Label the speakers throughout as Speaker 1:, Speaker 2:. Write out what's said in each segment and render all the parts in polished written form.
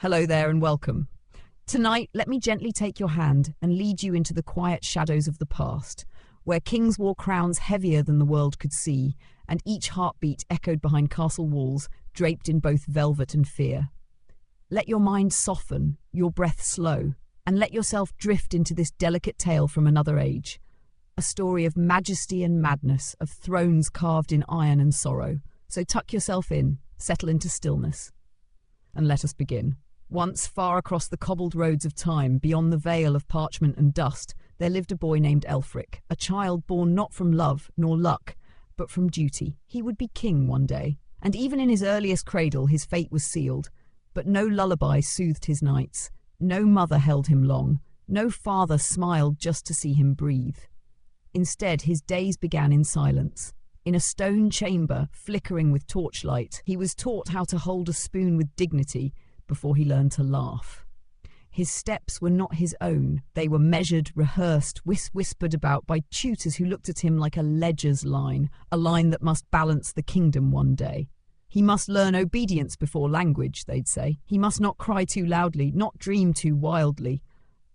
Speaker 1: Hello there and welcome. Tonight, let me gently take your hand and lead you into the quiet shadows of the past, where kings wore crowns heavier than the world could see, and each heartbeat echoed behind castle walls, draped in both velvet and fear. Let your mind soften, your breath slow, and let yourself drift into this delicate tale from another age. A story of majesty and madness, of thrones carved in iron and sorrow. So tuck yourself in, settle into stillness, and let us begin. Once, far across the cobbled roads of time, beyond the veil of parchment and dust, there lived a boy named Elfric, a child born not from love nor luck, but from duty. He would be king one day, and even in his earliest cradle his fate was sealed. But no lullaby soothed his nights, no mother held him long, no father smiled just to see him breathe. Instead, his days began in silence. In a stone chamber, flickering with torchlight, he was taught how to hold a spoon with dignity before he learned to laugh. His steps were not his own. They were measured, rehearsed, whispered about by tutors who looked at him like a ledger's line, a line that must balance the kingdom one day. He must learn obedience before language, they'd say. He must not cry too loudly, not dream too wildly.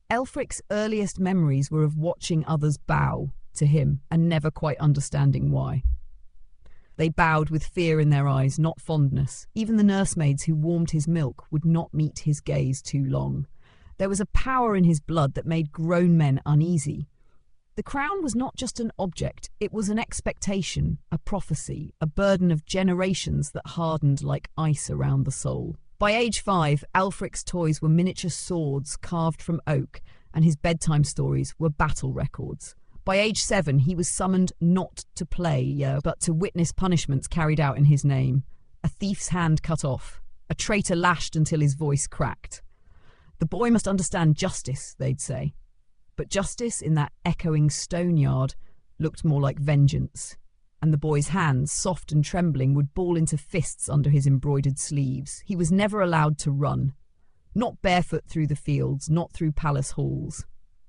Speaker 1: Elfric's earliest memories were of watching others bow to him and never quite understanding why. They bowed with fear in their eyes, not fondness. Even the nursemaids who warmed his milk would not meet his gaze too long. There was a power in his blood that made grown men uneasy. The crown was not just an object, it was an expectation, a prophecy, a burden of generations that hardened like ice around the soul. By age 5, Elfric's toys were miniature swords carved from oak, and his bedtime stories were battle records. By age 7, he was summoned not to play, but to witness punishments carried out in his name. A thief's hand cut off, a traitor lashed until his voice cracked. The boy must understand justice, they'd say. But justice in that echoing stone yard looked more like vengeance, and the boy's hands, soft and trembling, would ball into fists under his embroidered sleeves. He was never allowed to run. Not barefoot through the fields, not through palace halls.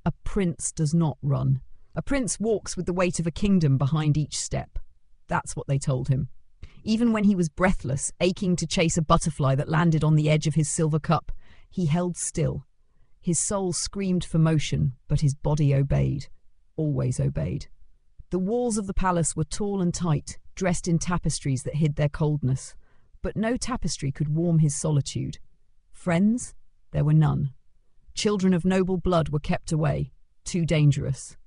Speaker 1: A prince does not run. A prince walks with the weight of a kingdom behind each step. That's what they told him. Even when he was breathless, aching to chase a butterfly that landed on the edge of his silver cup, he held still. His soul screamed for motion, but his body obeyed, always obeyed. The walls of the palace were tall and tight, dressed in tapestries that hid their coldness. But no tapestry could warm his solitude. Friends? There were none. Children of noble blood were kept away, too dangerous.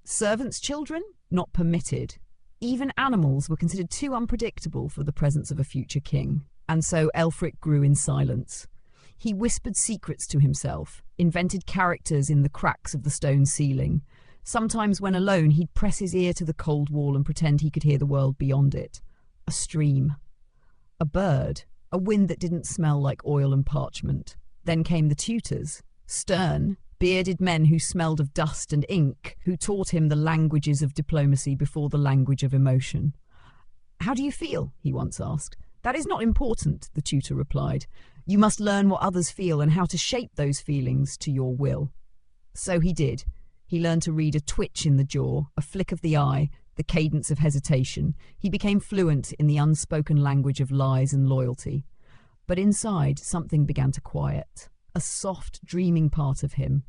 Speaker 1: Servants' children? Not permitted. Even animals were considered too unpredictable for the presence of a future king. And so Elfric grew in silence. He whispered secrets to himself, invented characters in the cracks of the stone ceiling. Sometimes when alone, he'd press his ear to the cold wall and pretend he could hear the world beyond it. A stream. A bird. A wind that didn't smell like oil and parchment. Then came the tutors. Stern, bearded men who smelled of dust and ink, who taught him the languages of diplomacy before the language of emotion. "How do you feel?" he once asked. "That is not important," the tutor replied. "You must learn what others feel and how to shape those feelings to your will." So he did. He learned to read a twitch in the jaw, a flick of the eye, the cadence of hesitation. He became fluent in the unspoken language of lies and loyalty. But inside, something began to quiet. A soft, dreaming part of him.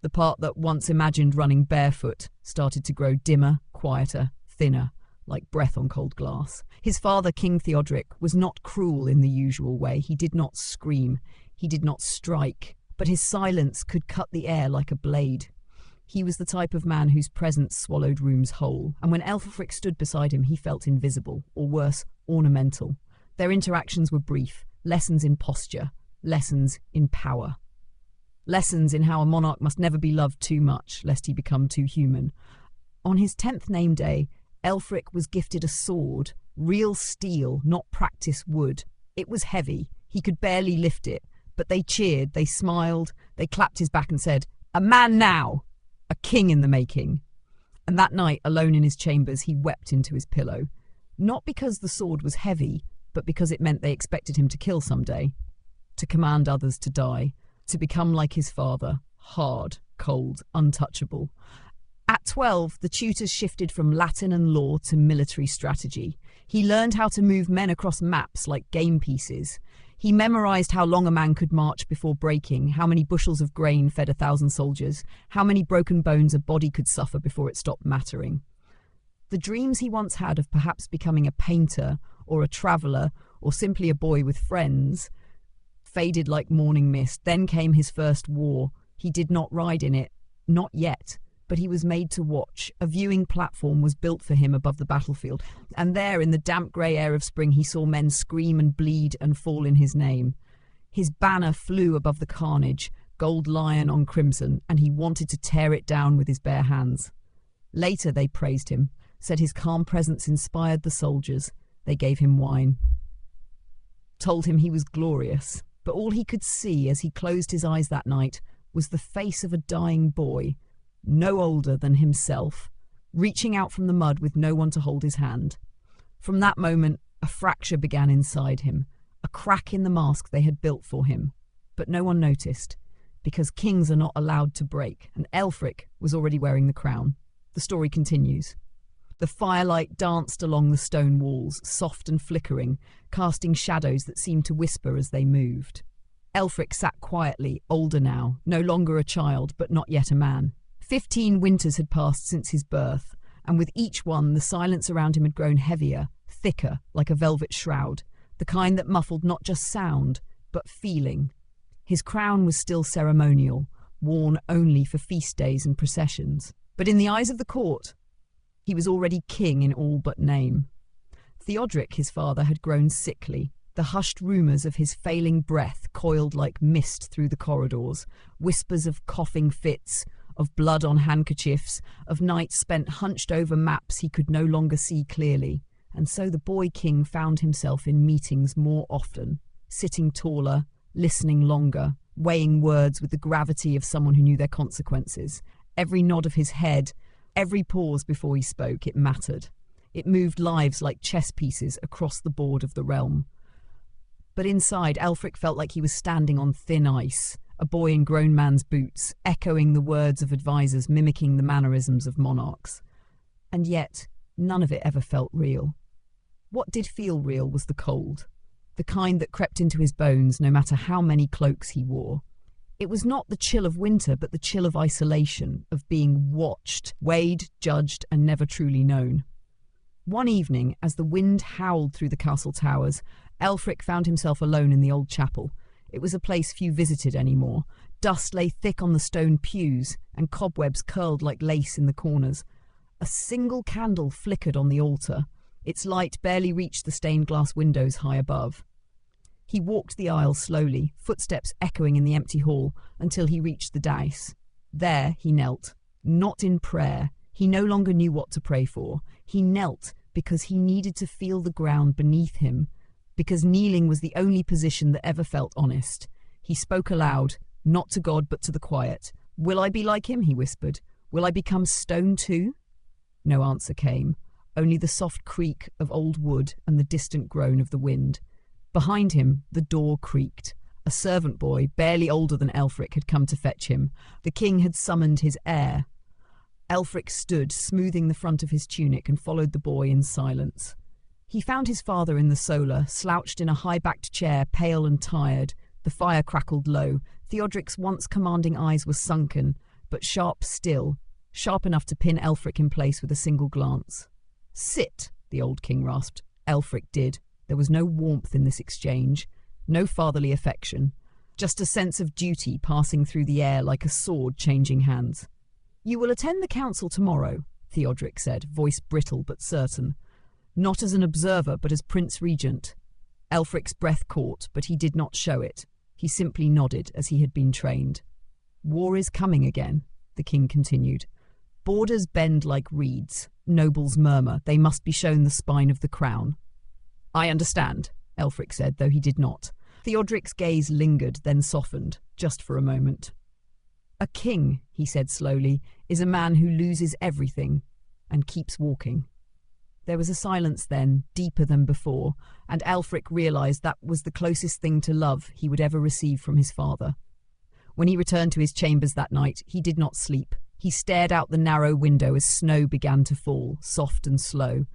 Speaker 1: The part that once imagined running barefoot started to grow dimmer, quieter, thinner, like breath on cold glass. His father, King Theodoric, was not cruel in the usual way. He did not scream. He did not strike. But his silence could cut the air like a blade. He was the type of man whose presence swallowed rooms whole. And when Elfric stood beside him, he felt invisible, or worse, ornamental. Their interactions were brief, lessons in posture, lessons in power. Lessons in how a monarch must never be loved too much, lest he become too human. On his 10th name day, Elfric was gifted a sword, real steel, not practice wood. It was heavy. He could barely lift it, but they cheered, they smiled, they clapped his back and said, "A man now! A king in the making." And that night, alone in his chambers, he wept into his pillow. Not because the sword was heavy, but because it meant they expected him to kill someday. To command others to die, to become like his father, hard, cold, untouchable. At 12, the tutors shifted from Latin and law to military strategy. He learned how to move men across maps like game pieces. He memorized how long a man could march before breaking, how many bushels of grain fed 1,000 soldiers, how many broken bones a body could suffer before it stopped mattering. The dreams he once had of perhaps becoming a painter or a traveller or simply a boy with friends faded like morning mist. Then came his first war. He did not ride in it, not yet, but he was made to watch. A viewing platform was built for him above the battlefield, and there, in the damp grey air of spring, he saw men scream and bleed and fall in his name. His banner flew above the carnage, gold lion on crimson, and he wanted to tear it down with his bare hands. Later they praised him, said his calm presence inspired the soldiers. They gave him wine, told him he was glorious, but all he could see as he closed his eyes that night was the face of a dying boy, no older than himself, reaching out from the mud with no one to hold his hand. From that moment, a fracture began inside him, a crack in the mask they had built for him. But no one noticed, because kings are not allowed to break, and Ælfric was already wearing the crown. The story continues. The firelight danced along the stone walls, soft and flickering, casting shadows that seemed to whisper as they moved. Ælfric sat quietly, older now, no longer a child, but not yet a man. 15 winters had passed since his birth, and with each one the silence around him had grown heavier, thicker, like a velvet shroud, the kind that muffled not just sound, but feeling. His crown was still ceremonial, worn only for feast days and processions. But in the eyes of the court, he was already king in all but name. Theodric, his father, had grown sickly. The hushed rumours of his failing breath coiled like mist through the corridors, whispers of coughing fits, of blood on handkerchiefs, of nights spent hunched over maps he could no longer see clearly. And so the boy king found himself in meetings more often, sitting taller, listening longer, weighing words with the gravity of someone who knew their consequences. Every nod of his head, every pause before he spoke, it mattered. It moved lives like chess pieces across the board of the realm. But inside, Ælfric felt like he was standing on thin ice, a boy in grown man's boots, echoing the words of advisors, mimicking the mannerisms of monarchs. And yet, none of it ever felt real. What did feel real was the cold, the kind that crept into his bones no matter how many cloaks he wore. It was not the chill of winter, but the chill of isolation, of being watched, weighed, judged, and never truly known. One evening, as the wind howled through the castle towers, Ælfric found himself alone in the old chapel. It was a place few visited anymore. Dust lay thick on the stone pews, and cobwebs curled like lace in the corners. A single candle flickered on the altar. Its light barely reached the stained glass windows high above. He walked the aisle slowly, footsteps echoing in the empty hall, until he reached the dais. There he knelt, not in prayer. He no longer knew what to pray for. He knelt because he needed to feel the ground beneath him, because kneeling was the only position that ever felt honest. He spoke aloud, not to God but to the quiet. "Will I be like him?" he whispered. "Will I become stone too?" No answer came, only the soft creak of old wood and the distant groan of the wind. Behind him, the door creaked. A servant boy, barely older than Ælfric, had come to fetch him. The king had summoned his heir. Ælfric stood, smoothing the front of his tunic, and followed the boy in silence. He found his father in the solar, slouched in a high-backed chair, pale and tired. The fire crackled low. Theodric's once commanding eyes were sunken, but sharp still, sharp enough to pin Ælfric in place with a single glance. "Sit," the old king rasped. Ælfric did. There was no warmth in this exchange, no fatherly affection, just a sense of duty passing through the air like a sword changing hands. "You will attend the council tomorrow," Theodric said, voice brittle but certain. "Not as an observer, but as Prince Regent." Ælfric's breath caught, but he did not show it. He simply nodded as he had been trained. "War is coming again," the king continued. "Borders bend like reeds, nobles murmur, they must be shown the spine of the crown." "I understand," Ælfric said, though he did not. Theodric's gaze lingered, then softened, just for a moment. "A king," he said slowly, "is a man who loses everything and keeps walking." There was a silence then, deeper than before, and Ælfric realised that was the closest thing to love he would ever receive from his father. When he returned to his chambers that night, he did not sleep. He stared out the narrow window as snow began to fall, soft and slow.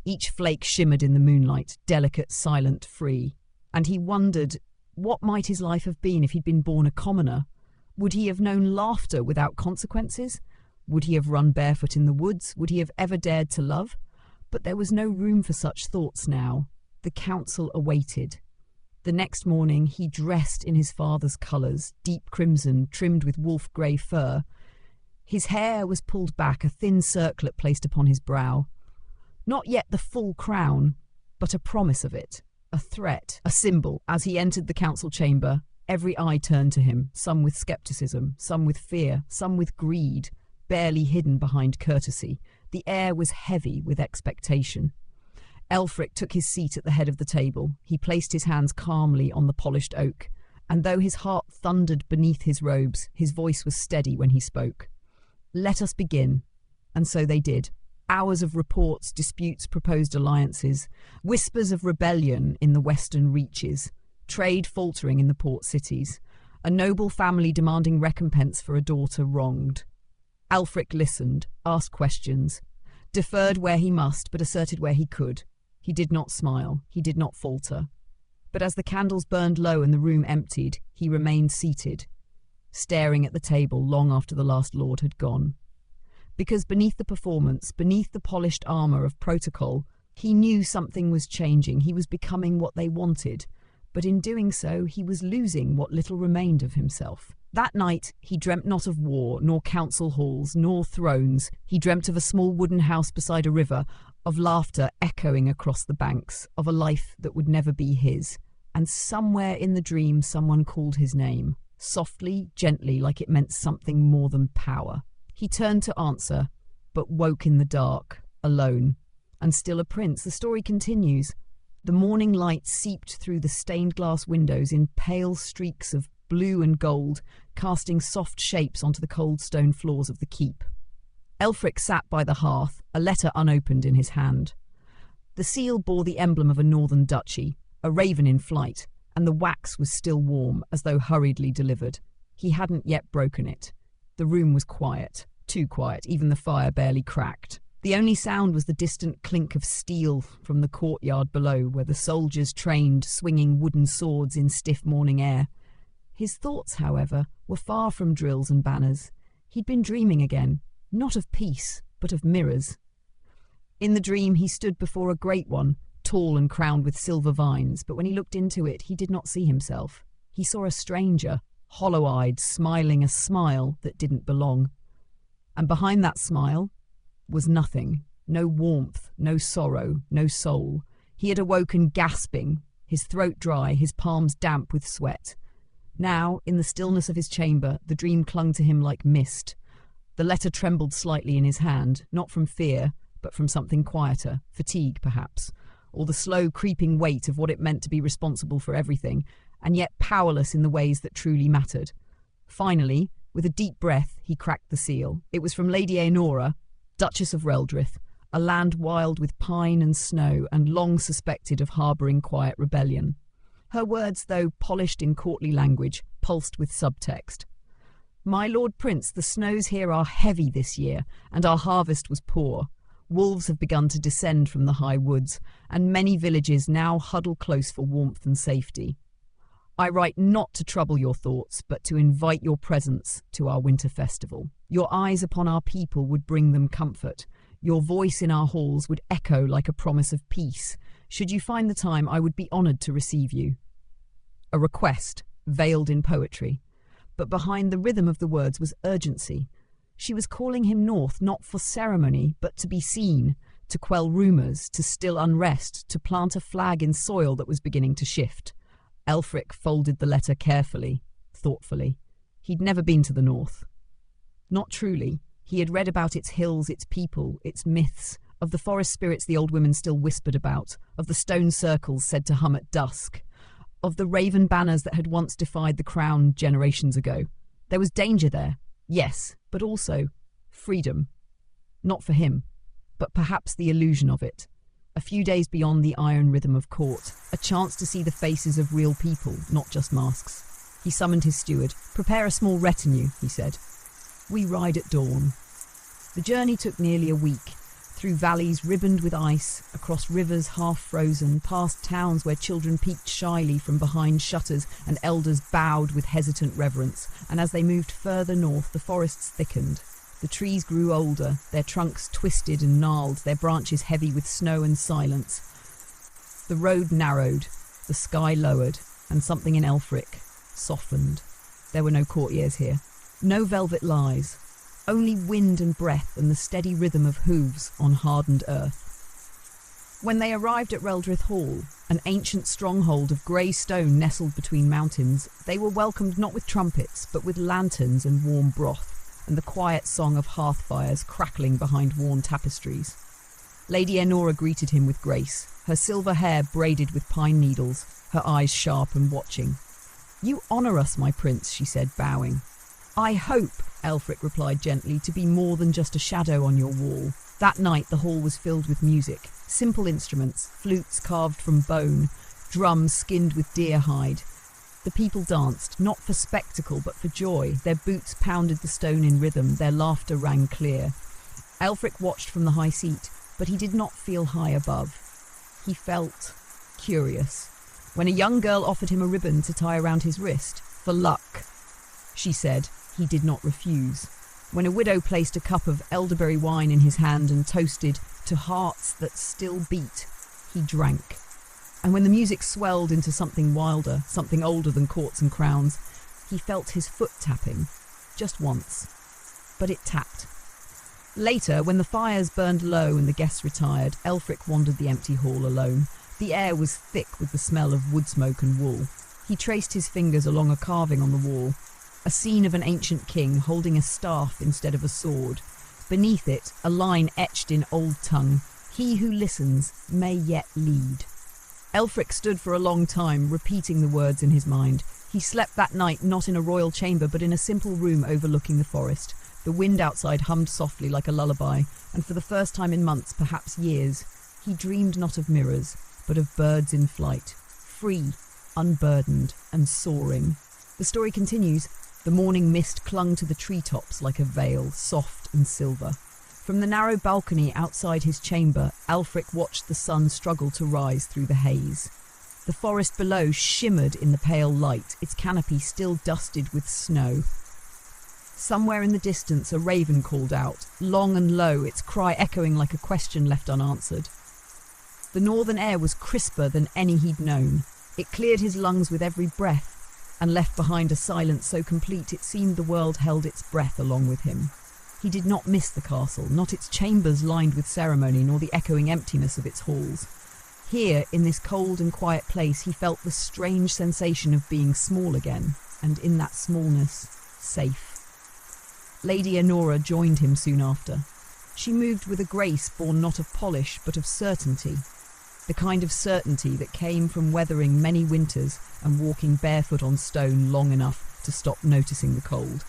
Speaker 1: Each flake shimmered in the moonlight, delicate, silent, free. And he wondered What might his life have been if he'd been born a commoner? Would he have known laughter without consequences? Would he have run barefoot in the woods? Would he have ever dared to love? But there was no room for such thoughts now. The council awaited. The next morning he dressed in his father's colours, deep crimson, trimmed with wolf-grey fur. His hair was pulled back, a thin circlet placed upon his brow. Not yet the full crown, but a promise of it, a threat, a symbol. As he entered the council chamber, every eye turned to him, some with scepticism, some with fear, some with greed, barely hidden behind courtesy. The air was heavy with expectation. Elfric took his seat at the head of the table. He placed his hands calmly on the polished oak, and though his heart thundered beneath his robes, his voice was steady when he spoke. "Let us begin." And so they did. Hours of reports, disputes, proposed alliances, whispers of rebellion in the western reaches, trade faltering in the port cities, a noble family demanding recompense for a daughter wronged. Elfric listened, asked questions, deferred where he must, but asserted where he could. He did not smile, he did not falter. But as the candles burned low and the room emptied, he remained seated, staring at the table long after the last lord had gone. Because beneath the performance, beneath the polished armour of protocol, he knew something was changing. He was becoming what they wanted, but in doing so, he was losing what little remained of himself. That night, he dreamt not of war, nor council halls, nor thrones. He dreamt of a small wooden house beside a river, of laughter echoing across the banks, of a life that would never be his. And somewhere in the dream, someone called his name, softly, gently, like it meant something more than power. He turned to answer, but woke in the dark, alone. And still a prince. The story continues. The morning light seeped through the stained glass windows in pale streaks of blue and gold, casting soft shapes onto the cold stone floors of the keep. Elfric sat by the hearth, a letter unopened in his hand. The seal bore the emblem of a northern duchy, a raven in flight, and the wax was still warm, as though hurriedly delivered. He hadn't yet broken it. The room was quiet, too quiet, even the fire barely cracked. The only sound was the distant clink of steel from the courtyard below, where the soldiers trained, swinging wooden swords in stiff morning air. His thoughts, however, were far from drills and banners. He'd been dreaming again, not of peace, but of mirrors. In the dream he stood before a great one, tall and crowned with silver vines, but when he looked into it, he did not see himself. He saw a stranger, hollow-eyed, smiling a smile that didn't belong. And behind that smile was nothing, no warmth, no sorrow, no soul. He had awoken gasping, his throat dry, his palms damp with sweat. Now, in the stillness of his chamber, the dream clung to him like mist. The letter trembled slightly in his hand, not from fear, but from something quieter, fatigue perhaps, or the slow creeping weight of what it meant to be responsible for everything, and yet powerless in the ways that truly mattered. Finally, with a deep breath, he cracked the seal. It was from Lady Aenora, Duchess of Reldrith, a land wild with pine and snow and long suspected of harbouring quiet rebellion. Her words, though polished in courtly language, pulsed with subtext. "My Lord Prince, the snows here are heavy this year, and our harvest was poor. Wolves have begun to descend from the high woods, and many villages now huddle close for warmth and safety. I write not to trouble your thoughts, but to invite your presence to our winter festival. Your eyes upon our people would bring them comfort. Your voice in our halls would echo like a promise of peace. Should you find the time, I would be honoured to receive you." A request, veiled in poetry. But behind the rhythm of the words was urgency. She was calling him north, not for ceremony, but to be seen, to quell rumours, to still unrest, to plant a flag in soil that was beginning to shift. Elfric folded the letter carefully, thoughtfully. He'd never been to the north. Not truly. He had read about its hills, its people, its myths, of the forest spirits the old women still whispered about, of the stone circles said to hum at dusk, of the raven banners that had once defied the crown generations ago. There was danger there, yes, but also freedom. Not for him, but perhaps the illusion of it. A few days beyond the iron rhythm of court, a chance to see the faces of real people, not just masks. He summoned his steward. "Prepare a small retinue," he said. "We ride at dawn." The journey took nearly a week. through valleys ribboned with ice, across rivers half frozen, past towns where children peeked shyly from behind shutters and elders bowed with hesitant reverence, and as they moved further north, the forests thickened. The trees grew older, their trunks twisted and gnarled, their branches heavy with snow and silence. The road narrowed, the sky lowered, and something in Elfric softened. There were no courtiers here, no velvet lies, only wind and breath and the steady rhythm of hooves on hardened earth. When they arrived at Reldrith Hall, an ancient stronghold of grey stone nestled between mountains, they were welcomed not with trumpets, but with lanterns and warm broth, and the quiet song of hearth fires crackling behind worn tapestries. Lady Enora greeted him with grace, her silver hair braided with pine needles, her eyes sharp and watching. "You honour us, my prince," she said, bowing. "I hope," Elfric replied gently, "to be more than just a shadow on your wall." That night the hall was filled with music, simple instruments, flutes carved from bone, drums skinned with deer hide. The people danced, not for spectacle but for joy. Their boots pounded the stone in rhythm, their laughter rang clear. Elfric watched from the high seat, but he did not feel high above. He felt curious. When a young girl offered him a ribbon to tie around his wrist, "For luck," she said, he did not refuse. When a widow placed a cup of elderberry wine in his hand and toasted to hearts that still beat, he drank. And when the music swelled into something wilder, something older than courts and crowns, he felt his foot tapping, just once. But it tapped. Later, when the fires burned low and the guests retired, Elfric wandered the empty hall alone. The air was thick with the smell of wood smoke and wool. He traced his fingers along a carving on the wall, a scene of an ancient king holding a staff instead of a sword. Beneath it, a line etched in old tongue, "He who listens may yet lead." Elfric stood for a long time, repeating the words in his mind. He slept that night not in a royal chamber, but in a simple room overlooking the forest. The wind outside hummed softly like a lullaby, and for the first time in months, perhaps years, he dreamed not of mirrors, but of birds in flight, free, unburdened, and soaring. The story continues. The morning mist clung to the treetops like a veil, soft and silver. From the narrow balcony outside his chamber, Elfric watched the sun struggle to rise through the haze. The forest below shimmered in the pale light, its canopy still dusted with snow. Somewhere in the distance, a raven called out, long and low, its cry echoing like a question left unanswered. The northern air was crisper than any he'd known. It cleared his lungs with every breath, and left behind a silence so complete it seemed the world held its breath along with him. He did not miss the castle, not its chambers lined with ceremony, nor the echoing emptiness of its halls. Here, in this cold and quiet place, he felt the strange sensation of being small again, and in that smallness, safe. Lady Enora joined him soon after. She moved with a grace born not of polish, but of certainty. The kind of certainty that came from weathering many winters and walking barefoot on stone long enough to stop noticing the cold.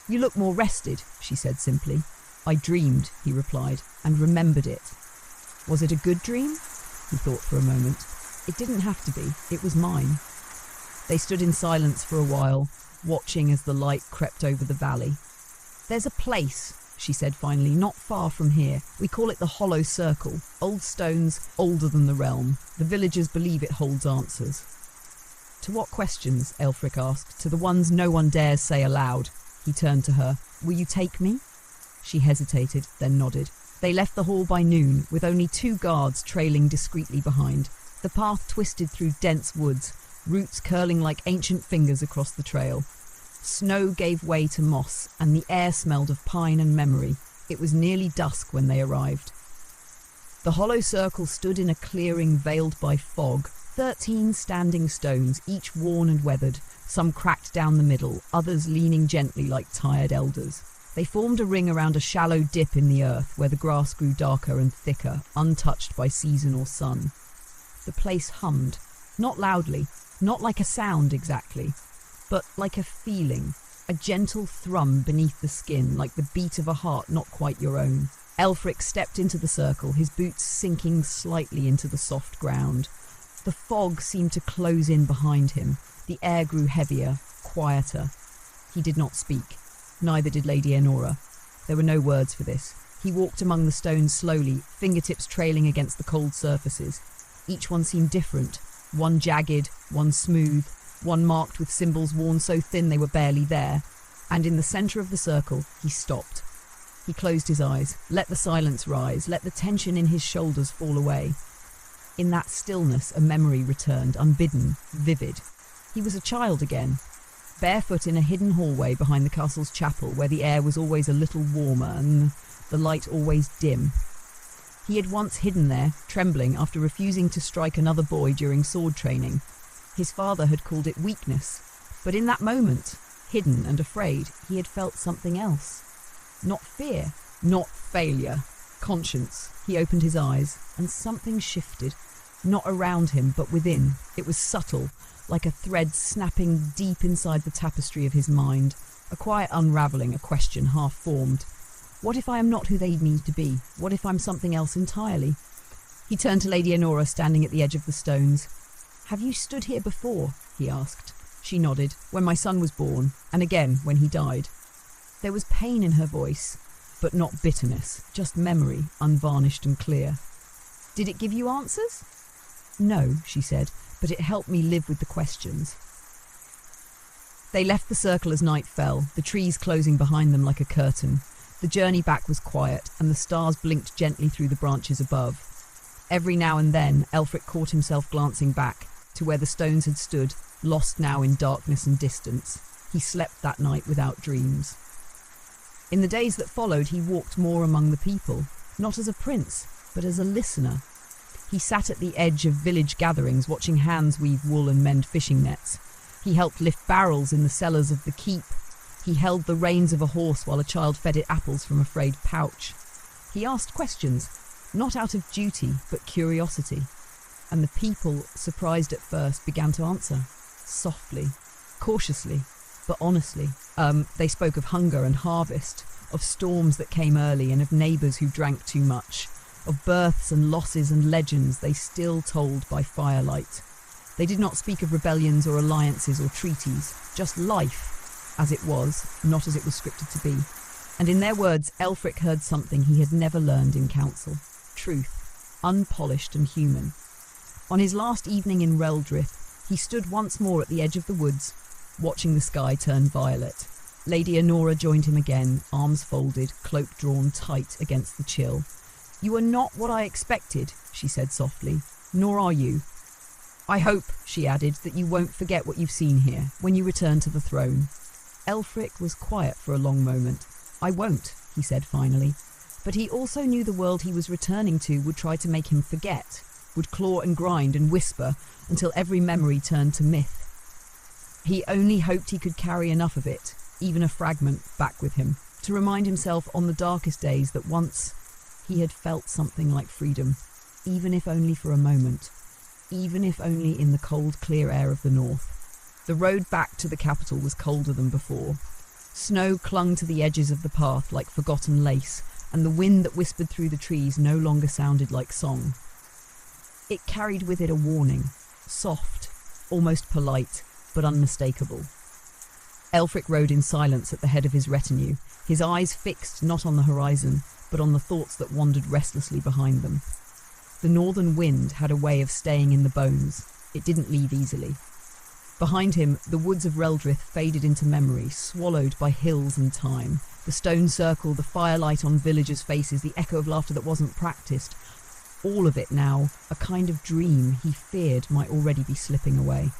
Speaker 1: "You look more rested," she said simply. "I dreamed," he replied, "and remembered it." Was it a good dream? He thought for a moment. It didn't have to be. It was mine. They stood in silence for a while, watching as the light crept over the valley. "There's a place," she said finally, "not far from here. We call it the Hollow Circle. Old stones, older than the realm. The villagers believe it holds answers." "To what questions?" Elfric asked. "To the ones no one dares say aloud." He turned to her. "Will you take me?" She hesitated, then nodded. They left the hall by noon, with only 2 guards trailing discreetly behind. The path twisted through dense woods, roots curling like ancient fingers across the trail. Snow gave way to moss, and the air smelled of pine and memory. It was nearly dusk when they arrived. The Hollow Circle stood in a clearing veiled by fog. 13 standing stones, each worn and weathered, some cracked down the middle, others leaning gently like tired elders. They formed a ring around a shallow dip in the earth where the grass grew darker and thicker, untouched by season or sun. The place hummed, not loudly, not like a sound exactly, but like a feeling, a gentle thrum beneath the skin, like the beat of a heart not quite your own. Elfric stepped into the circle, his boots sinking slightly into the soft ground. The fog seemed to close in behind him. The air grew heavier, quieter. He did not speak. Neither did Lady Enora. There were no words for this. He walked among the stones slowly, fingertips trailing against the cold surfaces. Each one seemed different, one jagged, one smooth, one marked with symbols worn so thin they were barely there. And in the centre of the circle, he stopped. He closed his eyes, let the silence rise, let the tension in his shoulders fall away. In that stillness, a memory returned, unbidden, vivid. He was a child again, barefoot in a hidden hallway behind the castle's chapel, where the air was always a little warmer and the light always dim. He had once hidden there, trembling after refusing to strike another boy during sword training. His father had called it weakness, but in that moment, hidden and afraid, he had felt something else. Not fear, not failure, conscience. He opened his eyes, and something shifted, not around him, but within. It was subtle, like a thread snapping deep inside the tapestry of his mind, a quiet unravelling, a question half-formed. What if I am not who they need to be? What if I'm something else entirely? He turned to Lady Honora, standing at the edge of the stones. "Have you stood here before?" he asked. She nodded. "When my son was born, and again when he died." There was pain in her voice, but not bitterness, just memory, unvarnished and clear. "Did it give you answers?" "No," she said, "but it helped me live with the questions." They left the circle as night fell, the trees closing behind them like a curtain. The journey back was quiet, and the stars blinked gently through the branches above. Every now and then, Elfric caught himself glancing back to where the stones had stood, lost now in darkness and distance. He slept that night without dreams. In the days that followed, he walked more among the people, not as a prince, but as a listener. He sat at the edge of village gatherings, watching hands weave wool and mend fishing nets. He helped lift barrels in the cellars of the keep. He held the reins of a horse while a child fed it apples from a frayed pouch. He asked questions, not out of duty, but curiosity. And the people, surprised at first, began to answer, softly, cautiously, but honestly. They spoke of hunger and harvest, of storms that came early and of neighbours who drank too much, of births and losses and legends they still told by firelight. They did not speak of rebellions or alliances or treaties, just life, as it was, not as it was scripted to be. And in their words, Elfric heard something he had never learned in council. Truth, unpolished and human. On his last evening in Reldrith, he stood once more at the edge of the woods, watching the sky turn violet. Lady Honora joined him again, arms folded, cloak drawn tight against the chill. "You are not what I expected," she said softly, "nor are you. I hope," she added, "that you won't forget what you've seen here when you return to the throne." Elfric was quiet for a long moment. "I won't," he said finally. But he also knew the world he was returning to would try to make him forget, would claw and grind and whisper until every memory turned to myth. He only hoped he could carry enough of it, even a fragment, back with him, to remind himself on the darkest days that once he had felt something like freedom, even if only for a moment, even if only in the cold, clear air of the north. The road back to the capital was colder than before. Snow clung to the edges of the path like forgotten lace, and the wind that whispered through the trees no longer sounded like song. It carried with it a warning, soft, almost polite, but unmistakable. Elfric rode in silence at the head of his retinue, his eyes fixed not on the horizon, but on the thoughts that wandered restlessly behind them. The northern wind had a way of staying in the bones. It didn't leave easily. Behind him, the woods of Reldrith faded into memory, swallowed by hills and time. The stone circle, the firelight on villagers' faces, the echo of laughter that wasn't practiced. All of it now, a kind of dream he feared might already be slipping away.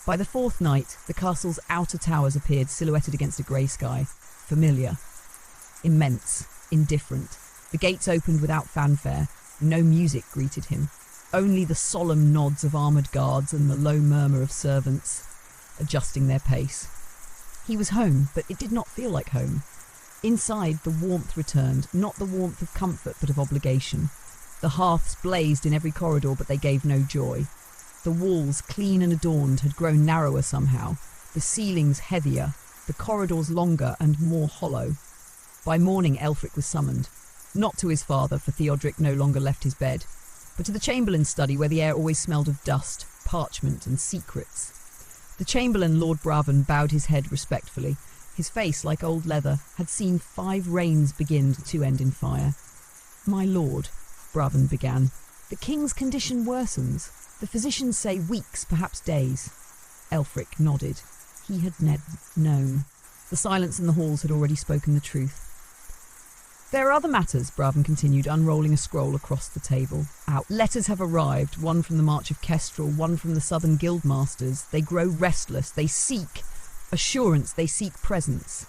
Speaker 1: By the fourth night, the castle's outer towers appeared silhouetted against a grey sky. Familiar. Immense. Indifferent. The gates opened without fanfare. No music greeted him. Only the solemn nods of armoured guards and the low murmur of servants, adjusting their pace. He was home, but it did not feel like home. Inside, the warmth returned, not the warmth of comfort, but of obligation. The hearths blazed in every corridor, but they gave no joy. The walls, clean and adorned, had grown narrower somehow, the ceilings heavier, the corridors longer and more hollow. By morning, Elfric was summoned. Not to his father, for Theodric no longer left his bed, but to the Chamberlain's study, where the air always smelled of dust, parchment and secrets. The Chamberlain, Lord Braven, bowed his head respectfully. His face, like old leather, had seen 5 reigns begin to end in fire. "My lord," Braven began, "the king's condition worsens. The physicians say weeks, perhaps days." Elfric nodded. He had known. The silence in the halls had already spoken the truth. "There are other matters," Braven continued, unrolling a scroll across the table. "Letters have arrived, one from the March of Kestrel, one from the Southern Guildmasters. They grow restless. They seek assurance. They seek presence."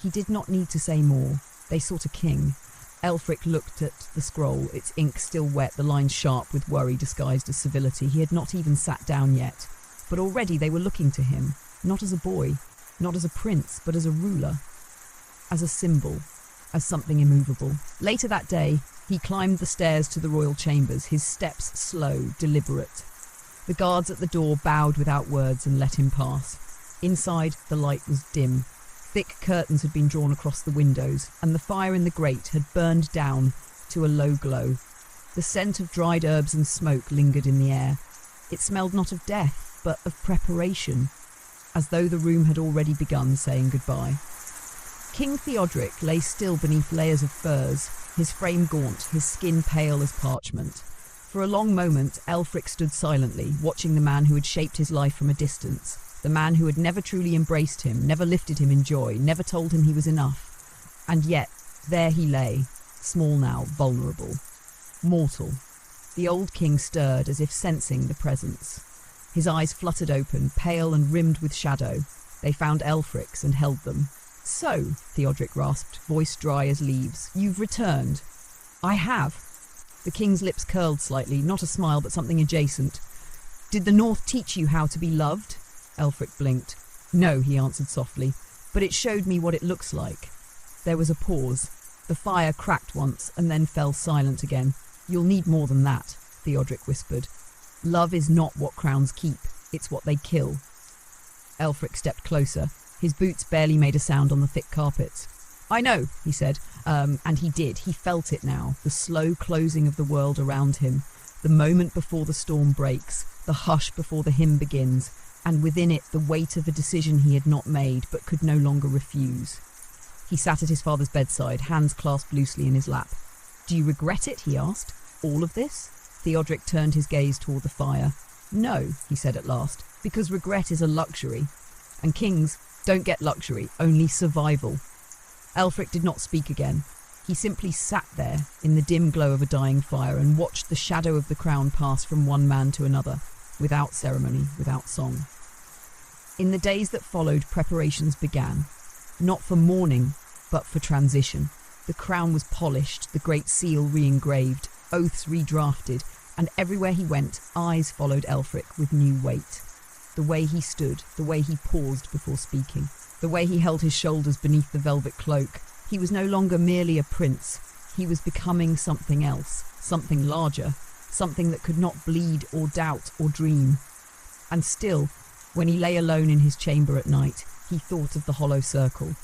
Speaker 1: He did not need to say more. They sought a king. Elfric looked at the scroll, its ink still wet, the lines sharp with worry disguised as civility. He had not even sat down yet. But already they were looking to him, not as a boy, not as a prince, but as a ruler, as a symbol, as something immovable. Later that day, he climbed the stairs to the royal chambers, his steps slow, deliberate. The guards at the door bowed without words and let him pass. Inside, the light was dim. Thick curtains had been drawn across the windows, and the fire in the grate had burned down to a low glow. The scent of dried herbs and smoke lingered in the air. It smelled not of death, but of preparation, as though the room had already begun saying goodbye. King Theodoric lay still beneath layers of furs, his frame gaunt, his skin pale as parchment. For a long moment, Elfric stood silently, watching the man who had shaped his life from a distance, the man who had never truly embraced him, never lifted him in joy, never told him he was enough. And yet, there he lay, small now, vulnerable, mortal. The old king stirred as if sensing the presence. His eyes fluttered open, pale and rimmed with shadow. They found Elfric's and held them. "So," Theodoric rasped, voice dry as leaves, "you've returned." "I have." The king's lips curled slightly, not a smile but something adjacent. "Did the North teach you how to be loved?" Elfric blinked. "No," he answered softly, "but it showed me what it looks like." There was a pause. The fire cracked once and then fell silent again. "You'll need more than that," Theodoric whispered. "Love is not what crowns keep, it's what they kill." Elfric stepped closer. His boots barely made a sound on the thick carpets. "I know," he said, and he did. He felt it now, the slow closing of the world around him, the moment before the storm breaks, the hush before the hymn begins, and within it the weight of a decision he had not made but could no longer refuse. He sat at his father's bedside, hands clasped loosely in his lap. "Do you regret it?" he asked. "All of this?" Theodoric turned his gaze toward the fire. "No," he said at last, "because regret is a luxury. And kings don't get luxury, only survival." Elfric did not speak again. He simply sat there in the dim glow of a dying fire and watched the shadow of the crown pass from one man to another, without ceremony, without song. In the days that followed, preparations began, not for mourning, but for transition. The crown was polished, the great seal re-engraved, oaths redrafted, and everywhere he went, eyes followed Elfric with new weight. The way he stood, the way he paused before speaking, the way he held his shoulders beneath the velvet cloak. He was no longer merely a prince. He was becoming something else, something larger, something that could not bleed or doubt or dream. And still, when he lay alone in his chamber at night, he thought of the hollow circle,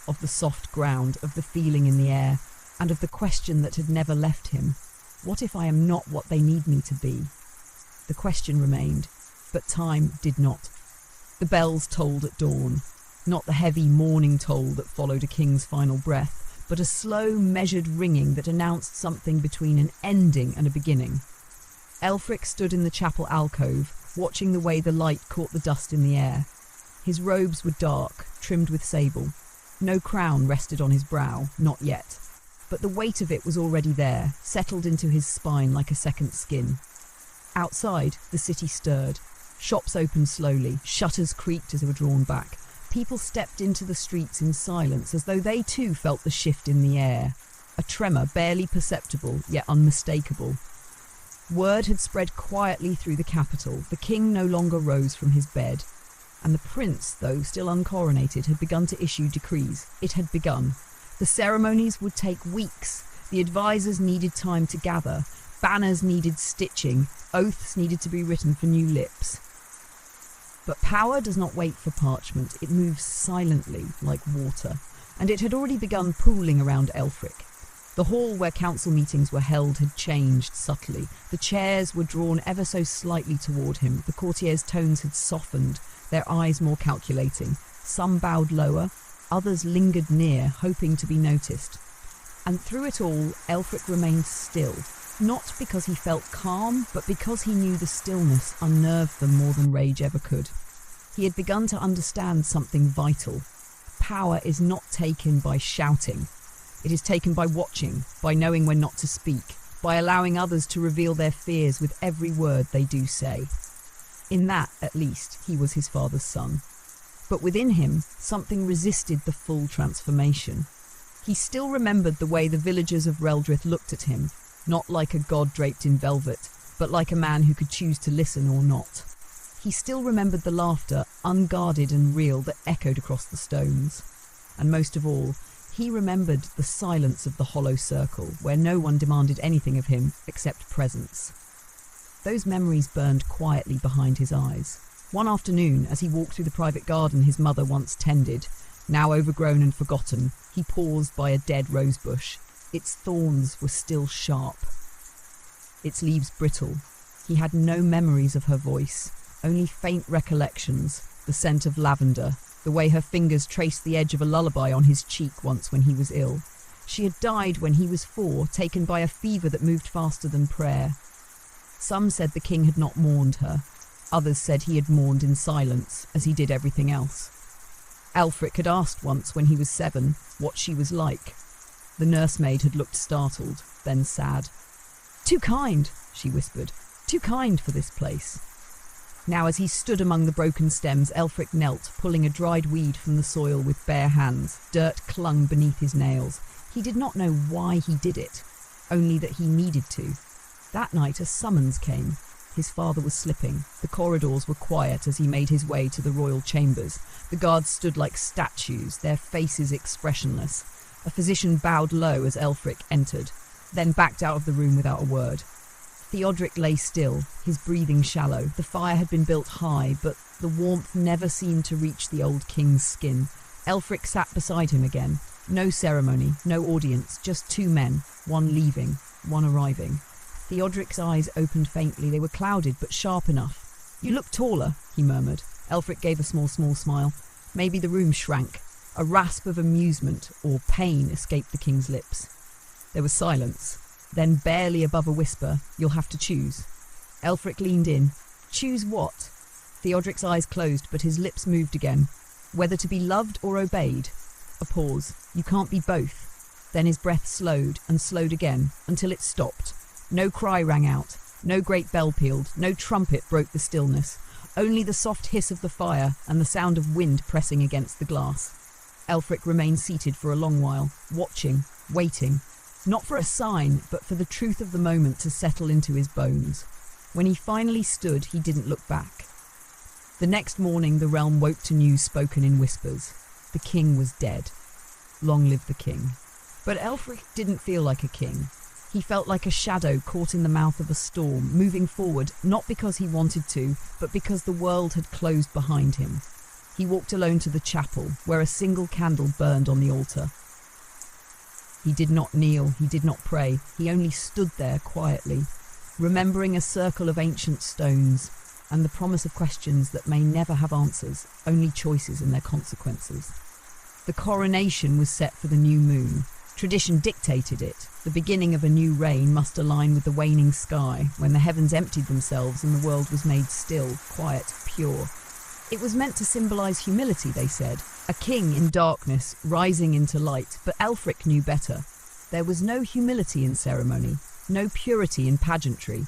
Speaker 1: of the soft ground, of the feeling in the air, and of the question that had never left him. What if I am not what they need me to be? The question remained, but time did not. The bells tolled at dawn, not the heavy morning toll that followed a king's final breath, but a slow, measured ringing that announced something between an ending and a beginning. Elfric stood in the chapel alcove, watching the way the light caught the dust in the air. His robes were dark, trimmed with sable. No crown rested on his brow, not yet. But the weight of it was already there, settled into his spine like a second skin. Outside, the city stirred. Shops opened slowly, shutters creaked as they were drawn back. People stepped into the streets in silence, as though they too felt the shift in the air. A tremor barely perceptible, yet unmistakable. Word had spread quietly through the capital. The king no longer rose from his bed. And the prince, though still uncoronated, had begun to issue decrees. It had begun. The ceremonies would take weeks. The advisors needed time to gather. Banners needed stitching. Oaths needed to be written for new lips. But power does not wait for parchment. It moves silently, like water. And it had already begun pooling around Elfric. The hall where council meetings were held had changed subtly. The chairs were drawn ever so slightly toward him. The courtiers' tones had softened, their eyes more calculating. Some bowed lower, others lingered near, hoping to be noticed. And through it all, Elfric remained still, not because he felt calm, but because he knew the stillness unnerved them more than rage ever could. He had begun to understand something vital. Power is not taken by shouting. It is taken by watching, by knowing when not to speak, by allowing others to reveal their fears with every word they do say. In that, at least, he was his father's son. But within him, something resisted the full transformation. He still remembered the way the villagers of Reldrith looked at him, not like a god draped in velvet, but like a man who could choose to listen or not. He still remembered the laughter, unguarded and real, that echoed across the stones. And most of all, he remembered the silence of the hollow circle, where no one demanded anything of him except presence. Those memories burned quietly behind his eyes. One afternoon, as he walked through the private garden his mother once tended, now overgrown and forgotten, he paused by a dead rosebush. Its thorns were still sharp, its leaves brittle. He had no memories of her voice, only faint recollections, the scent of lavender, the way her fingers traced the edge of a lullaby on his cheek once when he was ill. She had died when he was 4, taken by a fever that moved faster than prayer. Some said the king had not mourned her. Others said he had mourned in silence, as he did everything else. Elfric had asked once when he was 7 what she was like. The nursemaid had looked startled, then sad. "Too kind," she whispered, "too kind for this place." Now as he stood among the broken stems, Elfric knelt, pulling a dried weed from the soil with bare hands. Dirt clung beneath his nails. He did not know why he did it, only that he needed to. That night a summons came. His father was slipping. The corridors were quiet as he made his way to the royal chambers. The guards stood like statues, their faces expressionless. A physician bowed low as Elfric entered, then backed out of the room without a word. Theodric lay still, his breathing shallow. The fire had been built high, but the warmth never seemed to reach the old king's skin. Elfric sat beside him again. No ceremony, no audience, just 2 men, one leaving, one arriving. Theodric's eyes opened faintly. They were clouded, but sharp enough. "You look taller," he murmured. Elfric gave a small smile. Maybe the room shrank. A rasp of amusement or pain escaped the king's lips. There was silence. Then, barely above a whisper, "You'll have to choose." Elfric leaned in. "Choose what?" Theodric's eyes closed, but his lips moved again. "Whether to be loved or obeyed." A pause. "You can't be both." Then his breath slowed and slowed again, until it stopped. No cry rang out. No great bell pealed. No trumpet broke the stillness. Only the soft hiss of the fire and the sound of wind pressing against the glass. Elfric remained seated for a long while, watching, waiting. Not for a sign, but for the truth of the moment to settle into his bones. When he finally stood, he didn't look back. The next morning, the realm woke to news spoken in whispers. The king was dead. Long live the king. But Elfric didn't feel like a king. He felt like a shadow caught in the mouth of a storm, moving forward, not because he wanted to, but because the world had closed behind him. He walked alone to the chapel, where a single candle burned on the altar. He did not kneel, he did not pray, he only stood there quietly, remembering a circle of ancient stones and the promise of questions that may never have answers, only choices and their consequences. The coronation was set for the new moon. Tradition dictated it. The beginning of a new reign must align with the waning sky, when the heavens emptied themselves and the world was made still, quiet, pure. It was meant to symbolize humility, they said. A king in darkness, rising into light, but Elfric knew better. There was no humility in ceremony, no purity in pageantry.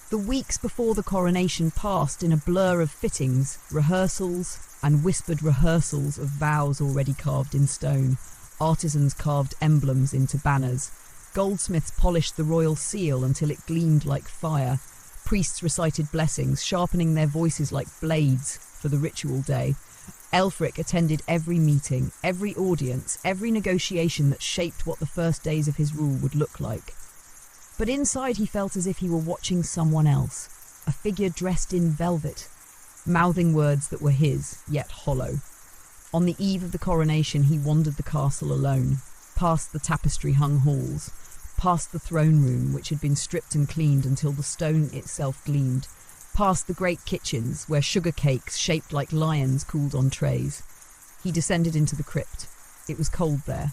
Speaker 1: The weeks before the coronation passed in a blur of fittings, rehearsals, and whispered rehearsals of vows already carved in stone. Artisans carved emblems into banners. Goldsmiths polished the royal seal until it gleamed like fire. Priests recited blessings, sharpening their voices like blades for the ritual day. Elfric attended every meeting, every audience, every negotiation that shaped what the first days of his rule would look like. But inside he felt as if he were watching someone else, a figure dressed in velvet, mouthing words that were his, yet hollow. On the eve of the coronation he wandered the castle alone, past the tapestry-hung halls, past the throne room which had been stripped and cleaned until the stone itself gleamed, past the great kitchens where sugar cakes shaped like lions cooled on trays. He descended into the crypt. It was cold there,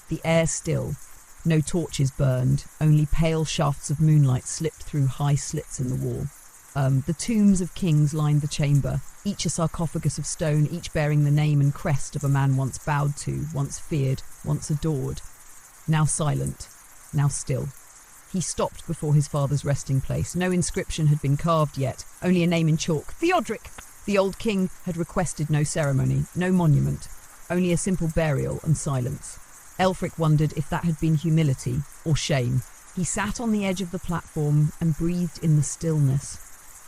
Speaker 1: the air still. No torches burned, only pale shafts of moonlight slipped through high slits in the wall. The tombs of kings lined the chamber, each a sarcophagus of stone, each bearing the name and crest of a man once bowed to, once feared, once adored. Now silent, now still. He stopped before his father's resting place. No inscription had been carved yet, only a name in chalk. Theodoric! The old king had requested no ceremony, no monument, only a simple burial and silence. Elfric wondered if that had been humility or shame. He sat on the edge of the platform and breathed in the stillness.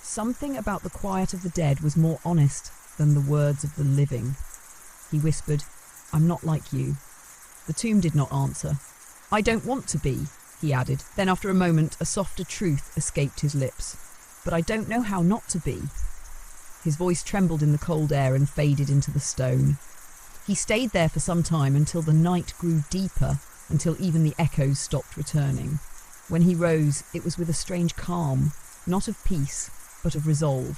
Speaker 1: Something about the quiet of the dead was more honest than the words of the living. He whispered, "I'm not like you." The tomb did not answer. "I don't want to be," he added. Then after a moment, a softer truth escaped his lips. "But I don't know how not to be." His voice trembled in the cold air and faded into the stone. He stayed there for some time until the night grew deeper, until even the echoes stopped returning. When he rose, it was with a strange calm, not of peace, but of resolve.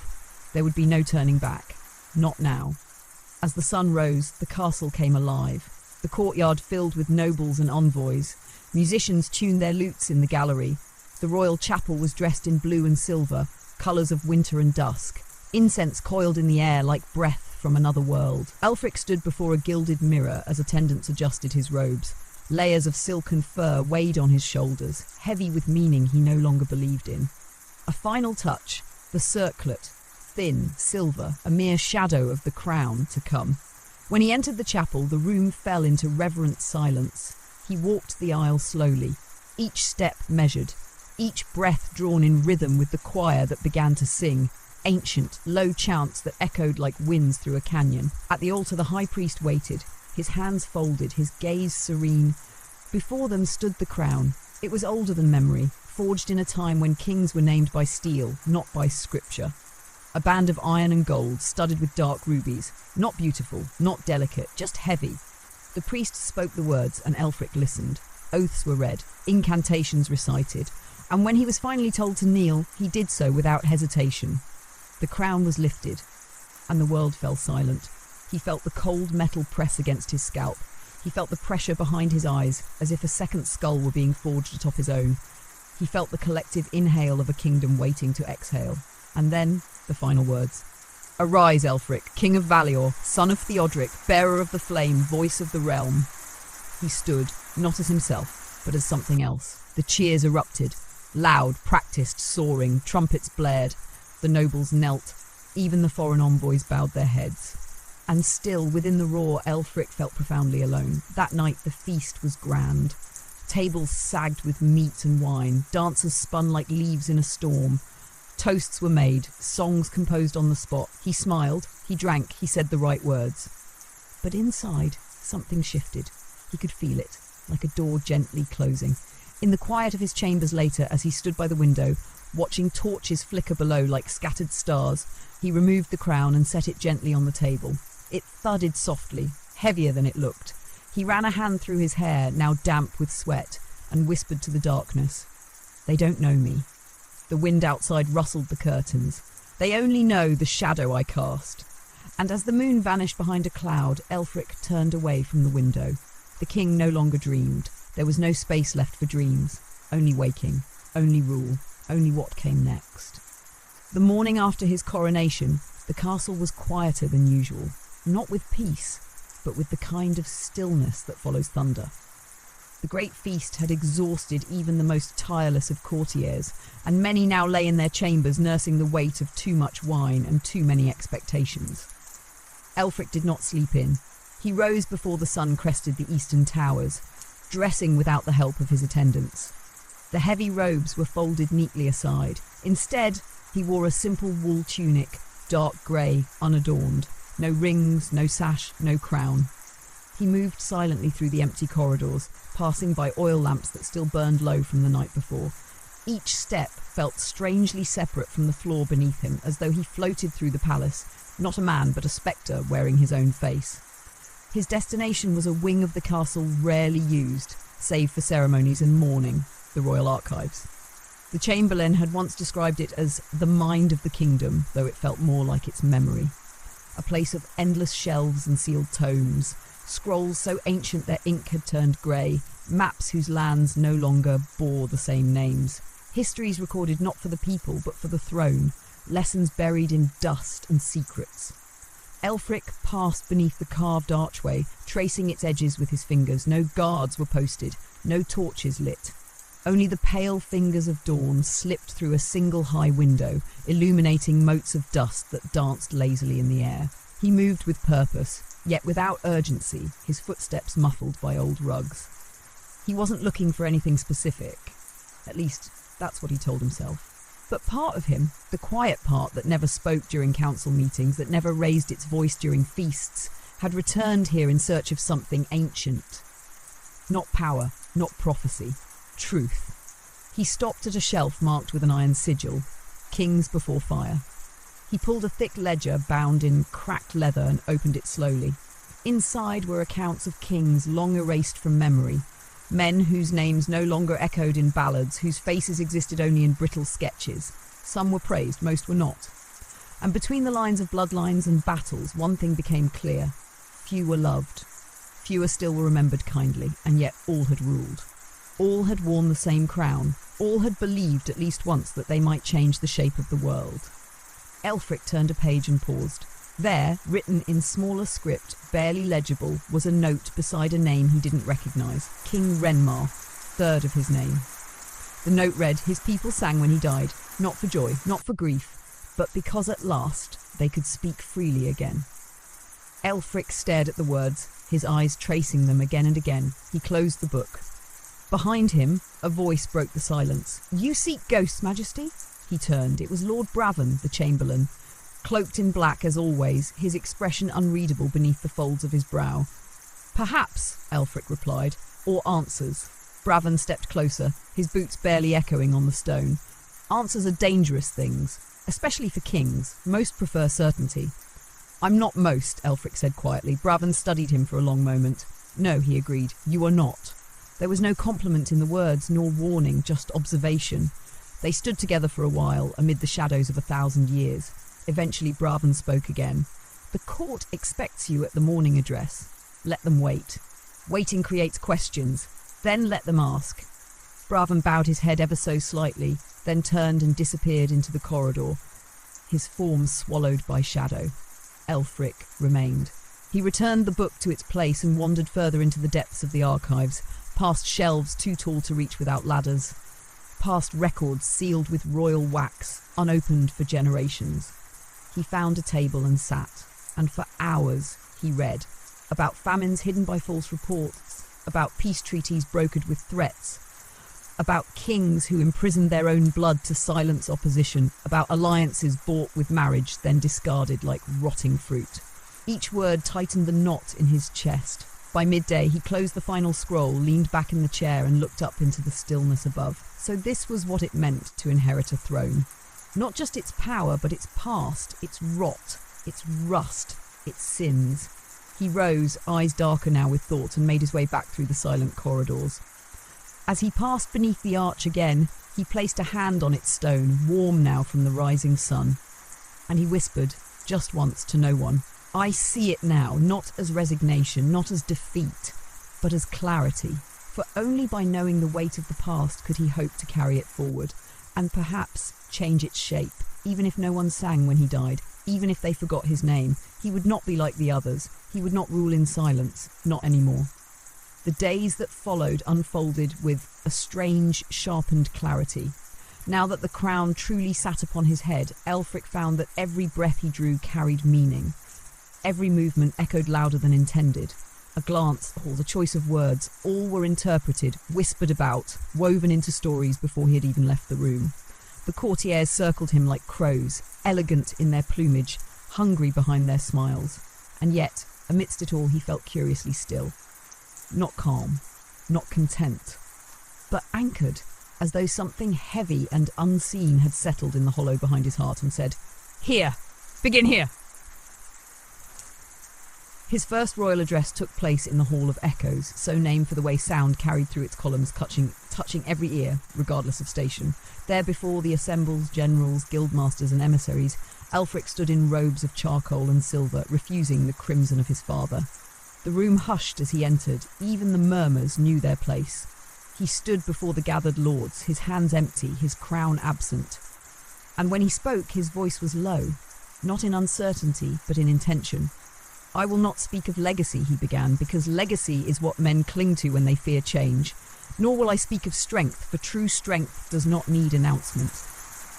Speaker 1: There would be no turning back. Not now. As the sun rose, the castle came alive. The courtyard filled with nobles and envoys. Musicians tuned their lutes in the gallery. The royal chapel was dressed in blue and silver, colours of winter and dusk. Incense coiled in the air like breath from another world. Elfric stood before a gilded mirror as attendants adjusted his robes. Layers of silk and fur weighed on his shoulders, heavy with meaning he no longer believed in. A final touch, the circlet, thin, silver, a mere shadow of the crown to come. When he entered the chapel, the room fell into reverent silence. He walked the aisle slowly, each step measured, each breath drawn in rhythm with the choir that began to sing, ancient, low chants that echoed like winds through a canyon. At the altar, the high priest waited, his hands folded, his gaze serene. Before them stood the crown. It was older than memory, forged in a time when kings were named by steel, not by scripture. A band of iron and gold, studded with dark rubies. Not beautiful, not delicate, just heavy. The priest spoke the words, and Elfric listened. Oaths were read, incantations recited, and when he was finally told to kneel, he did so without hesitation. The crown was lifted, and the world fell silent. He felt the cold metal press against his scalp. He felt the pressure behind his eyes, as if a second skull were being forged atop his own. He felt the collective inhale of a kingdom waiting to exhale. And then, the final words. "Arise, Elfric, king of Valior, son of Theodoric, bearer of the flame, voice of the realm." He stood, not as himself, but as something else. The cheers erupted, loud, practiced, soaring, trumpets blared. The nobles knelt, even the foreign envoys bowed their heads. And still, within the roar, Elfric felt profoundly alone. That night, the feast was grand. Tables sagged with meat and wine, dancers spun like leaves in a storm. Toasts were made, songs composed on the spot. He smiled, he drank, he said the right words. But inside, something shifted. He could feel it, like a door gently closing. In the quiet of his chambers later, as he stood by the window, watching torches flicker below like scattered stars, he removed the crown and set it gently on the table. It thudded softly, heavier than it looked. He ran a hand through his hair, now damp with sweat, and whispered to the darkness, "They don't know me." The wind outside rustled the curtains. "They only know the shadow I cast." And as the moon vanished behind a cloud, Elfric turned away from the window. The king no longer dreamed. There was no space left for dreams. Only waking, only rule, only what came next. The morning after his coronation, the castle was quieter than usual. Not with peace, but with the kind of stillness that follows thunder. The great feast had exhausted even the most tireless of courtiers, and many now lay in their chambers nursing the weight of too much wine and too many expectations. Elfric did not sleep in. He rose before the sun crested the eastern towers, dressing without the help of his attendants. The heavy robes were folded neatly aside. Instead, he wore a simple wool tunic, dark grey, unadorned. No rings, no sash, no crown. He moved silently through the empty corridors, passing by oil lamps that still burned low from the night before. Each step felt strangely separate from the floor beneath him, as though he floated through the palace, not a man but a spectre wearing his own face. His destination was a wing of the castle rarely used, save for ceremonies and mourning, the royal archives. The Chamberlain had once described it as the mind of the kingdom, though it felt more like its memory. a place of endless shelves and sealed tomes, scrolls so ancient their ink had turned grey, maps whose lands no longer bore the same names. Histories recorded not for the people, but for the throne, lessons buried in dust and secrets. Elfric passed beneath the carved archway, tracing its edges with his fingers. No guards were posted, no torches lit. Only the pale fingers of dawn slipped through a single high window, illuminating motes of dust that danced lazily in the air. He moved with purpose, yet without urgency, his footsteps muffled by old rugs. He wasn't looking for anything specific. At least, that's what he told himself. But part of him, the quiet part that never spoke during council meetings, that never raised its voice during feasts, had returned here in search of something ancient. Not power, not prophecy, truth. He stopped at a shelf marked with an iron sigil, Kings Before Fire. He pulled a thick ledger bound in cracked leather and opened it slowly. Inside were accounts of kings long erased from memory, men whose names no longer echoed in ballads, whose faces existed only in brittle sketches. Some were praised, most were not. And between the lines of bloodlines and battles, one thing became clear. Few were loved. Fewer still were remembered kindly, and yet all had ruled. All had worn the same crown. All had believed at least once that they might change the shape of the world. Elfric turned a page and paused. There, written in smaller script, barely legible, was a note beside a name he didn't recognise. King Renmar, third of his name. The note read, his people sang when he died, not for joy, not for grief, but because at last they could speak freely again. Elfric stared at the words, his eyes tracing them again and again. He closed the book. Behind him, a voice broke the silence. You seek ghosts, Majesty? He turned. It was Lord Braven, the Chamberlain. Cloaked in black as always, his expression unreadable beneath the folds of his brow. Perhaps, Elfric replied, or answers. Braven stepped closer, his boots barely echoing on the stone. Answers are dangerous things, especially for kings. Most prefer certainty. I'm not most, Elfric said quietly. Braven studied him for a long moment. No, he agreed, you are not. There was no compliment in the words, nor warning, just observation. They stood together for a while, amid the shadows of 1,000 years. Eventually Braven spoke again. The court expects you at the morning address. Let them wait. Waiting creates questions. Then let them ask. Braven bowed his head ever so slightly, then turned and disappeared into the corridor, his form swallowed by shadow. Elfric remained. He returned the book to its place and wandered further into the depths of the archives, past shelves too tall to reach without ladders, past records sealed with royal wax, unopened for generations. He found a table and sat, and for hours he read, about famines hidden by false reports, about peace treaties brokered with threats, about kings who imprisoned their own blood to silence opposition, about alliances bought with marriage, then discarded like rotting fruit. Each word tightened the knot in his chest. By midday, he closed the final scroll, leaned back in the chair and looked up into the stillness above. So this was what it meant to inherit a throne. Not just its power, but its past, its rot, its rust, its sins. He rose, eyes darker now with thought, and made his way back through the silent corridors. As he passed beneath the arch again, he placed a hand on its stone, warm now from the rising sun. And he whispered, just once, to no one, I see it now, not as resignation, not as defeat, but as clarity. For only by knowing the weight of the past could he hope to carry it forward, and perhaps change its shape. Even if no one sang when he died, even if they forgot his name, he would not be like the others. He would not rule in silence, not anymore. The days that followed unfolded with a strange, sharpened clarity. Now that the crown truly sat upon his head, Elfric found that every breath he drew carried meaning. Every movement echoed louder than intended. A glance, or the choice of words, all were interpreted, whispered about, woven into stories before he had even left the room. The courtiers circled him like crows, elegant in their plumage, hungry behind their smiles. And yet, amidst it all, he felt curiously still. Not calm, not content, but anchored, as though something heavy and unseen had settled in the hollow behind his heart and said, Here! Begin here! His first royal address took place in the Hall of Echoes, so named for the way sound carried through its columns, touching every ear, regardless of station. There before the assembled generals, guildmasters and emissaries, Elfric stood in robes of charcoal and silver, refusing the crimson of his father. The room hushed as he entered. Even the murmurs knew their place. He stood before the gathered lords, his hands empty, his crown absent. And when he spoke, his voice was low, not in uncertainty, but in intention. "I will not speak of legacy," he began, "because legacy is what men cling to when they fear change. Nor will I speak of strength, for true strength does not need announcement.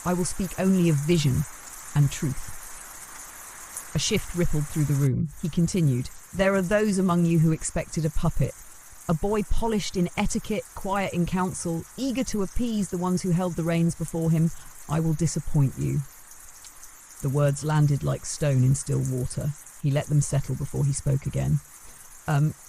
Speaker 1: I will speak only of vision and truth." A shift rippled through the room. He continued, "There are those among you who expected a puppet, a boy polished in etiquette, quiet in council, eager to appease the ones who held the reins before him. I will disappoint you." The words landed like stone in still water. He let them settle before he spoke again.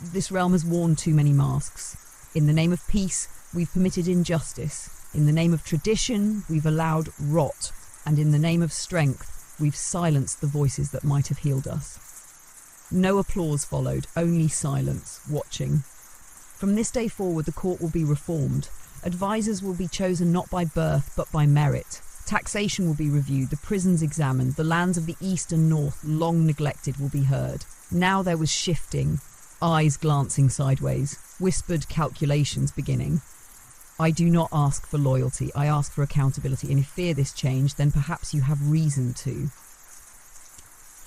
Speaker 1: This realm has worn too many masks. In the name of peace, we've permitted injustice. In the name of tradition, we've allowed rot. And in the name of strength, we've silenced the voices that might have healed us. No applause followed, only silence, watching. From this day forward, the court will be reformed. Advisors will be chosen not by birth, but by merit. Taxation will be reviewed, the prisons examined, the lands of the east and north, long neglected, will be heard. Now there was shifting, eyes glancing sideways, whispered calculations beginning. "I do not ask for loyalty, I ask for accountability, and if you fear this change, then perhaps you have reason to."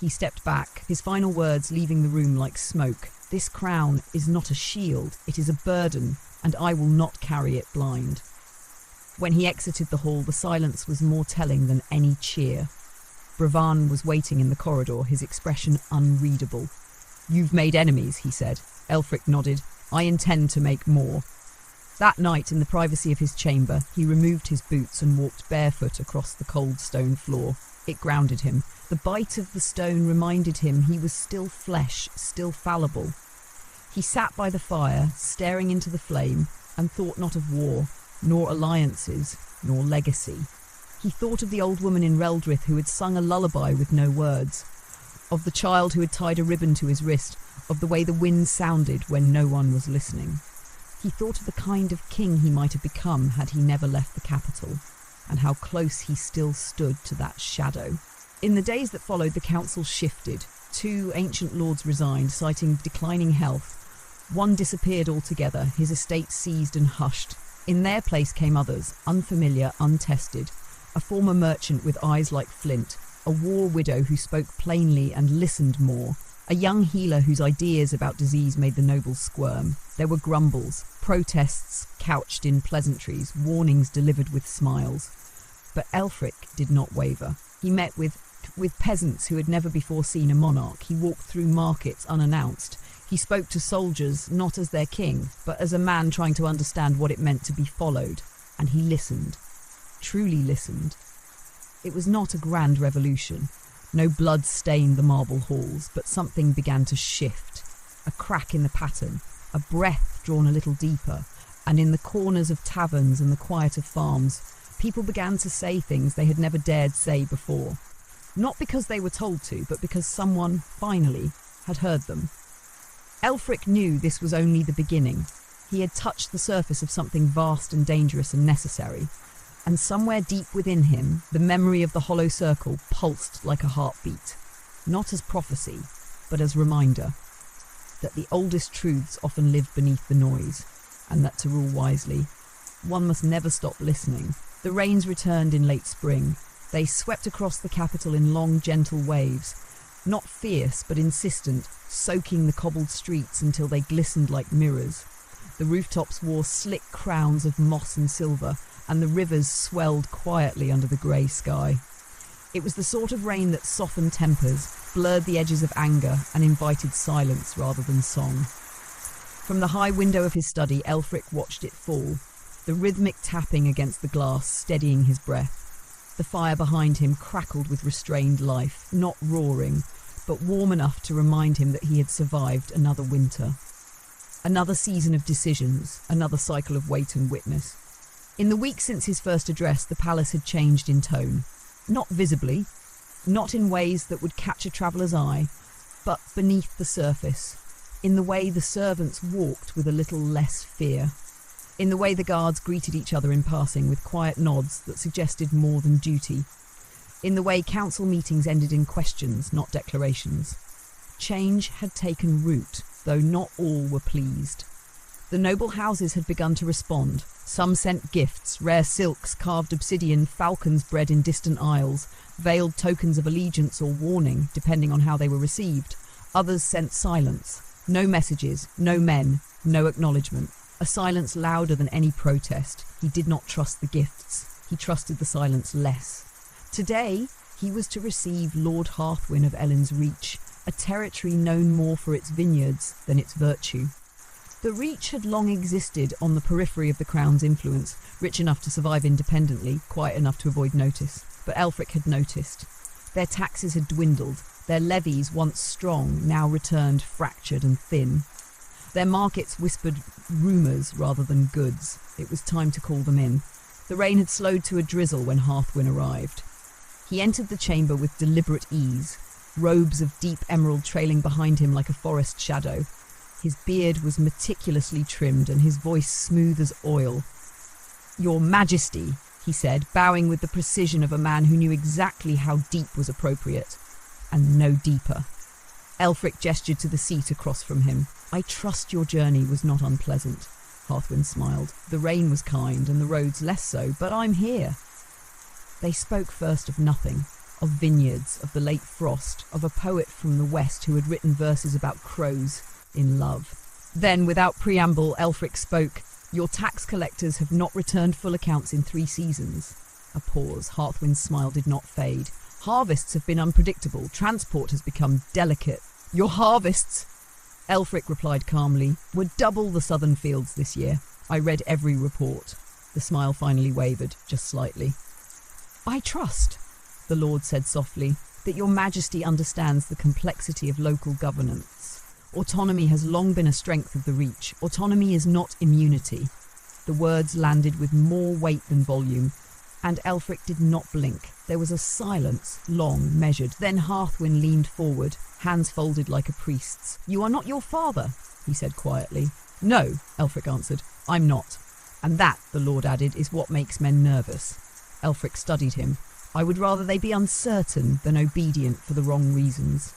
Speaker 1: He stepped back, his final words leaving the room like smoke. "This crown is not a shield, it is a burden, and I will not carry it blind." When he exited the hall, the silence was more telling than any cheer. Bravan was waiting in the corridor, his expression unreadable. "You've made enemies," he said. Elfric nodded. "I intend to make more." That night, in the privacy of his chamber, he removed his boots and walked barefoot across the cold stone floor. It grounded him. The bite of the stone reminded him he was still flesh, still fallible. He sat by the fire, staring into the flame, and thought not of war, nor alliances, nor legacy. He thought of the old woman in Reldrith who had sung a lullaby with no words, of the child who had tied a ribbon to his wrist, of the way the wind sounded when no one was listening. He thought of the kind of king he might have become had he never left the capital, and how close he still stood to that shadow. In the days that followed, the council shifted. 2 ancient lords resigned, citing declining health. One disappeared altogether, his estate seized and hushed. In their place came others, unfamiliar, untested. A former merchant with eyes like flint, a war widow who spoke plainly and listened more, a young healer whose ideas about disease made the nobles squirm. There were grumbles, protests couched in pleasantries, warnings delivered with smiles. But Elfric did not waver. He met with peasants who had never before seen a monarch. He walked through markets unannounced. He spoke to soldiers not as their king, but as a man trying to understand what it meant to be followed. And he listened, truly listened. It was not a grand revolution. No blood stained the marble halls, but something began to shift. A crack in the pattern, a breath drawn a little deeper, and in the corners of taverns and the quiet of farms, people began to say things they had never dared say before. Not because they were told to, but because someone, finally, had heard them. Elfric knew this was only the beginning. He had touched the surface of something vast and dangerous and necessary. And somewhere deep within him, the memory of the hollow circle pulsed like a heartbeat. Not as prophecy, but as reminder. That the oldest truths often live beneath the noise, and that to rule wisely, one must never stop listening. The rains returned in late spring. They swept across the capital in long, gentle waves, not fierce but insistent, soaking the cobbled streets until they glistened like mirrors. The rooftops wore slick crowns of moss and silver, and the rivers swelled quietly under the grey sky. It was the sort of rain that softened tempers, blurred the edges of anger, and invited silence rather than song. From the high window of his study, Elfric watched it fall, the rhythmic tapping against the glass steadying his breath. The fire behind him crackled with restrained life, not roaring, but warm enough to remind him that he had survived another winter. Another season of decisions, another cycle of wait and witness. In the week since his first address, the palace had changed in tone. Not visibly, not in ways that would catch a traveller's eye, but beneath the surface, in the way the servants walked with a little less fear, in the way the guards greeted each other in passing with quiet nods that suggested more than duty, in the way council meetings ended in questions, not declarations. Change had taken root, though not all were pleased. The noble houses had begun to respond. Some sent gifts, rare silks, carved obsidian, falcons bred in distant isles, veiled tokens of allegiance or warning, depending on how they were received. Others sent silence. No messages, no men, no acknowledgement. A silence louder than any protest. He did not trust the gifts. He trusted the silence less. Today, he was to receive Lord Hearthwyn of Ellen's Reach, a territory known more for its vineyards than its virtue. The Reach had long existed on the periphery of the Crown's influence, rich enough to survive independently, quiet enough to avoid notice. But Elfric had noticed. Their taxes had dwindled. Their levies, once strong, now returned fractured and thin. Their markets whispered rumours rather than goods. It was time to call them in. The rain had slowed to a drizzle when Hearthwyn arrived. He entered the chamber with deliberate ease, robes of deep emerald trailing behind him like a forest shadow. His beard was meticulously trimmed and his voice smooth as oil. "Your Majesty," he said, bowing with the precision of a man who knew exactly how deep was appropriate, and no deeper. Elfric gestured to the seat across from him. "I trust your journey was not unpleasant," Hearthwyn smiled. "The rain was kind and the roads less so, but I'm here." They spoke first of nothing, of vineyards, of the late frost, of a poet from the west who had written verses about crows in love. Then, without preamble, Elfric spoke. "Your tax collectors have not returned full accounts in 3 seasons." A pause. Hearthwyn's smile did not fade. "Harvests have been unpredictable. Transport has become delicate." "Your harvests," Elfric replied calmly, "were double the southern fields this year. I read every report." The smile finally wavered, just slightly. "I trust," the Lord said softly, "that your Majesty understands the complexity of local governance. Autonomy has long been a strength of the Reach. Autonomy is not immunity." The words landed with more weight than volume, and Elfric did not blink. There was a silence, long, measured. Then Hearthwyn leaned forward, hands folded like a priest's. "You are not your father," he said quietly. "No," Elfric answered, "I'm not. And that," the Lord added, "is what makes men nervous." Elfric studied him. "I would rather they be uncertain than obedient for the wrong reasons."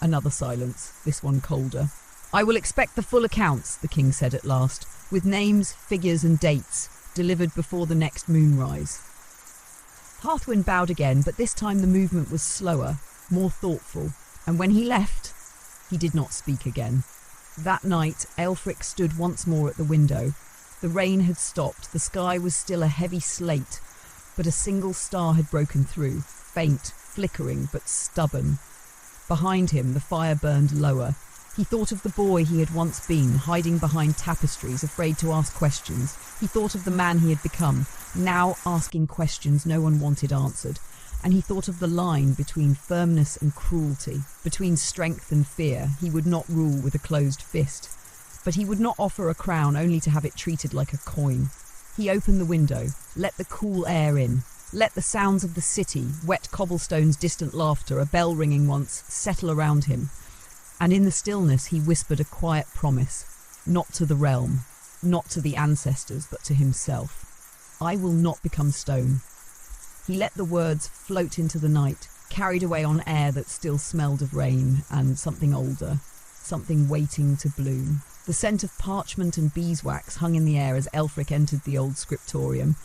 Speaker 1: Another silence, this one colder. "I will expect the full accounts," the king said at last, "with names, figures and dates, delivered before the next moonrise." Hearthwyn bowed again, but this time the movement was slower, more thoughtful, and when he left, he did not speak again. That night, Elfric stood once more at the window. The rain had stopped, the sky was still a heavy slate, but a single star had broken through, faint, flickering, but stubborn. Behind him, the fire burned lower. He thought of the boy he had once been, hiding behind tapestries, afraid to ask questions. He thought of the man he had become, now asking questions no one wanted answered. And he thought of the line between firmness and cruelty, between strength and fear. He would not rule with a closed fist, but he would not offer a crown only to have it treated like a coin. He opened the window, let the cool air in. Let the sounds of the city, wet cobblestones, distant laughter, a bell ringing once, settle around him. And in the stillness he whispered a quiet promise, not to the realm, not to the ancestors, but to himself. "I will not become stone." He let the words float into the night, carried away on air that still smelled of rain and something older, something waiting to bloom. The scent of parchment and beeswax hung in the air as Elfric entered the old scriptorium.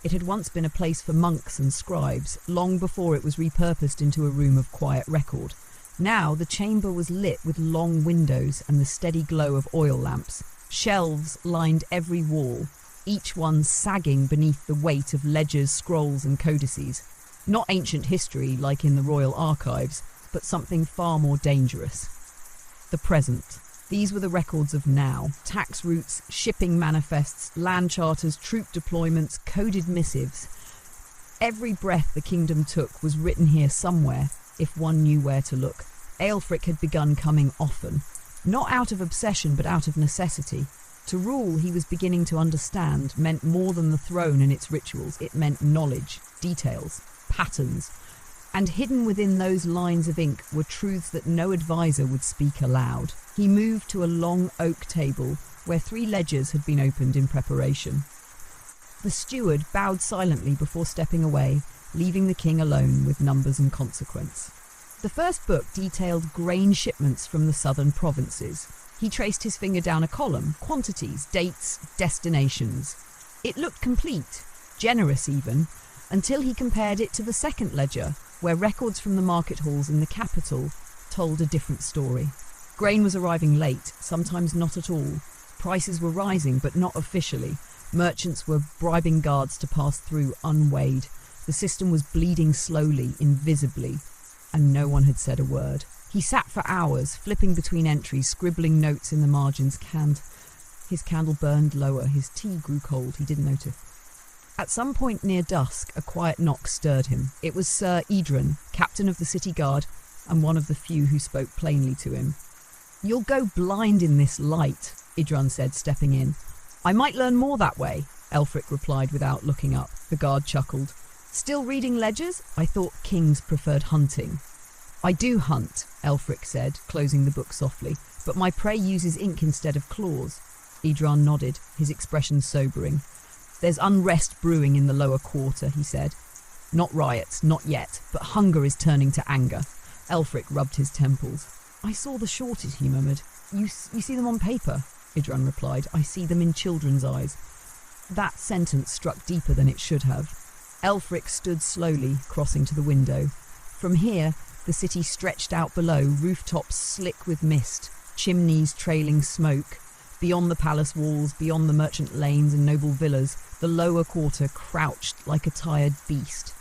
Speaker 1: It had once been a place for monks and scribes, long before it was repurposed into a room of quiet record. Now the chamber was lit with long windows and the steady glow of oil lamps. Shelves lined every wall, each one sagging beneath the weight of ledgers, scrolls and codices. Not ancient history like in the royal archives, but something far more dangerous. The present. These were the records of now. Tax routes, shipping manifests, land charters, troop deployments, coded missives. Every breath the kingdom took was written here somewhere, if one knew where to look. Aelfric had begun coming often, not out of obsession but out of necessity. To rule, he was beginning to understand, meant more than the throne and its rituals. It meant knowledge, details, patterns. And hidden within those lines of ink were truths that no advisor would speak aloud. He moved to a long oak table where 3 ledgers had been opened in preparation. The steward bowed silently before stepping away, leaving the king alone with numbers and consequence. The first book detailed grain shipments from the southern provinces. He traced his finger down a column, quantities, dates, destinations. It looked complete, generous even, until he compared it to the second ledger, where records from the market halls in the capital told a different story. Grain was arriving late, sometimes not at all. Prices were rising, but not officially. Merchants were bribing guards to pass through unweighed. The system was bleeding slowly, invisibly, and no one had said a word. He sat for hours, flipping between entries, scribbling notes in the margins. His candle burned lower. His tea grew cold. He didn't notice. At some point near dusk, a quiet knock stirred him. It was Sir Edron, captain of the city guard, and one of the few who spoke plainly to him. "You'll go blind in this light," Idrun said, stepping in. "I might learn more that way," Elfric replied without looking up. The guard chuckled. "Still reading ledgers? I thought kings preferred hunting." "I do hunt," Elfric said, closing the book softly, "but my prey uses ink instead of claws." Idrun nodded, his expression sobering. "There's unrest brewing in the lower quarter," he said. "Not riots, not yet, but hunger is turning to anger." Elfric rubbed his temples. "I saw the shortage," he murmured. You see them on paper?" Idrun replied. "I see them in children's eyes." That sentence struck deeper than it should have. Elfric stood slowly, crossing to the window. From here, the city stretched out below, rooftops slick with mist, chimneys trailing smoke. Beyond the palace walls, beyond the merchant lanes and noble villas, the lower quarter crouched like a tired beast.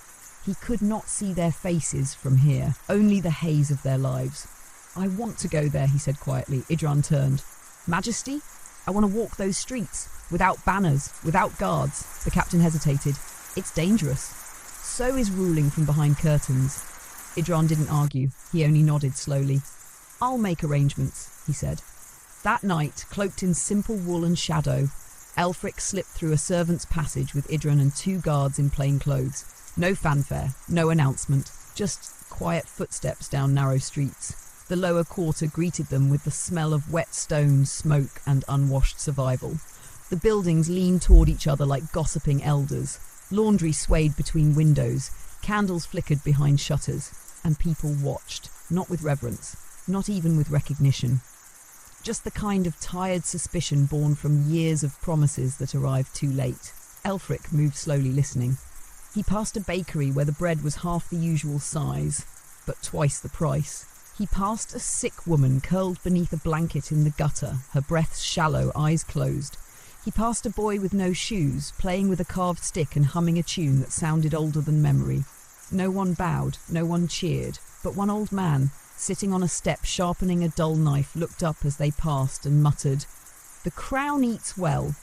Speaker 1: He could not see their faces from here, only the haze of their lives. "I want to go there," he said quietly. Idrun turned. "Majesty? I want to walk those streets, without banners, without guards." The captain hesitated. "It's dangerous." "So is ruling from behind curtains." Idrun didn't argue. He only nodded slowly. "I'll make arrangements," he said. That night, cloaked in simple wool and shadow, Elfric slipped through a servant's passage with Idrun and 2 guards in plain clothes. No fanfare, no announcement, just quiet footsteps down narrow streets. The lower quarter greeted them with the smell of wet stone, smoke, and unwashed survival. The buildings leaned toward each other like gossiping elders. Laundry swayed between windows, candles flickered behind shutters, and people watched, not with reverence, not even with recognition. Just the kind of tired suspicion born from years of promises that arrived too late. Elfric moved slowly, listening. He passed a bakery where the bread was half the usual size, but twice the price. He passed a sick woman curled beneath a blanket in the gutter, her breath shallow, eyes closed. He passed a boy with no shoes, playing with a carved stick and humming a tune that sounded older than memory. No one bowed, no one cheered, but one old man, sitting on a step sharpening a dull knife, looked up as they passed and muttered, "The crown eats well."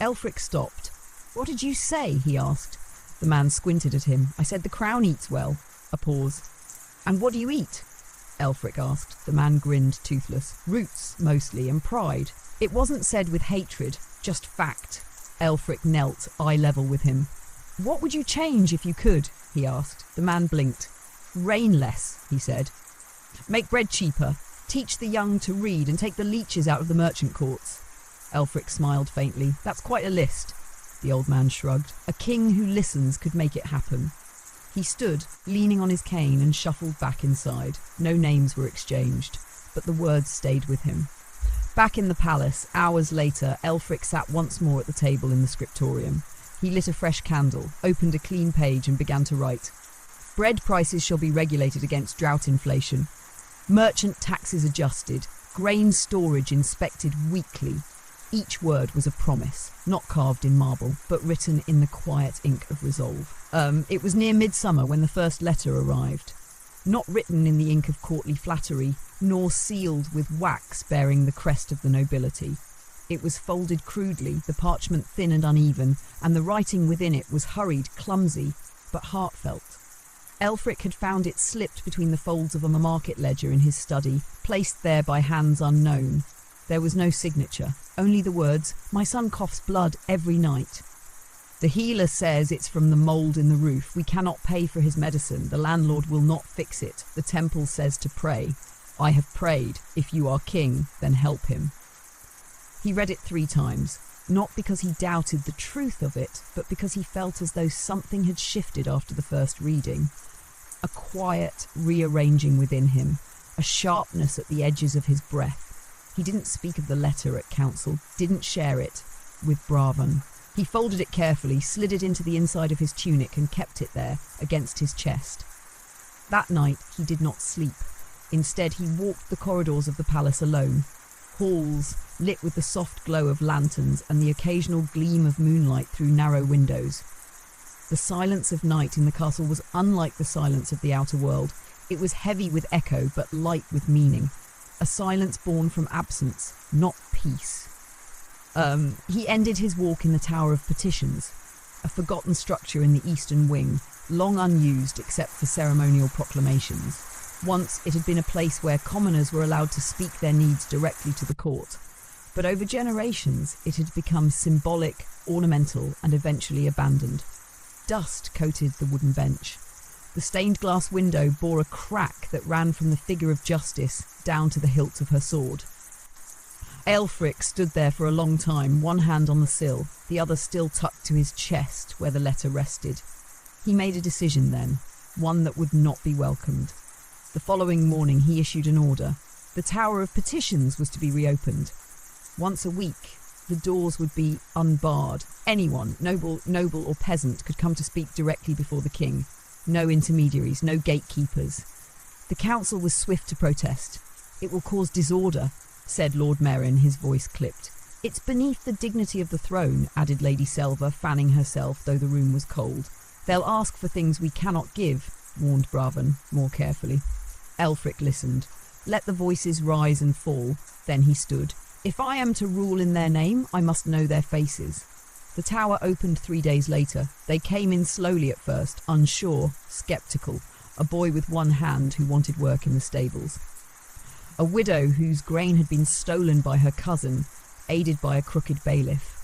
Speaker 1: Elfric stopped. "What did you say?" he asked. The man squinted at him. "I said the crown eats well." A pause. "And what do you eat?" Elfric asked. The man grinned, toothless. "Roots, mostly, and pride." It wasn't said with hatred, just fact. Elfric knelt, eye level with him. "What would you change if you could?" he asked. The man blinked. "Rain less," he said. "Make bread cheaper, teach the young to read, and take the leeches out of the merchant courts." Elfric smiled faintly. "That's quite a list." The old man shrugged. "A king who listens could make it happen." He stood, leaning on his cane, and shuffled back inside. No names were exchanged, but the words stayed with him. Back in the palace, hours later, Elfric sat once more at the table in the scriptorium. He lit a fresh candle, opened a clean page, and began to write. "Bread prices shall be regulated against drought inflation. Merchant taxes adjusted. Grain storage inspected weekly." Each word was a promise, not carved in marble, but written in the quiet ink of resolve. It was near midsummer when the first letter arrived. Not written in the ink of courtly flattery, nor sealed with wax bearing the crest of the nobility. It was folded crudely, the parchment thin and uneven, and the writing within it was hurried, clumsy, but heartfelt. Elfric had found it slipped between the folds of a market ledger in his study, placed there by hands unknown. There was no signature, only the words, "My son coughs blood every night. The healer says it's from the mould in the roof. We cannot pay for his medicine. The landlord will not fix it. The temple says to pray. I have prayed. If you are king, then help him." He read it 3 times. not because he doubted the truth of it, but because he felt as though something had shifted after the first reading. A quiet rearranging within him, a sharpness at the edges of his breath. He didn't speak of the letter at council, didn't share it with Bravan. He folded it carefully, slid it into the inside of his tunic and kept it there, against his chest. That night he did not sleep. Instead, he walked the corridors of the palace alone. Halls lit with the soft glow of lanterns and the occasional gleam of moonlight through narrow windows. The silence of night in the castle was unlike the silence of the outer world. It was heavy with echo, but light with meaning. A silence born from absence, not peace. He ended his walk in the Tower of Petitions, a forgotten structure in the eastern wing, long unused except for ceremonial proclamations. Once it had been a place where commoners were allowed to speak their needs directly to the court. But over generations, it had become symbolic, ornamental, and eventually abandoned. Dust coated the wooden bench. The stained glass window bore a crack that ran from the figure of justice down to the hilt of her sword. Aelfric stood there for a long time, one hand on the sill, the other still tucked to his chest where the letter rested. He made a decision then, one that would not be welcomed. The following morning he issued an order. The Tower of Petitions was to be reopened. Once a week, the doors would be unbarred. Anyone, noble or peasant, could come to speak directly before the king. No intermediaries, no gatekeepers. The council was swift to protest. "It will cause disorder," said Lord Merrin, his voice clipped. "It's beneath the dignity of the throne," added Lady Selva, fanning herself, though the room was cold. "They'll ask for things we cannot give," warned Bravan, more carefully. Aelfric listened. Let the voices rise and fall. Then he stood. "If I am to rule in their name, I must know their faces." The tower opened 3 days later. They came in slowly at first, unsure, sceptical, a boy with one hand who wanted work in the stables. A widow whose grain had been stolen by her cousin, aided by a crooked bailiff.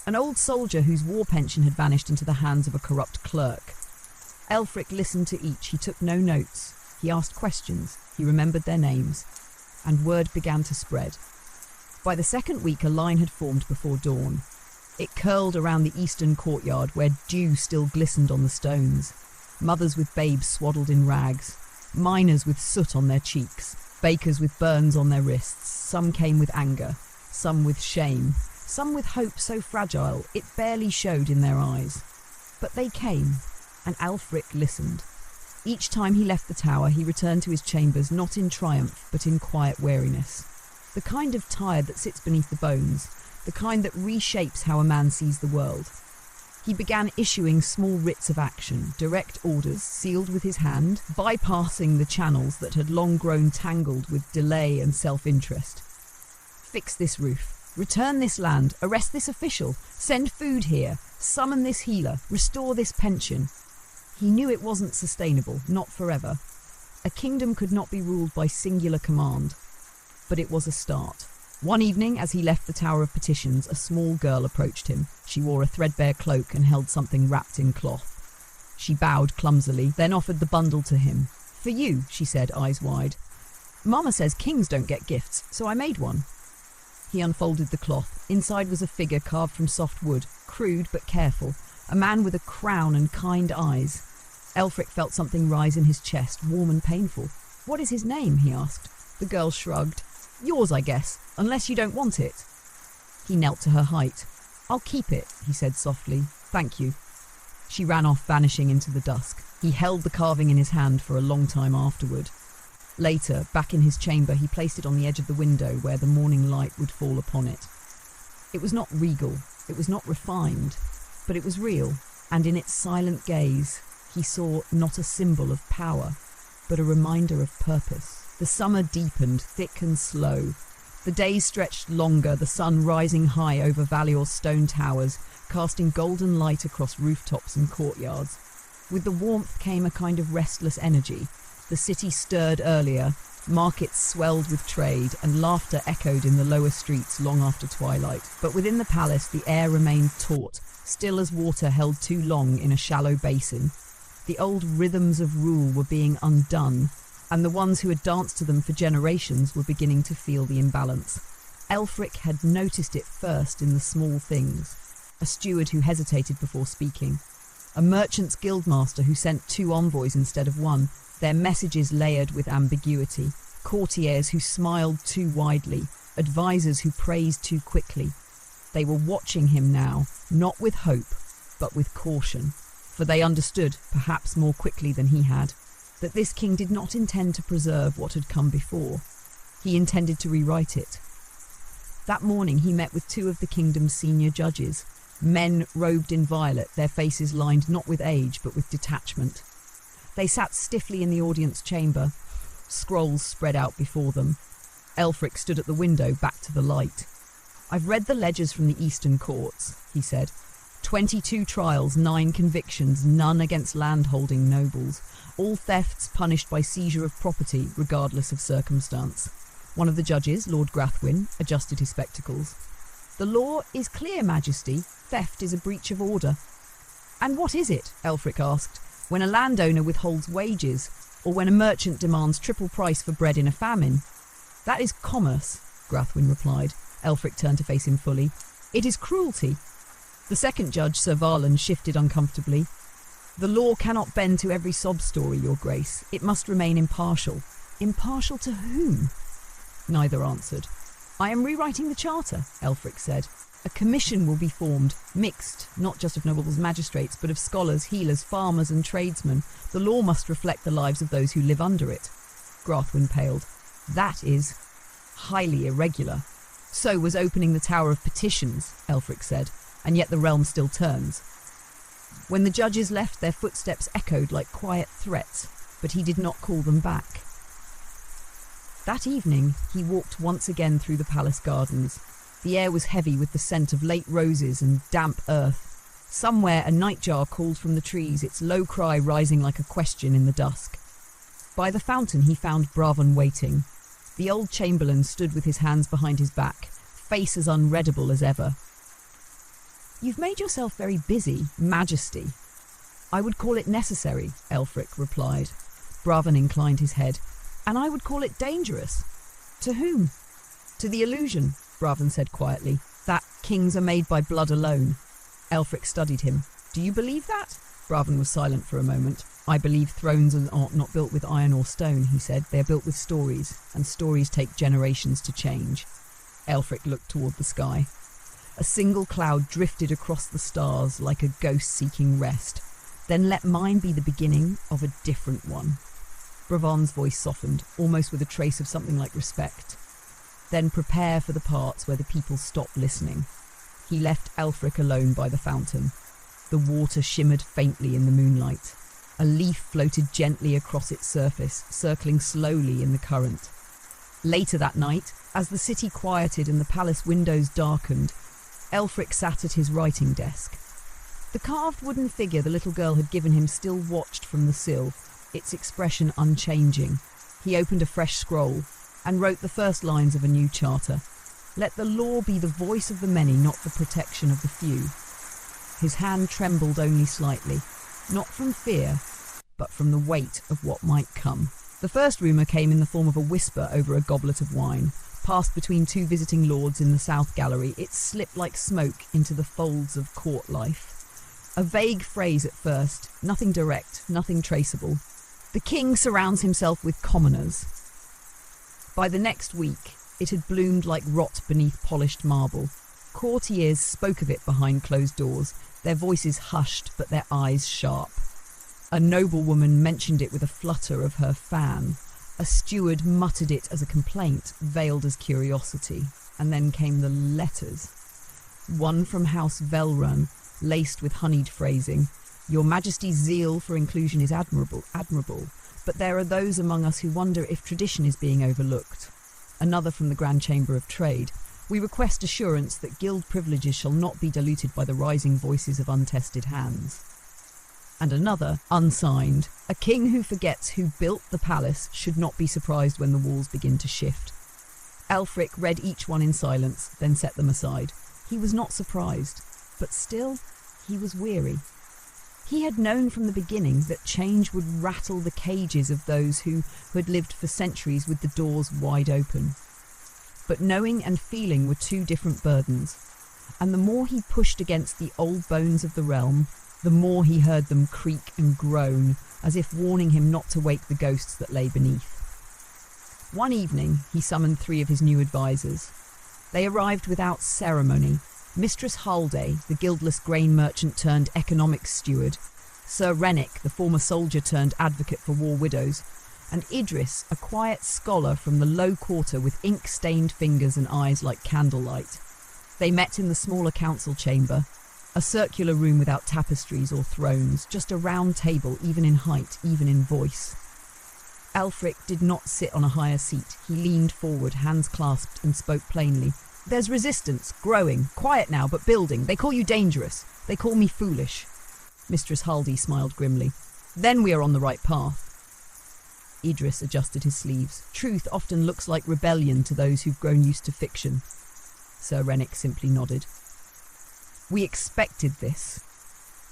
Speaker 1: An old soldier whose war pension had vanished into the hands of a corrupt clerk. Aelfric listened to each. He took no notes. He asked questions. He remembered their names. And word began to spread. By the second week, a line had formed before dawn. It curled around the eastern courtyard where dew still glistened on the stones. Mothers with babes swaddled in rags. Miners with soot on their cheeks. Bakers with burns on their wrists. Some came with anger. Some with shame. Some with hope so fragile it barely showed in their eyes. But they came, and Aelfric listened. Each time he left the tower, he returned to his chambers not in triumph, but in quiet weariness. The kind of tired that sits beneath the bones, the kind that reshapes how a man sees the world. He began issuing small writs of action, direct orders sealed with his hand, bypassing the channels that had long grown tangled with delay and self-interest. Fix this roof, return this land, arrest this official, send food here, summon this healer, restore this pension. He knew it wasn't sustainable, not forever. A kingdom could not be ruled by singular command. But it was a start. One evening, as he left the Tower of Petitions, a small girl approached him. She wore a threadbare cloak and held something wrapped in cloth. She bowed clumsily, then offered the bundle to him. "For you," she said, eyes wide. "Mama says kings don't get gifts, so I made one." He unfolded the cloth. Inside was a figure carved from soft wood, crude but careful. A man with a crown and kind eyes. Aelfric felt something rise in his chest, warm and painful. "What is his name?" he asked. The girl shrugged. "Yours, I guess, unless you don't want it." He knelt to her height. "I'll keep it," he said softly. "Thank you." She ran off, vanishing into the dusk. He held the carving in his hand for a long time afterward. Later, back in his chamber, he placed it on the edge of the window where the morning light would fall upon it. It was not regal, it was not refined, but it was real, and in its silent gaze, he saw not a symbol of power, but a reminder of purpose. The summer deepened, thick and slow. The days stretched longer, the sun rising high over Valior's stone towers, casting golden light across rooftops and courtyards. With the warmth came a kind of restless energy. The city stirred earlier, markets swelled with trade, and laughter echoed in the lower streets long after twilight. But within the palace, the air remained taut, still as water held too long in a shallow basin. The old rhythms of rule were being undone, and the ones who had danced to them for generations were beginning to feel the imbalance. Elfric had noticed it first in the small things. A steward who hesitated before speaking. A merchant's guildmaster who sent 2 envoys instead of 1, their messages layered with ambiguity. Courtiers who smiled too widely. Advisors who praised too quickly. They were watching him now, not with hope, but with caution. For they understood, perhaps more quickly than he had, that this king did not intend to preserve what had come before. He intended to rewrite it. That morning he met with 2 of the kingdom's senior judges, men robed in violet, their faces lined not with age but with detachment. They sat stiffly in the audience chamber, scrolls spread out before them. Elfric stood at the window, back to the light. "I've read the ledgers from the Eastern courts," he said. 22 trials, 9 convictions, none against landholding nobles. All thefts punished by seizure of property, regardless of circumstance. One of the judges, Lord Grathwin, adjusted his spectacles. "The law is clear, Majesty. Theft is a breach of order." "And what is it?" Elfric asked. "When a landowner withholds wages, or when a merchant demands triple price for bread in a famine?" "That is commerce," Grathwin replied. Elfric turned to face him fully. "It is cruelty." The second judge, Sir Varlan, shifted uncomfortably. "The law cannot bend to every sob story, Your Grace. It must remain impartial." "Impartial to whom?" Neither answered. "I am rewriting the charter," Elfric said. "A commission will be formed, mixed, not just of nobles magistrates, but of scholars, healers, farmers and tradesmen. The law must reflect the lives of those who live under it." Grathwin paled. "That is highly irregular." "So was opening the Tower of Petitions," Elfric said, "and yet the realm still turns." When the judges left, their footsteps echoed like quiet threats, but he did not call them back. That evening, he walked once again through the palace gardens. The air was heavy with the scent of late roses and damp earth. Somewhere a nightjar called from the trees, its low cry rising like a question in the dusk. By the fountain he found Bravan waiting. The old chamberlain stood with his hands behind his back, face as unreadable as ever. "You've made yourself very busy, Majesty." "I would call it necessary," Elfric replied. Bravan inclined his head. "And I would call it dangerous." "To whom?" "To the illusion," Bravan said quietly, "that kings are made by blood alone." Elfric studied him. "Do you believe that?" Bravan was silent for a moment. "I believe thrones are not built with iron or stone," he said. "They are built with stories, and stories take generations to change." Elfric looked toward the sky. A single cloud drifted across the stars like a ghost seeking rest. "Then let mine be the beginning of a different one." Bravan's voice softened, almost with a trace of something like respect. "Then prepare for the parts where the people stop listening." He left Elfric alone by the fountain. The water shimmered faintly in the moonlight. A leaf floated gently across its surface, circling slowly in the current. Later that night, as the city quieted and the palace windows darkened, Elfric sat at his writing desk. The carved wooden figure the little girl had given him still watched from the sill, its expression unchanging. He opened a fresh scroll and wrote the first lines of a new charter. "Let the law be the voice of the many, not the protection of the few." His hand trembled only slightly, not from fear, but from the weight of what might come. The first rumour came in the form of a whisper over a goblet of wine. Passed between 2 visiting lords in the south gallery, it slipped like smoke into the folds of court life. A vague phrase at first, nothing direct, nothing traceable. "The king surrounds himself with commoners." By the next week, it had bloomed like rot beneath polished marble. Courtiers spoke of it behind closed doors, their voices hushed but their eyes sharp. A noblewoman mentioned it with a flutter of her fan. A steward muttered it as a complaint, veiled as curiosity. And then came the letters. One from House Velrun, laced with honeyed phrasing. "Your Majesty's zeal for inclusion is admirable, but there are those among us who wonder if tradition is being overlooked." Another from the Grand Chamber of Trade. "We request assurance that guild privileges shall not be diluted by the rising voices of untested hands." And another, unsigned. "A king who forgets who built the palace should not be surprised when the walls begin to shift." Elfric read each one in silence, then set them aside. He was not surprised, but still he was weary. He had known from the beginning that change would rattle the cages of those who had lived for centuries with the doors wide open. But knowing and feeling were two different burdens, and the more he pushed against the old bones of the realm, the more he heard them creak and groan, as if warning him not to wake the ghosts that lay beneath. One evening, he summoned 3 of his new advisors. They arrived without ceremony: Mistress Halday, the guildless grain merchant turned economics steward; Sir Rennick, the former soldier turned advocate for war widows; and Idris, a quiet scholar from the low quarter with ink-stained fingers and eyes like candlelight. They met in the smaller council chamber, a circular room without tapestries or thrones, just a round table, even in height, even in voice. Ælfric did not sit on a higher seat. He leaned forward, hands clasped, and spoke plainly. "There's resistance, growing, quiet now, but building. They call you dangerous. They call me foolish." Mistress Halday smiled grimly. "Then we are on the right path." Idris adjusted his sleeves. "Truth often looks like rebellion to those who've grown used to fiction." Sir Rennick simply nodded. "We expected this."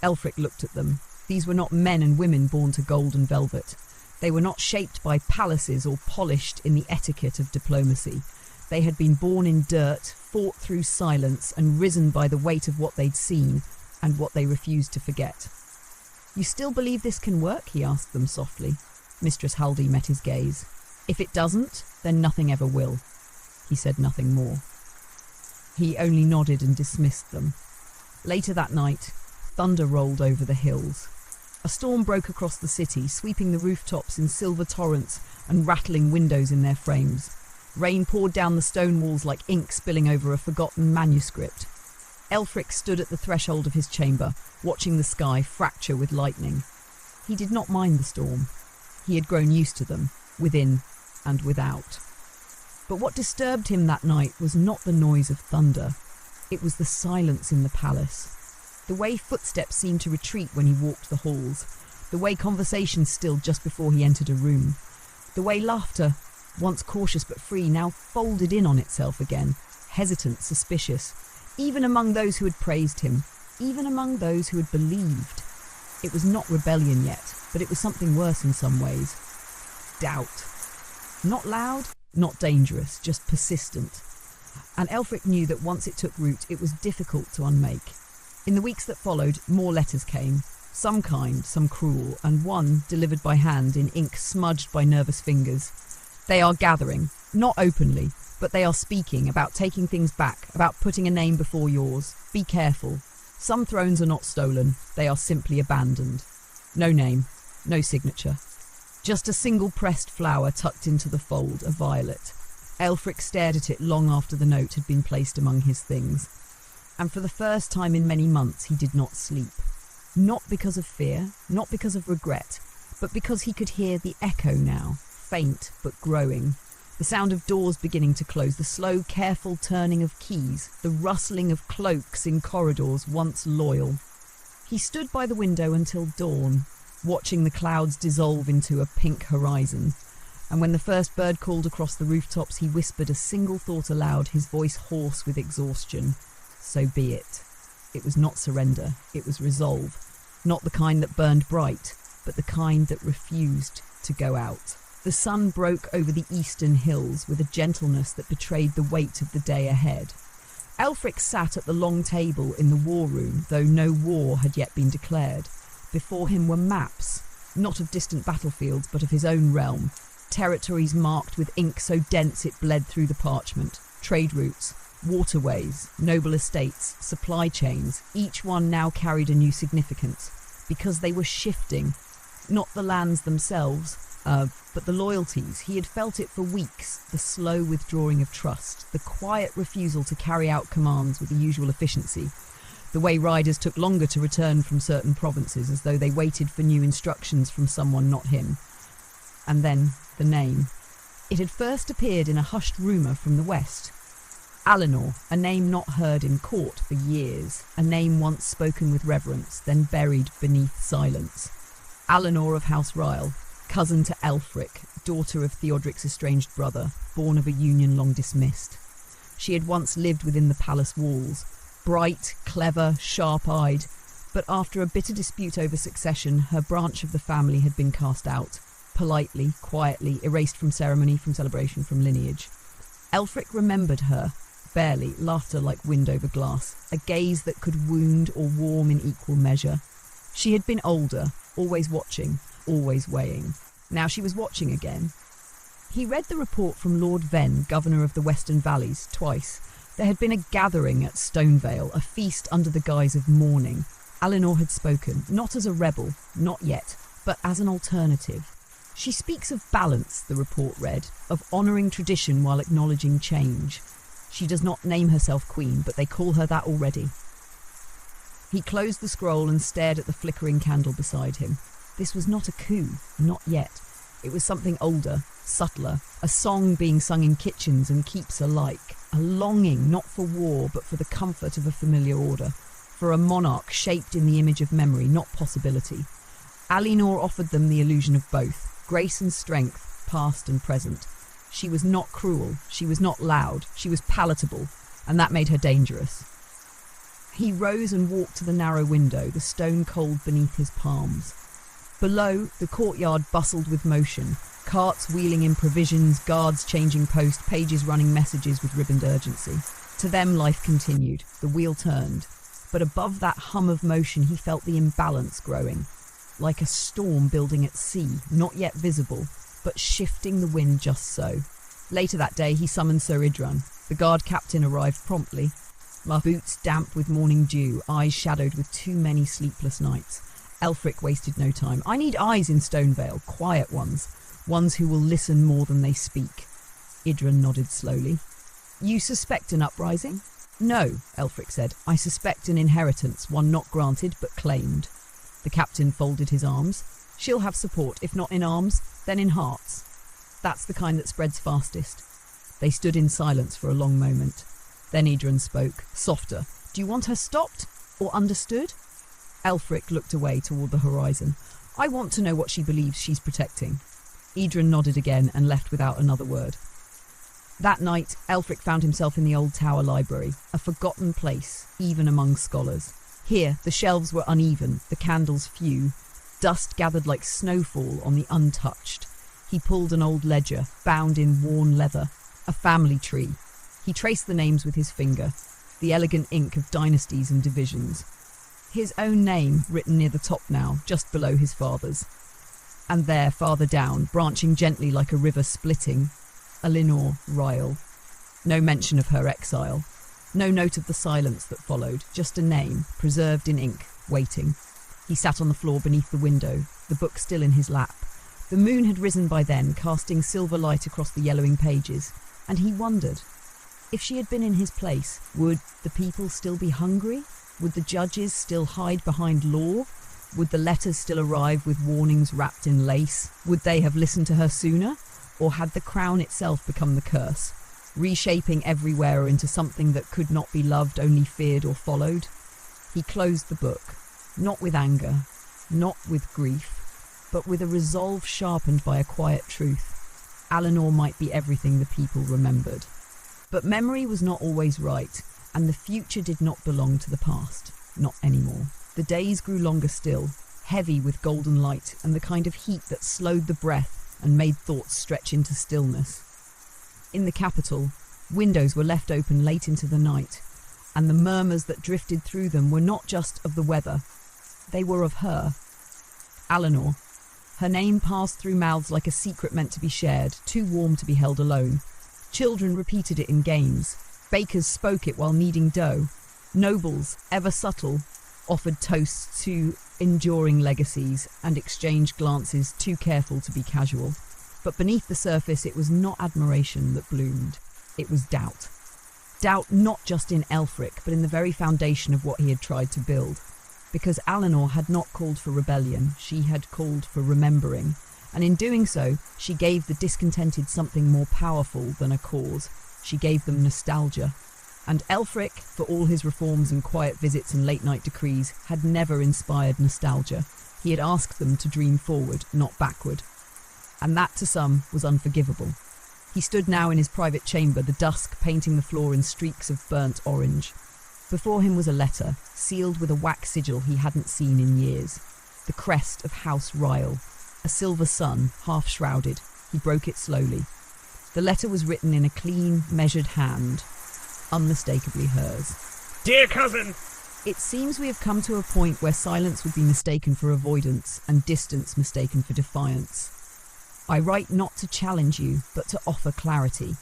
Speaker 1: Ælfric looked at them. These were not men and women born to gold and velvet. They were not shaped by palaces or polished in the etiquette of diplomacy. They had been born in dirt, fought through silence, and risen by the weight of what they'd seen and what they refused to forget. "You still believe this can work?" he asked them softly. Mistress Halday met his gaze. "If it doesn't, then nothing ever will." He said nothing more. He only nodded and dismissed them. Later that night, thunder rolled over the hills. A storm broke across the city, sweeping the rooftops in silver torrents and rattling windows in their frames. Rain poured down the stone walls like ink spilling over a forgotten manuscript. Ælfric stood at the threshold of his chamber, watching the sky fracture with lightning. He did not mind the storm. He had grown used to them, within and without. But what disturbed him that night was not the noise of thunder. It was the silence in the palace. The way footsteps seemed to retreat when he walked the halls. The way conversation stilled just before he entered a room. The way laughter, once cautious but free, now folded in on itself again, hesitant, suspicious, even among those who had praised him, even among those who had believed. It was not rebellion yet, but it was something worse in some ways. Doubt. Not loud, not dangerous, just persistent. And Ælfric knew that once it took root, it was difficult to unmake. In the weeks that followed, more letters came, some kind, some cruel, and one delivered by hand in ink smudged by nervous fingers. "They are gathering, not openly, but they are speaking about taking things back, about putting a name before yours. Be careful. Some thrones are not stolen, they are simply abandoned. No name, no signature. Just a single pressed flower tucked into the fold, a violet." Ælfric stared at it long after the note had been placed among his things. And for the first time in many months he did not sleep. Not because of fear, not because of regret, but because he could hear the echo now, faint but growing. The sound of doors beginning to close, the slow, careful turning of keys, the rustling of cloaks in corridors once loyal. He stood by the window until dawn, watching the clouds dissolve into a pink horizon. And when the first bird called across the rooftops, he whispered a single thought aloud, his voice hoarse with exhaustion. So be it. It was not surrender, it was resolve. Not the kind that burned bright, but the kind that refused to go out. The sun broke over the eastern hills with a gentleness that betrayed the weight of the day ahead. Ælfric sat at the long table in the war room, though no war had yet been declared. Before him were maps, not of distant battlefields, but of his own realm. Territories marked with ink so dense it bled through the parchment. Trade routes, waterways, noble estates, supply chains, each one now carried a new significance, because they were shifting. Not the lands themselves, but the loyalties. He had felt it for weeks, the slow withdrawing of trust, the quiet refusal to carry out commands with the usual efficiency, the way riders took longer to return from certain provinces as though they waited for new instructions from someone not him. And then the name. It had first appeared in a hushed rumour from the west. Alinor, a name not heard in court for years, a name once spoken with reverence, then buried beneath silence. Alinor of House Ryle, cousin to Ælfric, daughter of Theodric's estranged brother, born of a union long dismissed. She had once lived within the palace walls, bright, clever, sharp-eyed, but after a bitter dispute over succession, her branch of the family had been cast out, politely, quietly, erased from ceremony, from celebration, from lineage. Elfric remembered her, barely, laughter like wind over glass, a gaze that could wound or warm in equal measure. She had been older, always watching, always weighing. Now she was watching again. He read the report from Lord Venn, Governor of the Western Valleys, twice. There had been a gathering at Stonevale, a feast under the guise of mourning. Alinor had spoken, not as a rebel, not yet, but as an alternative. She speaks of balance, the report read, of honouring tradition while acknowledging change. She does not name herself queen, but they call her that already. He closed the scroll and stared at the flickering candle beside him. This was not a coup, not yet. It was something older, subtler, a song being sung in kitchens and keeps alike, a longing not for war but for the comfort of a familiar order, for a monarch shaped in the image of memory, not possibility. Alinor offered them the illusion of both, grace and strength, past and present. She was not cruel, she was not loud, she was palatable, and that made her dangerous. He rose and walked to the narrow window, the stone cold beneath his palms. Below, the courtyard bustled with motion, carts wheeling in provisions, guards changing post, pages running messages with ribboned urgency. To them life continued, the wheel turned. But above that hum of motion he felt the imbalance growing, like a storm building at sea, not yet visible, but shifting the wind just so. Later that day he summoned Sir Idrun. The guard captain arrived promptly, boots damp with morning dew, eyes shadowed with too many sleepless nights. Elfric wasted no time. I need eyes in Stonevale, quiet ones who will listen more than they speak. Idrun nodded slowly. You suspect an uprising? No, Elfric said. I suspect an inheritance, one not granted but claimed. The captain folded his arms. She'll have support, if not in arms, then in hearts. That's the kind that spreads fastest. They stood in silence for a long moment. Then Idrun spoke, softer. Do you want her stopped or understood? Elfric looked away toward the horizon. I want to know what she believes she's protecting. Idrun nodded again and left without another word. That night, Elfric found himself in the old tower library, a forgotten place, even among scholars. Here, the shelves were uneven, the candles few. Dust gathered like snowfall on the untouched. He pulled an old ledger, bound in worn leather, a family tree. He traced the names with his finger, the elegant ink of dynasties and divisions. His own name written near the top now, just below his father's. And there, farther down, branching gently like a river splitting, Alinor Ryle. No mention of her exile. No note of the silence that followed, just a name, preserved in ink, waiting. He sat on the floor beneath the window, the book still in his lap. The moon had risen by then, casting silver light across the yellowing pages, and he wondered, if she had been in his place, would the people still be hungry? Would the judges still hide behind law? Would the letters still arrive with warnings wrapped in lace? Would they have listened to her sooner? Or had the crown itself become the curse, reshaping every wearer into something that could not be loved, only feared or followed? He closed the book, not with anger, not with grief, but with a resolve sharpened by a quiet truth. Alinor might be everything the people remembered. But memory was not always right, and the future did not belong to the past, not anymore. The days grew longer still, heavy with golden light and the kind of heat that slowed the breath and made thoughts stretch into stillness. In the capital, windows were left open late into the night, and the murmurs that drifted through them were not just of the weather, they were of her. Alinor. Her name passed through mouths like a secret meant to be shared, too warm to be held alone. Children repeated it in games. Bakers spoke it while kneading dough. Nobles, ever subtle, offered toasts to enduring legacies and exchanged glances too careful to be casual. But beneath the surface it was not admiration that bloomed. It was doubt. Doubt not just in Elfric, but in the very foundation of what he had tried to build. Because Alinor had not called for rebellion, she had called for remembering. And in doing so, she gave the discontented something more powerful than a cause. She gave them nostalgia. And Elfric, for all his reforms and quiet visits and late-night decrees, had never inspired nostalgia. He had asked them to dream forward, not backward. And that, to some, was unforgivable. He stood now in his private chamber, the dusk painting the floor in streaks of burnt orange. Before him was a letter, sealed with a wax sigil he hadn't seen in years. The crest of House Ryle. A silver sun, half-shrouded. He broke it slowly. The letter was written in a clean, measured hand, unmistakably hers.
Speaker 2: Dear cousin!
Speaker 1: It seems we have come to a point where silence would be mistaken for avoidance and distance mistaken for defiance. I write not to challenge you, but to offer clarity.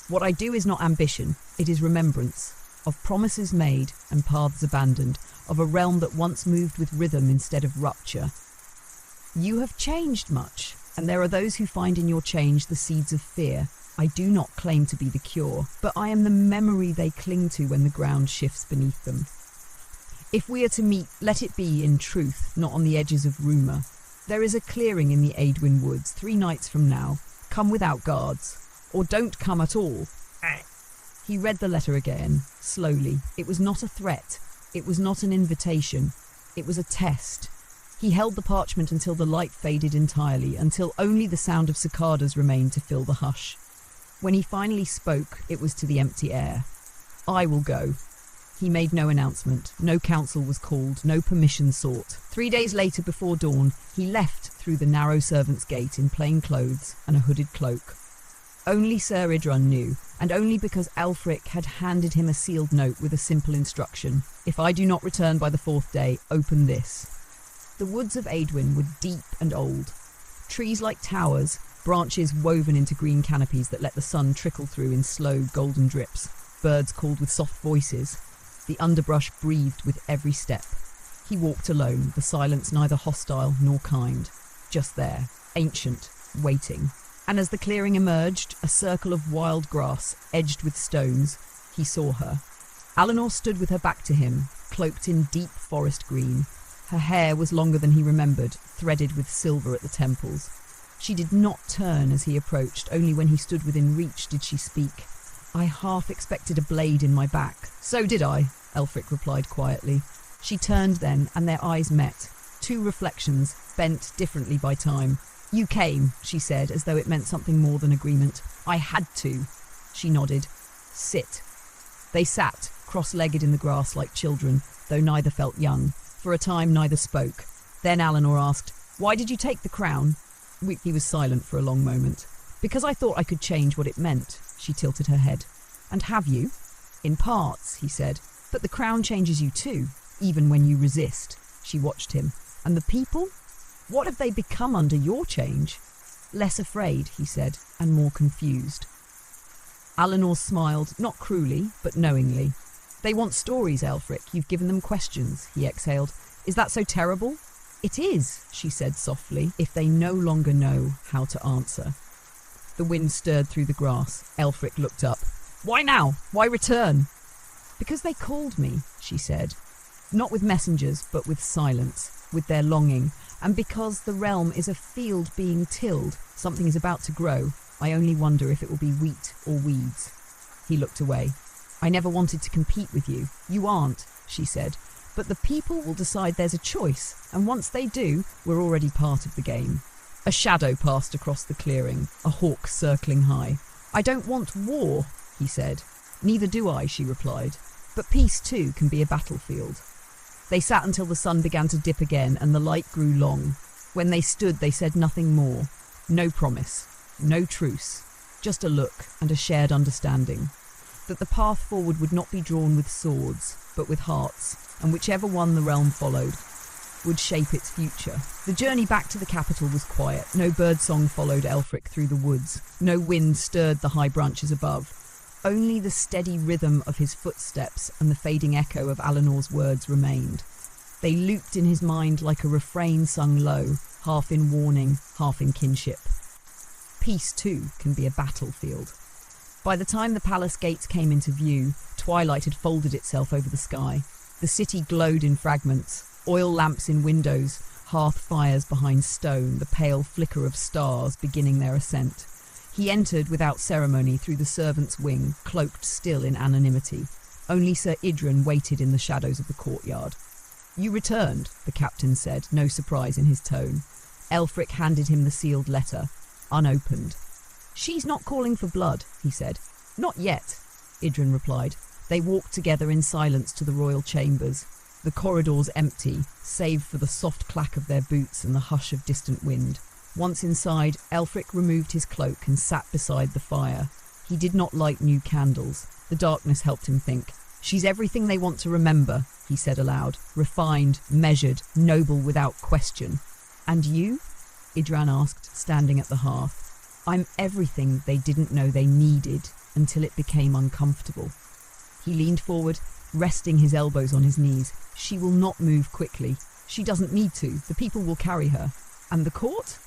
Speaker 1: What I do is not ambition, it is remembrance of promises made and paths abandoned, of a realm that once moved with rhythm instead of rupture. You have changed much, and there are those who find in your change the seeds of fear. I do not claim to be the cure, but I am the memory they cling to when the ground shifts beneath them. If we are to meet, let it be in truth, not on the edges of rumour. There is a clearing in the Aedwin woods 3 nights from now. Come without guards, or don't come at all. He read the letter again, slowly. It was not a threat. It was not an invitation. It was a test. He held the parchment until the light faded entirely, until only the sound of cicadas remained to fill the hush. When he finally spoke, it was to the empty air. I will go. He made no announcement. No council was called. No permission sought. 3 days later, before dawn, he left through the narrow servants' gate in plain clothes and a hooded cloak. Only Sir Idrun knew, and only because Aelfric had handed him a sealed note with a simple instruction. If I do not return by the 4th day, open this. The woods of Aedwin were deep and old. Trees like towers, branches woven into green canopies that let the sun trickle through in slow, golden drips. Birds called with soft voices. The underbrush breathed with every step. He walked alone, the silence neither hostile nor kind. Just there, ancient, waiting. And as the clearing emerged, a circle of wild grass, edged with stones, he saw her. Alinor stood with her back to him, cloaked in deep forest green. Her hair was longer than he remembered, threaded with silver at the temples. She did not turn as he approached, only when he stood within reach did she speak. I half expected a blade in my back. So did I, Aelfric replied quietly. She turned then, and their eyes met. 2 reflections, bent differently by time. You came, she said, as though it meant something more than agreement. I had to. She nodded. Sit. They sat, cross-legged in the grass like children, though neither felt young. For a time neither spoke. Then Alinor asked, Why did you take the crown? He was silent for a long moment. Because I thought I could change what it meant. She tilted her head. And have you? In parts, he said. But the crown changes you too, even when you resist. She watched him. And the people? What have they become under your change? Less afraid, he said, and more confused. Alinor smiled, not cruelly, but knowingly. They want stories, Aelfric. You've given them questions, he exhaled. Is that so terrible? It is, she said softly, if they no longer know how to answer. The wind stirred through the grass. Aelfric looked up. Why now? Why return? Because they called me, she said. Not with messengers, but with silence, with their longing. And because the realm is a field being tilled, something is about to grow. I only wonder if it will be wheat or weeds. He looked away. I never wanted to compete with you. You aren't, she said. But the people will decide there's a choice, and once they do, we're already part of the game. A shadow passed across the clearing, a hawk circling high. I don't want war, he said. Neither do I, she replied. But peace too can be a battlefield. They sat until the sun began to dip again and the light grew long. When they stood, they said nothing more. No promise, no truce, just a look and a shared understanding. That the path forward would not be drawn with swords, but with hearts, and whichever one the realm followed would shape its future. The journey back to the capital was quiet. No birdsong followed Aelfric through the woods. No wind stirred the high branches above. Only the steady rhythm of his footsteps and the fading echo of Alinor's words remained. They looped in his mind like a refrain sung low, half in warning, half in kinship. Peace, too, can be a battlefield. By the time the palace gates came into view, twilight had folded itself over the sky. The city glowed in fragments, oil lamps in windows, hearth fires behind stone, the pale flicker of stars beginning their ascent. He entered without ceremony through the servants' wing, cloaked still in anonymity. Only Sir Idrun waited in the shadows of the courtyard. You returned, the captain said, no surprise in his tone. Aelfric handed him the sealed letter, unopened. She's not calling for blood, he said. Not yet, Idrun replied. They walked together in silence to the royal chambers. The corridors empty, save for the soft clack of their boots and the hush of distant wind. Once inside, Elfric removed his cloak and sat beside the fire. He did not light new candles. The darkness helped him think. "She's everything they want to remember," he said aloud. "Refined, measured, noble without question." "And you?" Idran asked, standing at the hearth. "I'm everything they didn't know they needed until it became uncomfortable." He leaned forward, resting his elbows on his knees. "She will not move quickly. She doesn't need to. The people will carry her." "And the court?"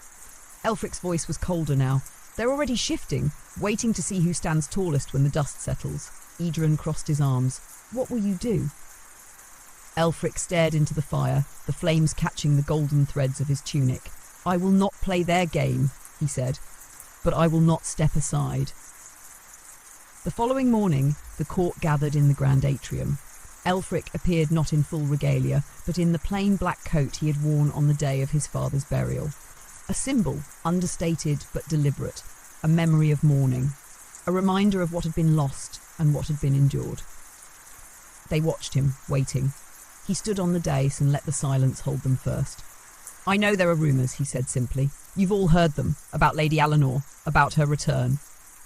Speaker 1: Elfric's voice was colder now. "They're already shifting, waiting to see who stands tallest when the dust settles." Idran crossed his arms. "What will you do?" Elfric stared into the fire, the flames catching the golden threads of his tunic. "I will not play their game," he said, "but I will not step aside." The following morning, the court gathered in the grand atrium. Elfric appeared not in full regalia, but in the plain black coat he had worn on the day of his father's burial. A symbol, understated but deliberate, a memory of mourning, a reminder of what had been lost and what had been endured. They watched him, waiting. He stood on the dais and let the silence hold them first. "I know there are rumours," he said simply. "You've all heard them, about Lady Alinor, about her return."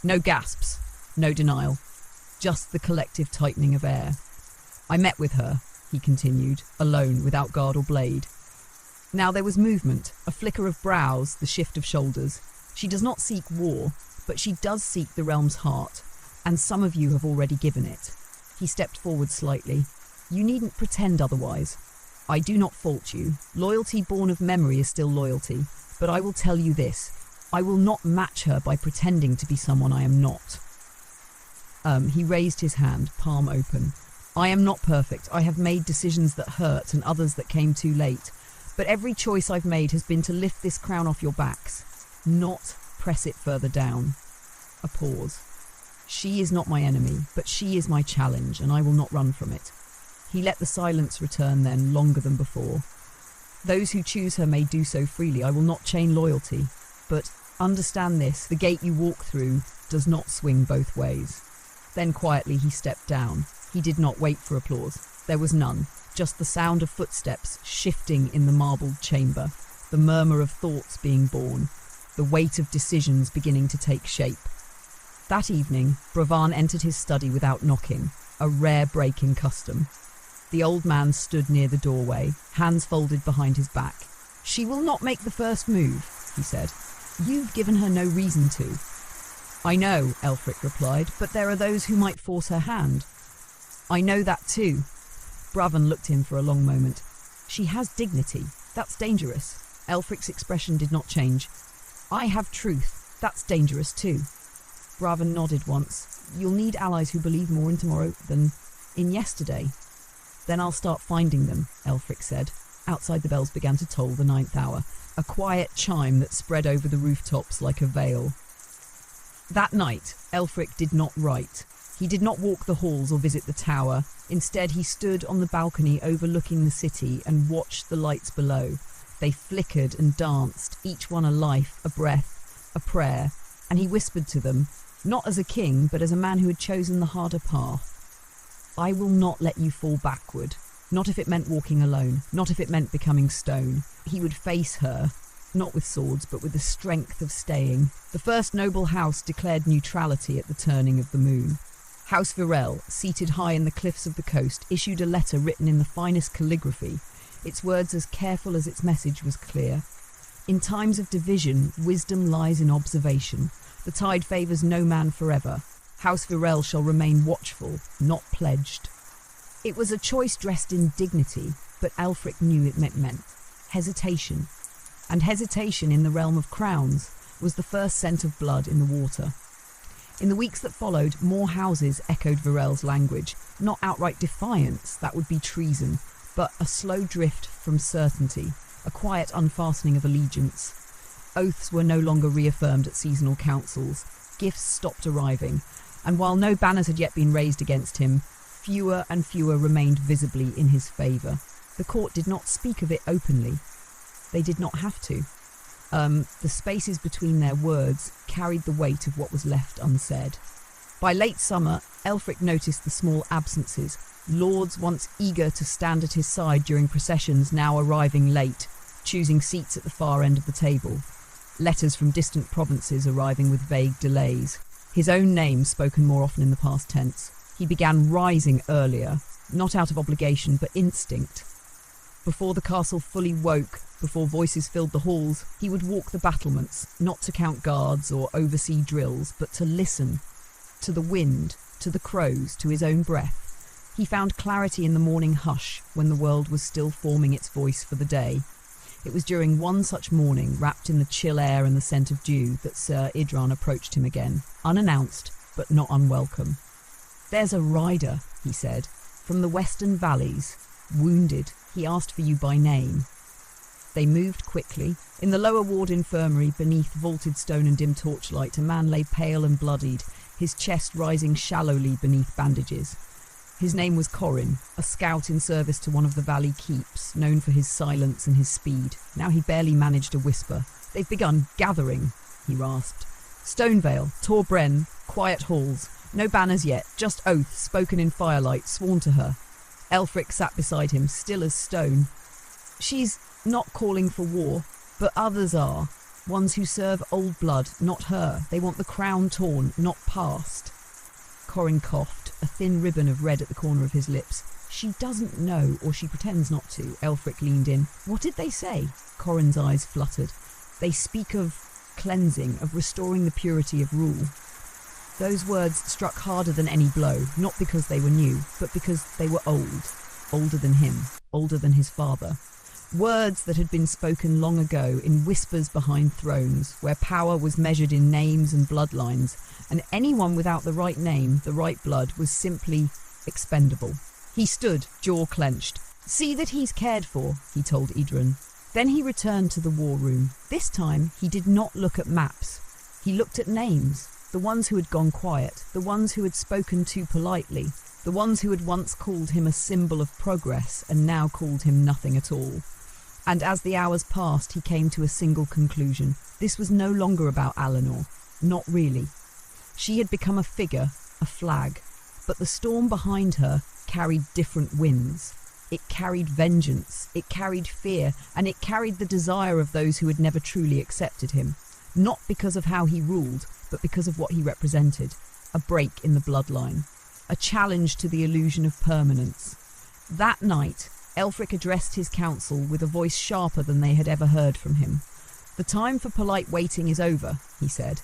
Speaker 1: No gasps, no denial, just the collective tightening of air. "I met with her," he continued, alone, without guard or blade. Now there was movement, a flicker of brows, the shift of shoulders. "She does not seek war, but she does seek the realm's heart, and some of you have already given it." He stepped forward slightly. "You needn't pretend otherwise. I do not fault you. Loyalty born of memory is still loyalty, but I will tell you this. I will not match her by pretending to be someone I am not." He raised his hand, palm open. "I am not perfect. I have made decisions that hurt and others that came too late. But every choice I've made has been to lift this crown off your backs, not press it further down." A pause. "She is not my enemy, but she is my challenge, and I will not run from it." He let the silence return then, longer than before. "Those who choose her may do so freely. I will not chain loyalty. But understand this, the gate you walk through does not swing both ways." Then quietly he stepped down. He did not wait for applause. There was none. Just the sound of footsteps shifting in the marbled chamber, the murmur of thoughts being born, the weight of decisions beginning to take shape. That evening, Bravan entered his study without knocking, a rare break in custom. The old man stood near the doorway, hands folded behind his back. "She will not make the first move," he said. "You've given her no reason to." "I know," Elfric replied, "but there are those who might force her hand." "I know that too." Bravan looked at him for a long moment. "She has dignity. That's dangerous." Elfric's expression did not change. "I have truth. That's dangerous too." Bravan nodded once. "You'll need allies who believe more in tomorrow than in yesterday." "Then I'll start finding them," Elfric said. Outside the bells began to toll the 9th hour, a quiet chime that spread over the rooftops like a veil. That night, Elfric did not write. He did not walk the halls or visit the tower. Instead, he stood on the balcony overlooking the city and watched the lights below. They flickered and danced, each one a life, a breath, a prayer, and he whispered to them, not as a king, but as a man who had chosen the harder path. "I will not let you fall backward, not if it meant walking alone, not if it meant becoming stone." He would face her, not with swords, but with the strength of staying. The first noble house declared neutrality at the turning of the moon. House Virel, seated high in the cliffs of the coast, issued a letter written in the finest calligraphy, its words as careful as its message was clear. "In times of division, wisdom lies in observation. The tide favours no man forever. House Virel shall remain watchful, not pledged." It was a choice dressed in dignity, but Elfric knew it meant hesitation. And hesitation in the realm of crowns was the first scent of blood in the water. In the weeks that followed, more houses echoed Virel's language, not outright defiance, that would be treason, but a slow drift from certainty, a quiet unfastening of allegiance. Oaths were no longer reaffirmed at seasonal councils, gifts stopped arriving, and while no banners had yet been raised against him, fewer and fewer remained visibly in his favour. The court did not speak of it openly. They did not have to. The spaces between their words carried the weight of what was left unsaid. By late summer, Elfric noticed the small absences, lords once eager to stand at his side during processions now arriving late, choosing seats at the far end of the table. letters from distant provinces arriving with vague delays. His own name spoken more often in the past tense. He began rising earlier, not out of obligation, but instinct. Before the castle fully woke, before voices filled the halls, he would walk the battlements, not to count guards or oversee drills, but to listen. To the wind, to the crows, to his own breath. He found clarity in the morning hush, when the world was still forming its voice for the day. It was during one such morning, wrapped in the chill air and the scent of dew, that Sir Idran approached him again, unannounced, but not unwelcome. "There's a rider," he said, "from the western valleys. Wounded. He asked for you by name." They moved quickly. In the lower ward infirmary, beneath vaulted stone and dim torchlight, a man lay pale and bloodied, his chest rising shallowly beneath bandages. His name was Corin, a scout in service to one of the valley keeps, known for his silence and his speed. Now he barely managed a whisper. "They've begun gathering," he rasped. "Stonevale, Torbren, quiet halls. No banners yet, just oaths spoken in firelight, sworn to her." Elfric sat beside him, still as stone. "She's not calling for war, but others are. Ones who serve old blood, not her. They want the crown torn, not passed." Corin coughed, a thin ribbon of red at the corner of his lips. "She doesn't know, or she pretends not to." Elfric leaned in. "What did they say?" Corin's eyes fluttered. "They speak of cleansing, of restoring the purity of rule." Those words struck harder than any blow, not because they were new, but because they were old. Older than him, older than his father. Words that had been spoken long ago in whispers behind thrones, where power was measured in names and bloodlines, and anyone without the right name, the right blood, was simply expendable. He stood, jaw clenched. "See that he's cared for," he told Idran. Then he returned to the war room. This time he did not look at maps. He looked at names, the ones who had gone quiet, the ones who had spoken too politely, the ones who had once called him a symbol of progress and now called him nothing at all. And as the hours passed, he came to a single conclusion. This was no longer about Alinor. Not really. She had become a figure, a flag. But the storm behind her carried different winds. It carried vengeance, it carried fear, and it carried the desire of those who had never truly accepted him. Not because of how he ruled, but because of what he represented. A break in the bloodline. A challenge to the illusion of permanence. That night, Elfric addressed his council with a voice sharper than they had ever heard from him. "The time for polite waiting is over," he said.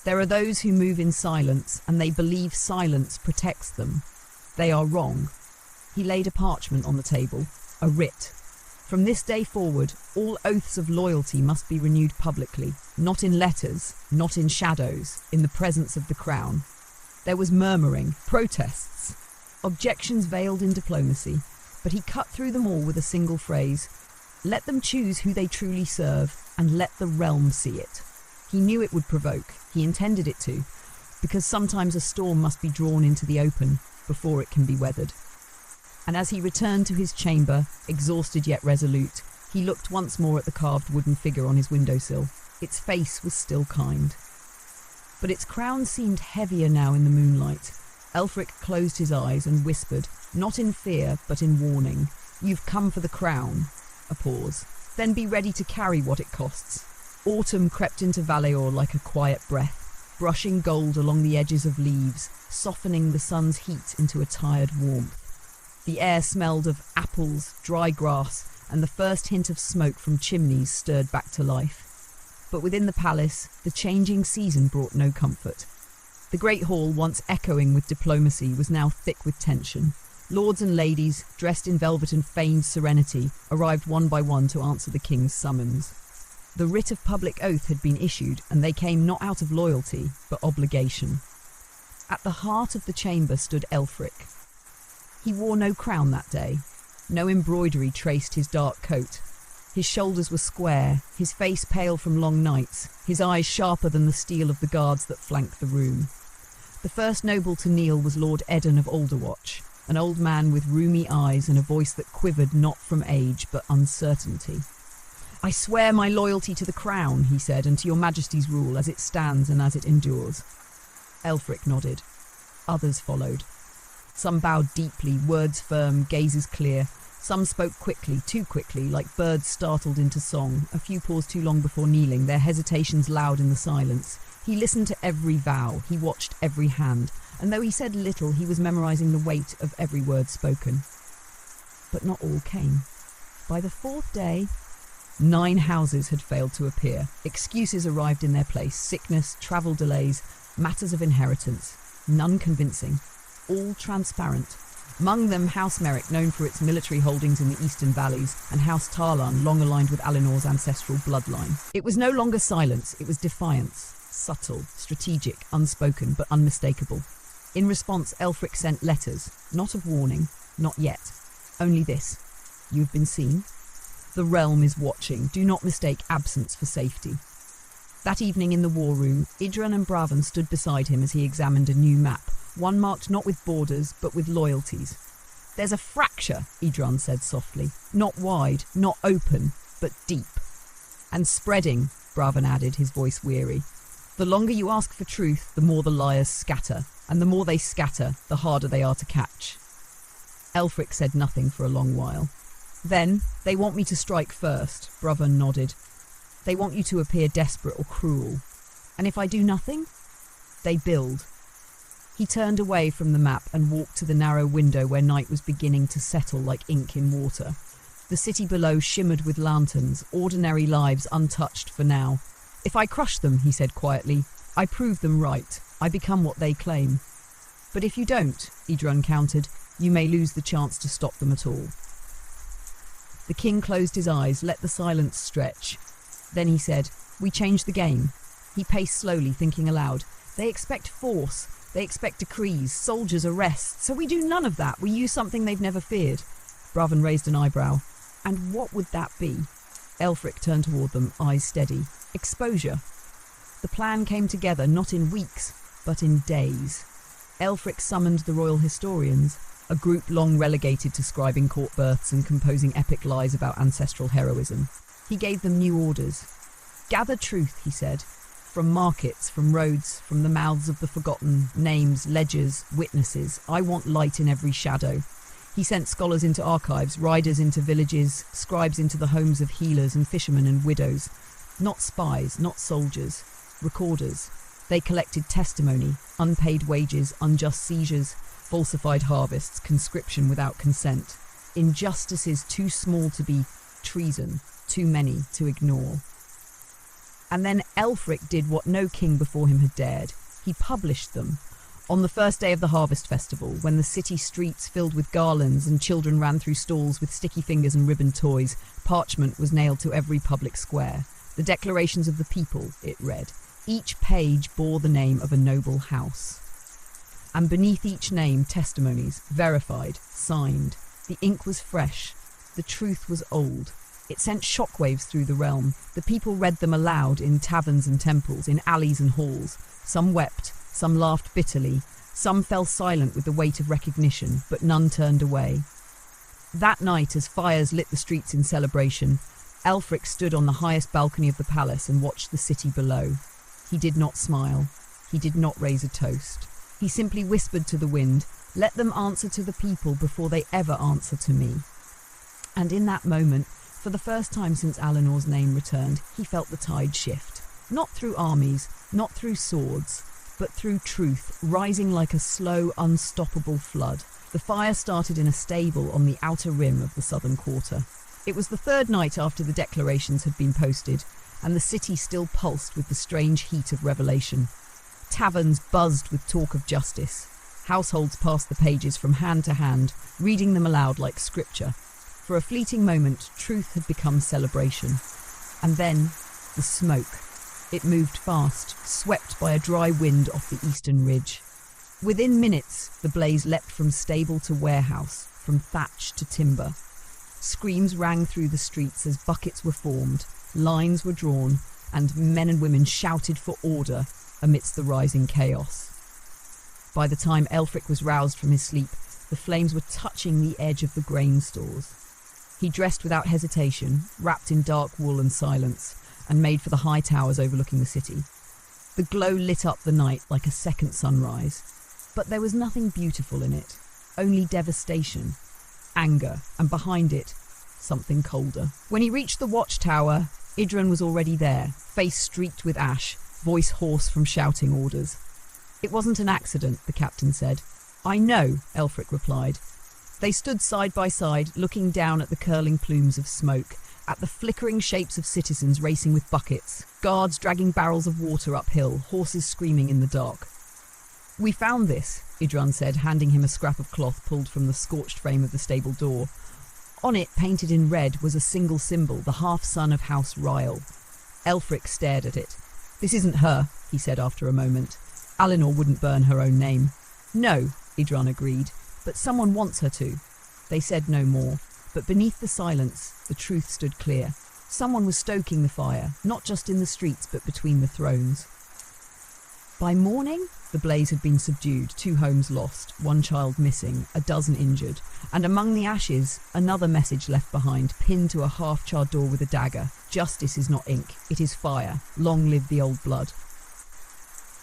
Speaker 1: "There are those who move in silence, and they believe silence protects them. They are wrong." He laid a parchment on the table, a writ. "From this day forward, all oaths of loyalty must be renewed publicly, not in letters, not in shadows, in the presence of the crown." There was murmuring, protests, objections veiled in diplomacy, but he cut through them all with a single phrase. "Let them choose who they truly serve, and let the realm see it." He knew it would provoke, he intended it to, because sometimes a storm must be drawn into the open before it can be weathered. And as he returned to his chamber, exhausted yet resolute, he looked once more at the carved wooden figure on his windowsill. Its face was still kind. But its crown seemed heavier now in the moonlight. Elfric closed his eyes and whispered, not in fear, but in warning. "You've come for the crown." A pause. "Then be ready to carry what it costs." Autumn crept into Valeor like a quiet breath, brushing gold along the edges of leaves, softening the sun's heat into a tired warmth. The air smelled of apples, dry grass, and the first hint of smoke from chimneys stirred back to life. But within the palace, the changing season brought no comfort. The great hall, once echoing with diplomacy, was now thick with tension. Lords and ladies, dressed in velvet and feigned serenity, arrived one by one to answer the king's summons. The writ of public oath had been issued, and they came not out of loyalty, but obligation. At the heart of the chamber stood Elfric. He wore no crown that day. No embroidery traced his dark coat. His shoulders were square, his face pale from long nights, his eyes sharper than the steel of the guards that flanked the room. The first noble to kneel was Lord Eddon of Alderwatch, an old man with rheumy eyes and a voice that quivered not from age but uncertainty. "I swear my loyalty to the crown," he said, "and to your majesty's rule as it stands and as it endures." Elfric nodded. Others followed. Some bowed deeply, words firm, gazes clear. Some spoke quickly, too quickly, like birds startled into song. A few paused too long before kneeling, their hesitations loud in the silence. He listened to every vow, he watched every hand, and though he said little, he was memorizing the weight of every word spoken. But not all came. By the fourth day, 9 houses had failed to appear. Excuses arrived in their place: sickness, travel delays, matters of inheritance. None convincing, all transparent. Among them, House Merrick, known for its military holdings in the eastern valleys, and House Tarlan, long aligned with Alinor's ancestral bloodline. It was no longer silence, it was defiance. Subtle, strategic, unspoken, but unmistakable. In response, Elfric sent letters, not of warning, not yet. Only this: you've been seen. The realm is watching. Do not mistake absence for safety. That evening in the war room, Idran and Bravan stood beside him as he examined a new map, one marked not with borders, but with loyalties. There's a fracture, Idran said softly. Not wide, not open, but deep. And spreading, Bravan added, his voice weary. The longer you ask for truth, the more the liars scatter, and the more they scatter, the harder they are to catch. Elfric said nothing for a long while. Then, they want me to strike first, Bravan nodded. They want you to appear desperate or cruel. And if I do nothing, they build. He turned away from the map and walked to the narrow window where night was beginning to settle like ink in water. The city below shimmered with lanterns, ordinary lives untouched for now. If I crush them, he said quietly, I prove them right. I become what they claim. But if you don't, Idran countered, you may lose the chance to stop them at all. The king closed his eyes, let the silence stretch. Then he said, we change the game. He paced slowly, thinking aloud. They expect force. They expect decrees, soldiers, arrests. So we do none of that. We use something they've never feared. Bravan raised an eyebrow. And what would that be? Elfric turned toward them, eyes steady. Exposure. The plan came together, not in weeks, but in days. Elfric summoned the royal historians, a group long relegated to scribing court births and composing epic lies about ancestral heroism. He gave them new orders. Gather truth, he said, from markets, from roads, from the mouths of the forgotten, names, ledgers, witnesses. I want light in every shadow. He sent scholars into archives, riders into villages, scribes into the homes of healers and fishermen and widows. Not spies, not soldiers, recorders. They collected testimony, unpaid wages, unjust seizures, falsified harvests, conscription without consent. Injustices too small to be treason, too many to ignore. And then Elfric did what no king before him had dared. He published them. On the first day of the harvest festival, when the city streets filled with garlands and children ran through stalls with sticky fingers and ribbon toys, parchment was nailed to every public square. The declarations of the people, it read. Each page bore the name of a noble house. And beneath each name, testimonies, verified, signed. The ink was fresh. The truth was old. It sent shockwaves through the realm. The people read them aloud in taverns and temples, in alleys and halls. Some wept, some laughed bitterly, some fell silent with the weight of recognition, but none turned away. That night, as fires lit the streets in celebration, Elfric stood on the highest balcony of the palace and watched the city below. He did not smile. He did not raise a toast. He simply whispered to the wind, let them answer to the people before they ever answer to me. And in that moment, for the first time since Alinor's name returned, he felt the tide shift. Not through armies, not through swords, but through truth, rising like a slow, unstoppable flood. The fire started in a stable on the outer rim of the southern quarter. It was the third night after the declarations had been posted, and the city still pulsed with the strange heat of revelation. Taverns buzzed with talk of justice. Households passed the pages from hand to hand, reading them aloud like scripture. For a fleeting moment, truth had become celebration. And then, the smoke. It moved fast, swept by a dry wind off the eastern ridge. Within minutes, the blaze leapt from stable to warehouse, from thatch to timber. Screams rang through the streets as buckets were formed, lines were drawn, and men and women shouted for order amidst the rising chaos. By the time Elfric was roused from his sleep, the flames were touching the edge of the grain stores. He dressed without hesitation, wrapped in dark wool and silence, and made for the high towers overlooking the city. The glow lit up the night like a second sunrise, but there was nothing beautiful in it, only devastation. anger, and behind it, something colder. When he reached the watchtower, Idran was already there, face streaked with ash, voice hoarse from shouting orders. "It wasn't an accident," the captain said. "I know," Elfric replied. They stood side by side, looking down at the curling plumes of smoke, at the flickering shapes of citizens racing with buckets, guards dragging barrels of water uphill, horses screaming in the dark. "We found this," Idran said, handing him a scrap of cloth pulled from the scorched frame of the stable door. On it, painted in red, was a single symbol, the half-son of House Ryle. Elfric stared at it. "This isn't her," he said after a moment. "Alinor wouldn't burn her own name." "No," Idran agreed, "but someone wants her to." They said no more, but beneath the silence, the truth stood clear. Someone was stoking the fire, not just in the streets, but between the thrones. By morning, the blaze had been subdued, 2 homes lost, 1 child missing, a dozen injured, and among the ashes, another message left behind, pinned to a half-charred door with a dagger. "Justice is not ink, it is fire. Long live the old blood."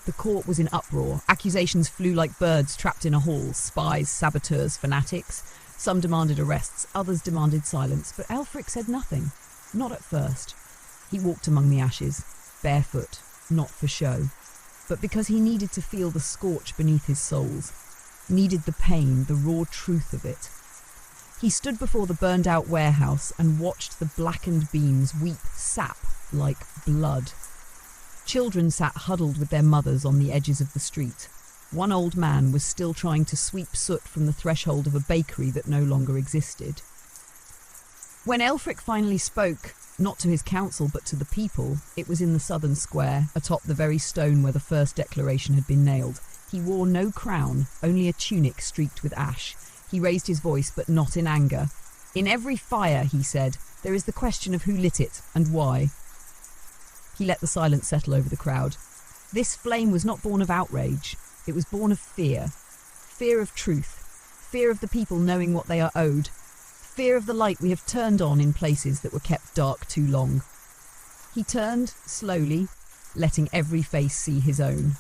Speaker 1: The court was in uproar. Accusations flew like birds trapped in a hall. Spies, saboteurs, fanatics. Some demanded arrests, others demanded silence, but Elfric said nothing. Not at first. He walked among the ashes, barefoot, not for show, but because he needed to feel the scorch beneath his soles, needed the pain, the raw truth of it. He stood before the burned-out warehouse and watched the blackened beams weep sap like blood. Children sat huddled with their mothers on the edges of the street. One old man was still trying to sweep soot from the threshold of a bakery that no longer existed. When Elfric finally spoke, not to his council but to the people, it was in the southern square, atop the very stone where the first declaration had been nailed. He wore no crown, only a tunic streaked with ash. He raised his voice, but not in anger. "In every fire," he said, "there is the question of who lit it and why." He let the silence settle over the crowd. This flame was not born of outrage. It was born of fear. Fear of truth. Fear of the people knowing what they are owed. Fear of the light we have turned on in places that were kept dark too long. He turned, slowly, letting every face see his own.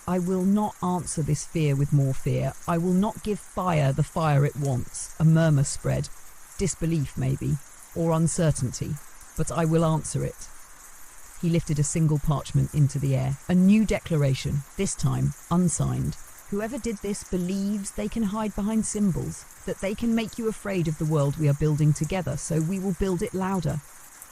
Speaker 1: "I will not answer this fear with more fear. I will not give fire the fire it wants." A murmur spread. Disbelief, maybe, or uncertainty. "But I will answer it." He lifted a single parchment into the air. A new declaration, this time unsigned. "Whoever did this believes they can hide behind symbols, that they can make you afraid of the world we are building together, so we will build it louder."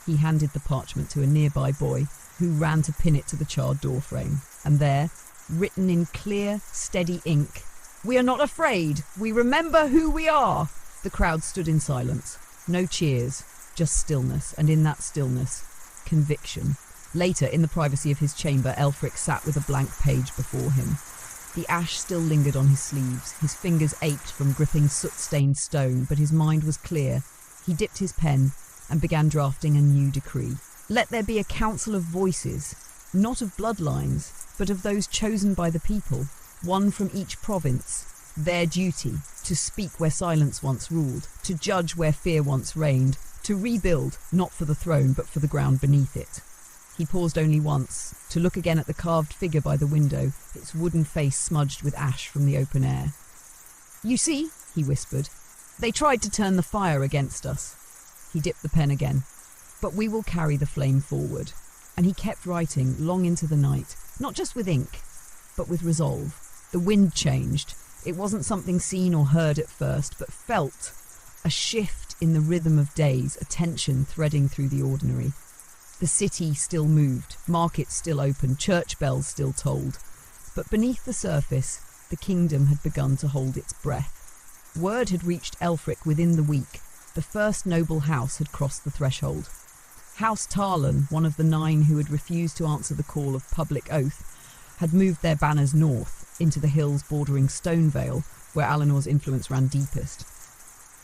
Speaker 1: He handed the parchment to a nearby boy, who ran to pin it to the charred doorframe. And there, written in clear, steady ink, "We are not afraid. We remember who we are." The crowd stood in silence. No cheers, just stillness, and in that stillness, conviction. Later, in the privacy of his chamber, Elfric sat with a blank page before him. The ash still lingered on his sleeves. His fingers ached from gripping soot-stained stone, but his mind was clear. He dipped his pen and began drafting a new decree. Let there be a council of voices, not of bloodlines, but of those chosen by the people, one from each province. Their duty, to speak where silence once ruled, to judge where fear once reigned, to rebuild, not for the throne, but for the ground beneath it. He paused only once, to look again at the carved figure by the window, its wooden face smudged with ash from the open air. "You see," he whispered, "they tried to turn the fire against us." He dipped the pen again. "But we will carry the flame forward." And he kept writing long into the night, not just with ink, but with resolve. The wind changed. It wasn't something seen or heard at first, but felt. A shift in the rhythm of days, a tension threading through the ordinary. The city still moved, markets still open, church bells still tolled. But beneath the surface, the kingdom had begun to hold its breath. Word had reached Elfric within the week. The first noble house had crossed the threshold. House Tarlan, one of the 9 who had refused to answer the call of public oath, had moved their banners north, into the hills bordering Stonevale, where Alinor's influence ran deepest.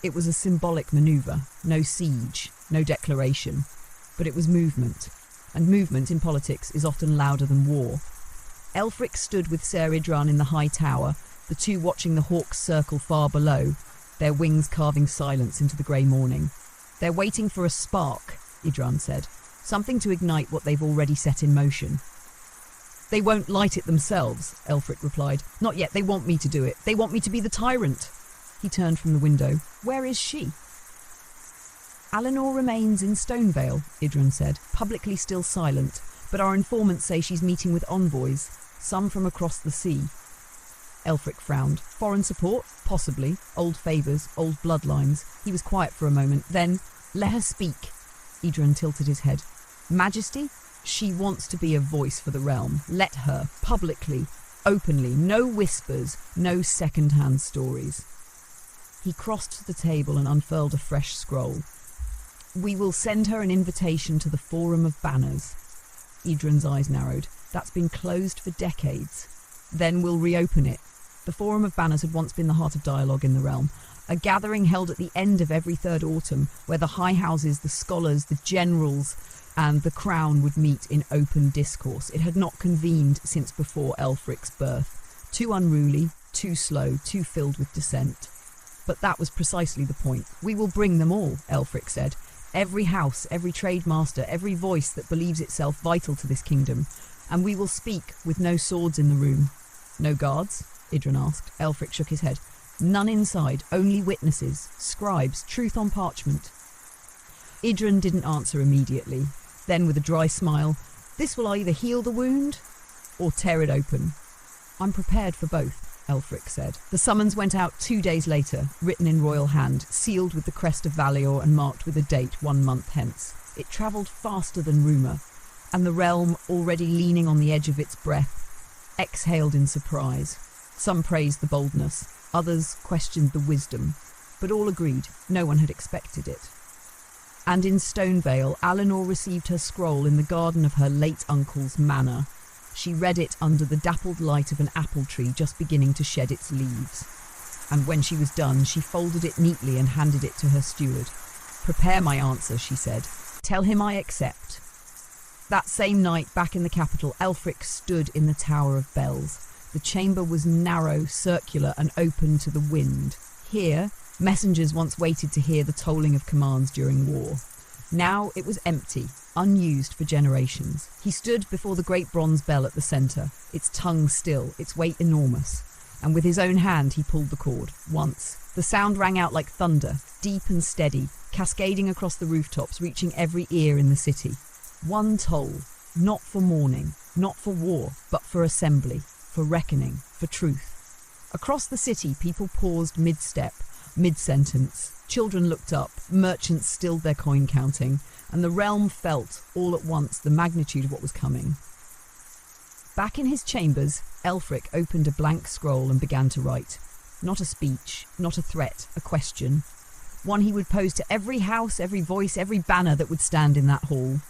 Speaker 1: It was a symbolic manoeuvre, no siege, no declaration. But it was movement, and movement in politics is often louder than war. Elfric stood with Ser Idran in the high tower, the 2 watching the hawks circle far below, their wings carving silence into the grey morning. "They're waiting for a spark," Idran said, "something to ignite what they've already set in motion." "They won't light it themselves," Elfric replied. "Not yet, they want me to do it. They want me to be the tyrant." He turned from the window. "Where is she?" "Alinor remains in Stonevale," Idrun said, publicly still silent, "but our informants say she's meeting with envoys, some from across the sea." Elfric frowned. "Foreign support? Possibly. Old favours, old bloodlines." He was quiet for a moment. Then, "Let her speak." Idrun tilted his head. "Majesty? She wants to be a voice for the realm. Let her, publicly, openly, no whispers, no second-hand stories." He crossed to the table and unfurled a fresh scroll. "We will send her an invitation to the Forum of Banners." Idrun's eyes narrowed. "That's been closed for decades. Then we'll reopen it." The Forum of Banners had once been the heart of dialogue in the realm, a gathering held at the end of every third autumn, where the high houses, the scholars, the generals, and the crown would meet in open discourse. It had not convened since before Elfric's birth. Too unruly, too slow, too filled with dissent. But that was precisely the point. "We will bring them all," Elfric said. "Every house, every trade master, every voice that believes itself vital to this kingdom. And we will speak with no swords in the room." "No guards?" Idrun asked. Elfric shook his head. "None inside, only witnesses, scribes, truth on parchment." Idrun didn't answer immediately. Then, with a dry smile, "This will either heal the wound or tear it open." "I'm prepared for both," Elfric said. The summons went out 2 days later, written in royal hand, sealed with the crest of Valior and marked with a date 1 month hence. It travelled faster than rumour, and the realm, already leaning on the edge of its breath, exhaled in surprise. Some praised the boldness, others questioned the wisdom, but all agreed no one had expected it. And in Stonevale, Alinor received her scroll in the garden of her late uncle's manor. She read it under the dappled light of an apple tree just beginning to shed its leaves. And when she was done, she folded it neatly and handed it to her steward. "Prepare my answer," she said. "Tell him I accept." That same night, back in the capital, Elfric stood in the Tower of Bells. The chamber was narrow, circular, and open to the wind. Here, messengers once waited to hear the tolling of commands during war. Now it was empty, unused for generations. He stood before the great bronze bell at the centre, its tongue still, its weight enormous, and with his own hand he pulled the cord. Once, the sound rang out like thunder, deep and steady, cascading across the rooftops, reaching every ear in the city. One toll, not for mourning, not for war, but for assembly, for reckoning, for truth. Across the city, people paused mid-step, mid-sentence. Children looked up, merchants stilled their coin counting, and the realm felt, all at once, the magnitude of what was coming. Back in his chambers, Elfric opened a blank scroll and began to write. Not a speech, not a threat, a question. One he would pose to every house, every voice, every banner that would stand in that hall.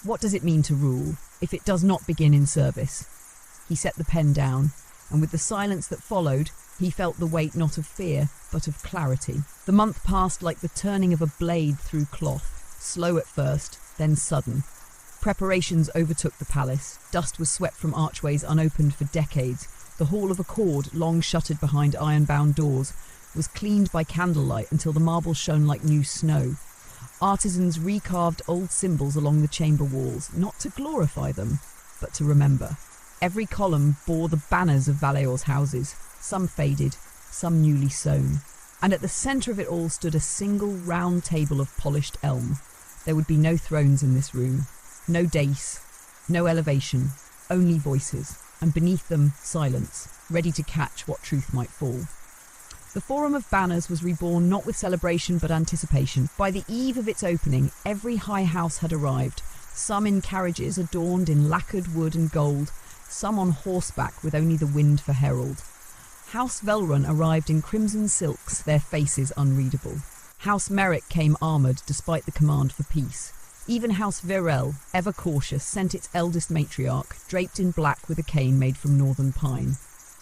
Speaker 1: What does it mean to rule, if it does not begin in service? He set the pen down, and with the silence that followed, he felt the weight not of fear, but of clarity. The month passed like the turning of a blade through cloth, slow at first, then sudden. Preparations overtook the palace. Dust was swept from archways unopened for decades. The Hall of Accord, long shuttered behind iron-bound doors, was cleaned by candlelight until the marble shone like new snow. Artisans recarved old symbols along the chamber walls, not to glorify them, but to remember. Every column bore the banners of Valior's houses, some faded, some newly sewn. And at the centre of it all stood a single round table of polished elm. There would be no thrones in this room, no dais, no elevation, only voices, and beneath them silence, ready to catch what truth might fall. The Forum of Banners was reborn not with celebration but anticipation. By the eve of its opening, every high house had arrived, some in carriages adorned in lacquered wood and gold, some on horseback with only the wind for herald. House Velrun arrived in crimson silks, their faces unreadable. House Merrick came armoured despite the command for peace. Even House Virel, ever cautious, sent its eldest matriarch, draped in black with a cane made from northern pine.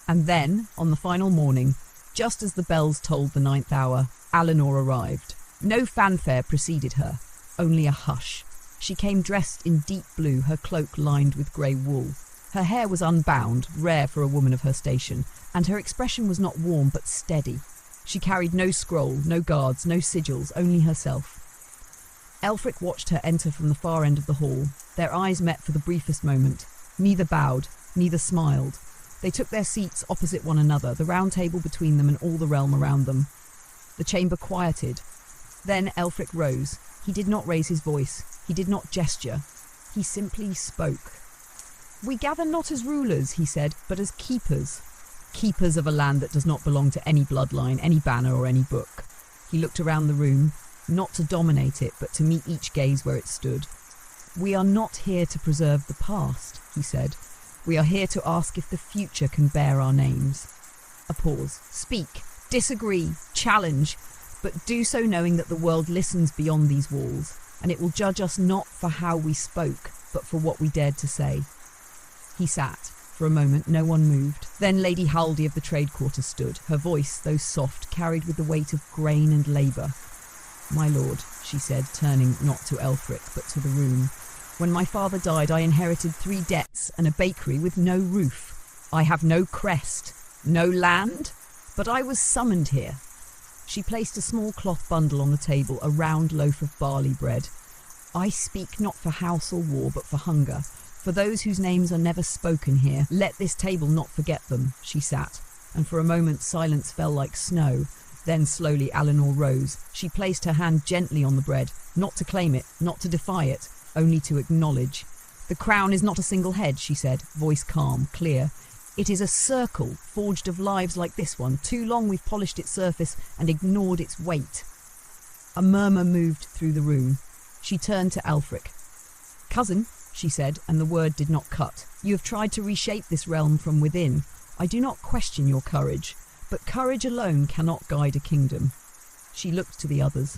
Speaker 1: And then, on the final morning, just as the bells tolled the 9th hour, Alinor arrived. No fanfare preceded her, only a hush. She came dressed in deep blue, her cloak lined with grey wool. Her hair was unbound, rare for a woman of her station, and her expression was not warm but steady. She carried no scroll, no guards, no sigils, only herself. Elfric watched her enter from the far end of the hall. Their eyes met for the briefest moment. Neither bowed, neither smiled. They took their seats opposite one another, the round table between them and all the realm around them. The chamber quieted. Then Elfric rose. He did not raise his voice. He did not gesture. He simply spoke. "We gather not as rulers," he said, "but as keepers. Keepers of a land that does not belong to any bloodline, any banner or any book." He looked around the room, not to dominate it, but to meet each gaze where it stood. "We are not here to preserve the past," he said. "We are here to ask if the future can bear our names." A pause. "Speak, disagree, challenge, but do so knowing that the world listens beyond these walls, and it will judge us not for how we spoke, but for what we dared to say." He sat. For a moment, no one moved. Then Lady Haldy of the trade quarter stood, her voice, though soft, carried with the weight of grain and labour. "My lord," she said, turning not to Elfric, but to the room, "when my father died, I inherited 3 debts and a bakery with no roof. I have no crest, no land, but I was summoned here." She placed a small cloth bundle on the table, a round loaf of barley bread. "I speak not for house or war, but for hunger. For those whose names are never spoken here, let this table not forget them." She sat, and for a moment silence fell like snow. Then slowly Eleanor rose. She placed her hand gently on the bread, not to claim it, not to defy it, only to acknowledge. "The crown is not a single head," she said, voice calm, clear. "It is a circle, forged of lives like this one. Too long we've polished its surface and ignored its weight." A murmur moved through the room. She turned to Elfric. "Cousin," she said, and the word did not cut, "you have tried to reshape this realm from within. I do not question your courage, but courage alone cannot guide a kingdom." She looked to the others.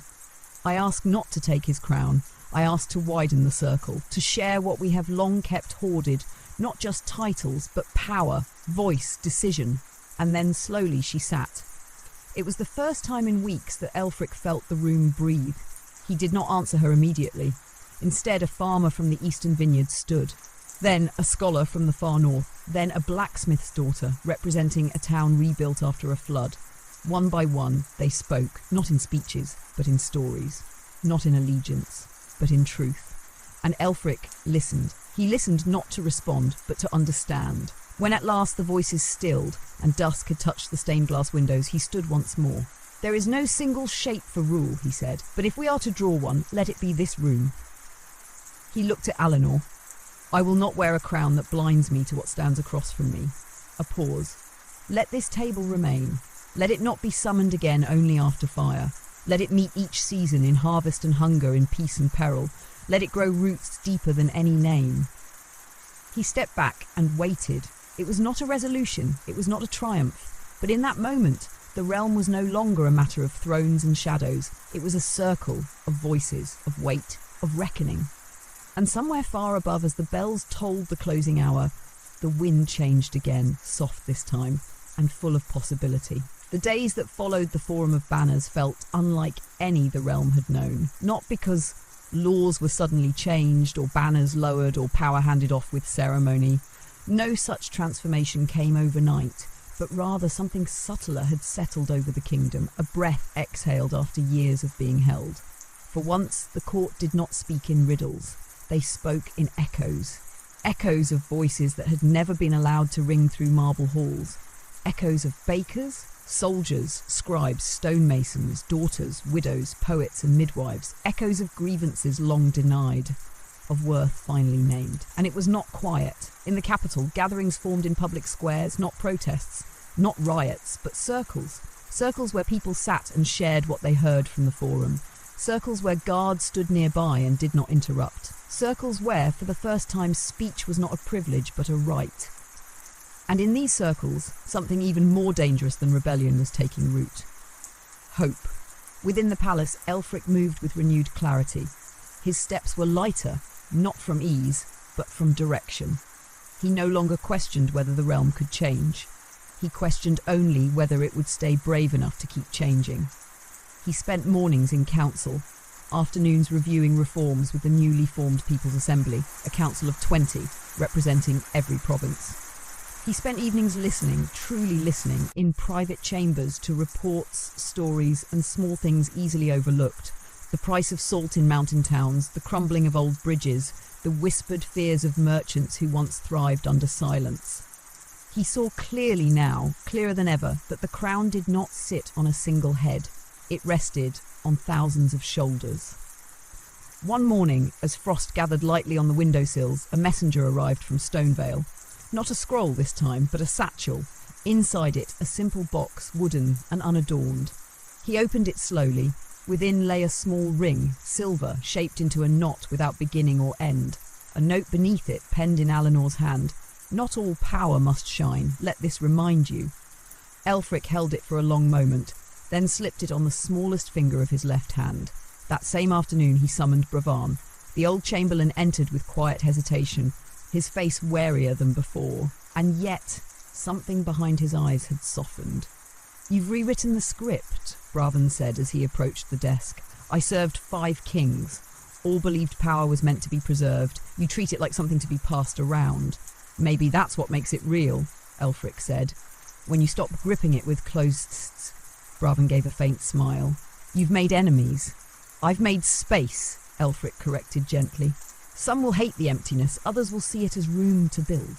Speaker 1: "I ask not to take his crown. I ask to widen the circle, to share what we have long kept hoarded, not just titles, but power, voice, decision." And then slowly she sat. It was the first time in weeks that Elfric felt the room breathe. He did not answer her immediately. Instead, a farmer from the eastern vineyards stood. Then a scholar from the far north. Then a blacksmith's daughter, representing a town rebuilt after a flood. One by one, they spoke, not in speeches, but in stories. Not in allegiance, but in truth. And Elfric listened. He listened not to respond, but to understand. When at last the voices stilled and dusk had touched the stained glass windows, he stood once more. "There is no single shape for rule," he said, "but if we are to draw one, let it be this room." He looked at Eleanor. "I will not wear a crown that blinds me to what stands across from me." A pause. "Let this table remain. Let it not be summoned again only after fire. Let it meet each season in harvest and hunger, in peace and peril. Let it grow roots deeper than any name." He stepped back and waited. It was not a resolution. It was not a triumph. But in that moment, the realm was no longer a matter of thrones and shadows. It was a circle of voices, of weight, of reckoning. And somewhere far above, as the bells tolled the closing hour, the wind changed again, soft this time, and full of possibility. The days that followed the Forum of Banners felt unlike any the realm had known. Not because laws were suddenly changed, or banners lowered, or power handed off with ceremony. No such transformation came overnight, but rather something subtler had settled over the kingdom, a breath exhaled after years of being held. For once, the court did not speak in riddles. They spoke in echoes. Echoes of voices that had never been allowed to ring through marble halls. Echoes of bakers, soldiers, scribes, stonemasons, daughters, widows, poets and midwives. Echoes of grievances long denied, of worth finally named. And it was not quiet. In the capital, gatherings formed in public squares, not protests, not riots, but circles. Circles where people sat and shared what they heard from the forum. Circles where guards stood nearby and did not interrupt. Circles where, for the first time, speech was not a privilege but a right. And in these circles, something even more dangerous than rebellion was taking root. Hope. Within the palace, Elfric moved with renewed clarity. His steps were lighter, not from ease, but from direction. He no longer questioned whether the realm could change. He questioned only whether it would stay brave enough to keep changing. He spent mornings in council, afternoons reviewing reforms with the newly formed People's Assembly, a council of 20, representing every province. He spent evenings listening, truly listening, in private chambers to reports, stories, and small things easily overlooked. The price of salt in mountain towns, the crumbling of old bridges, the whispered fears of merchants who once thrived under silence. He saw clearly now, clearer than ever, that the crown did not sit on a single head. It rested on thousands of shoulders. One morning, as frost gathered lightly on the windowsills, a messenger arrived from Stonevale. Not a scroll this time, but a satchel. Inside it, a simple box, wooden and unadorned. He opened it slowly. Within lay a small ring, silver, shaped into a knot without beginning or end. A note beneath it, penned in Eleanor's hand. "Not all power must shine, let this remind you." Elfric held it for a long moment, then slipped it on the smallest finger of his left hand. That same afternoon he summoned Bravan. The old chamberlain entered with quiet hesitation, his face warier than before, and yet something behind his eyes had softened. "You've rewritten the script," Bravan said as he approached the desk. "I served 5 kings. All believed power was meant to be preserved. You treat it like something to be passed around. Maybe that's what makes it real," Elfric said. "When you stop gripping it with closed fists." Bravan gave a faint smile. "You've made enemies." "I've made space," Elfric corrected gently. "Some will hate the emptiness, others will see it as room to build."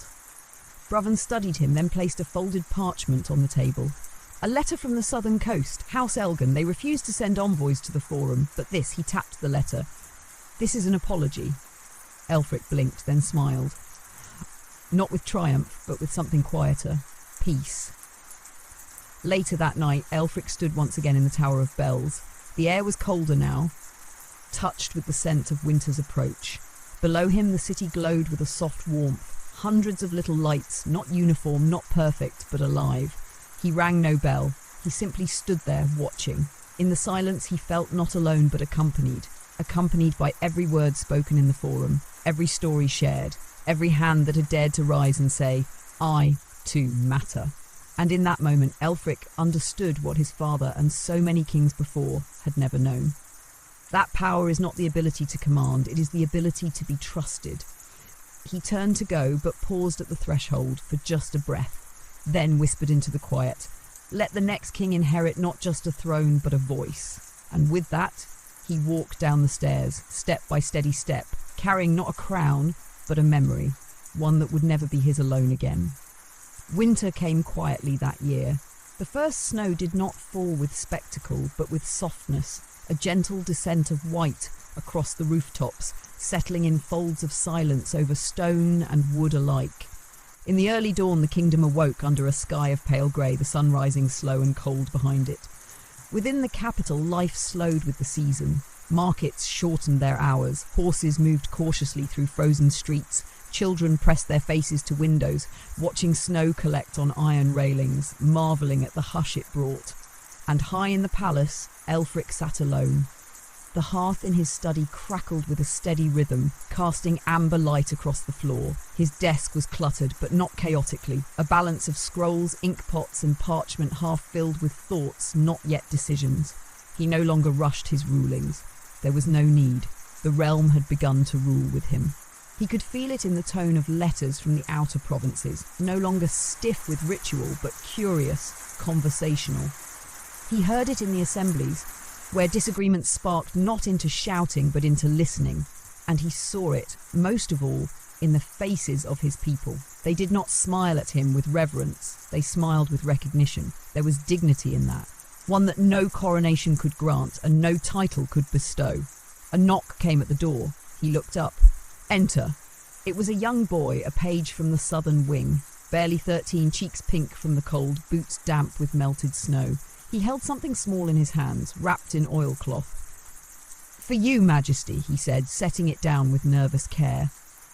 Speaker 1: Bravan studied him, then placed a folded parchment on the table. "A letter from the southern coast, House Elgin. They refused to send envoys to the Forum, but this," he tapped the letter. "This is an apology." Elfric blinked, then smiled. Not with triumph, but with something quieter. Peace. Later that night, Elfric stood once again in the Tower of Bells. The air was colder now, touched with the scent of winter's approach. Below him, the city glowed with a soft warmth. Hundreds of little lights, not uniform, not perfect, but alive. He rang no bell. He simply stood there, watching. In the silence, he felt not alone, but accompanied by every word spoken in the Forum, every story shared, every hand that had dared to rise and say, "I, too, matter." And in that moment, Elfric understood what his father and so many kings before had never known. That power is not the ability to command, it is the ability to be trusted. He turned to go, but paused at the threshold for just a breath, then whispered into the quiet, "Let the next king inherit not just a throne, but a voice." And with that, he walked down the stairs, step by steady step, carrying not a crown, but a memory, one that would never be his alone again. Winter came quietly that year. The first snow did not fall with spectacle, but with softness, a gentle descent of white across the rooftops, settling in folds of silence over stone and wood alike. In the early dawn, the kingdom awoke under a sky of pale grey, the sun rising slow and cold behind it. Within the capital, life slowed with the season. Markets shortened their hours, horses moved cautiously through frozen streets, children pressed their faces to windows, watching snow collect on iron railings, marvelling at the hush it brought. And high in the palace, Elfric sat alone. The hearth in his study crackled with a steady rhythm, casting amber light across the floor. His desk was cluttered, but not chaotically, a balance of scrolls, ink pots and parchment half filled with thoughts, not yet decisions. He no longer rushed his rulings. There was no need. The realm had begun to rule with him. He could feel it in the tone of letters from the outer provinces, no longer stiff with ritual, but curious, conversational. He heard it in the assemblies, where disagreements sparked not into shouting, but into listening. And he saw it, most of all, in the faces of his people. They did not smile at him with reverence, they smiled with recognition. There was dignity in that, one that no coronation could grant and no title could bestow. A knock came at the door. He looked up. "Enter." It was a young boy, a page from the southern wing, barely 13, cheeks pink from the cold, boots damp with melted snow. He held something small in his hands, wrapped in oilcloth. "For you, Majesty," he said, setting it down with nervous care.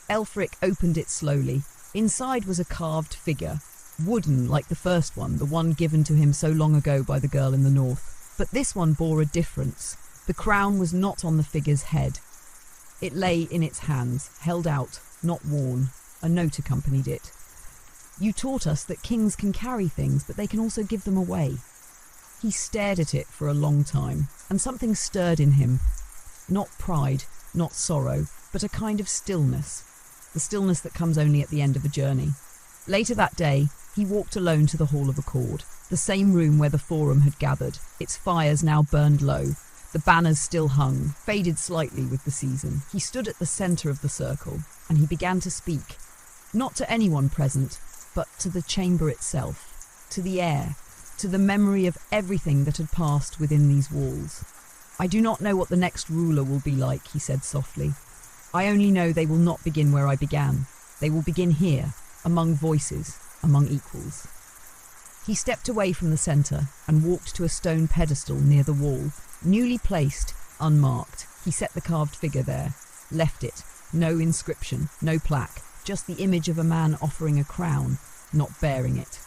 Speaker 1: Elfric opened it slowly. Inside was a carved figure, wooden like the first one, the one given to him so long ago by the girl in the north. But this one bore a difference. The crown was not on the figure's head. It lay in its hands, held out, not worn. A note accompanied it. "You taught us that kings can carry things, but they can also give them away." He stared at it for a long time, and something stirred in him. Not pride, not sorrow, but a kind of stillness. The stillness that comes only at the end of a journey. Later that day, he walked alone to the Hall of Accord, the same room where the Forum had gathered, its fires now burned low. The banners still hung, faded slightly with the season. He stood at the centre of the circle, and he began to speak. Not to anyone present, but to the chamber itself, to the air, to the memory of everything that had passed within these walls. "I do not know what the next ruler will be like," he said softly. "I only know they will not begin where I began. They will begin here, among voices, among equals." He stepped away from the centre and walked to a stone pedestal near the wall, newly placed, unmarked. He set the carved figure there, left it, no inscription, no plaque, just the image of a man offering a crown, not bearing it.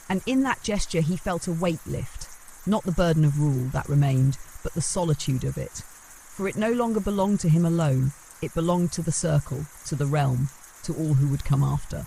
Speaker 1: And in that gesture he felt a weight lift, not the burden of rule that remained, but the solitude of it. For it no longer belonged to him alone, it belonged to the circle, to the realm, to all who would come after.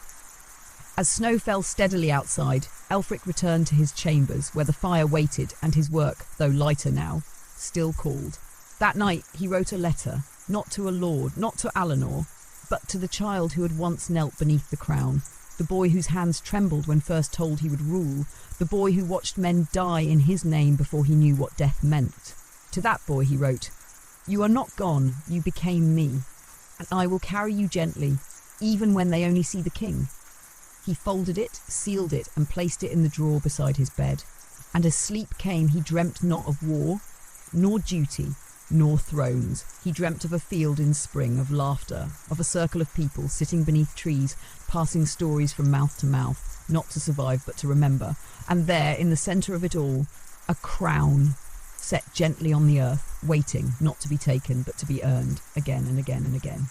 Speaker 1: As snow fell steadily outside, Elfric returned to his chambers where the fire waited and his work, though lighter now, still called. That night he wrote a letter, not to a lord, not to Alinor, but to the child who had once knelt beneath the crown, the boy whose hands trembled when first told he would rule, the boy who watched men die in his name before he knew what death meant. To that boy he wrote, "You are not gone, you became me, and I will carry you gently, even when they only see the king." He folded it, sealed it, and placed it in the drawer beside his bed. And as sleep came, he dreamt not of war, nor duty, nor thrones. He dreamt of a field in spring, of laughter, of a circle of people sitting beneath trees, passing stories from mouth to mouth, not to survive but to remember. And there, in the centre of it all, a crown set gently on the earth, waiting not to be taken but to be earned again and again and again.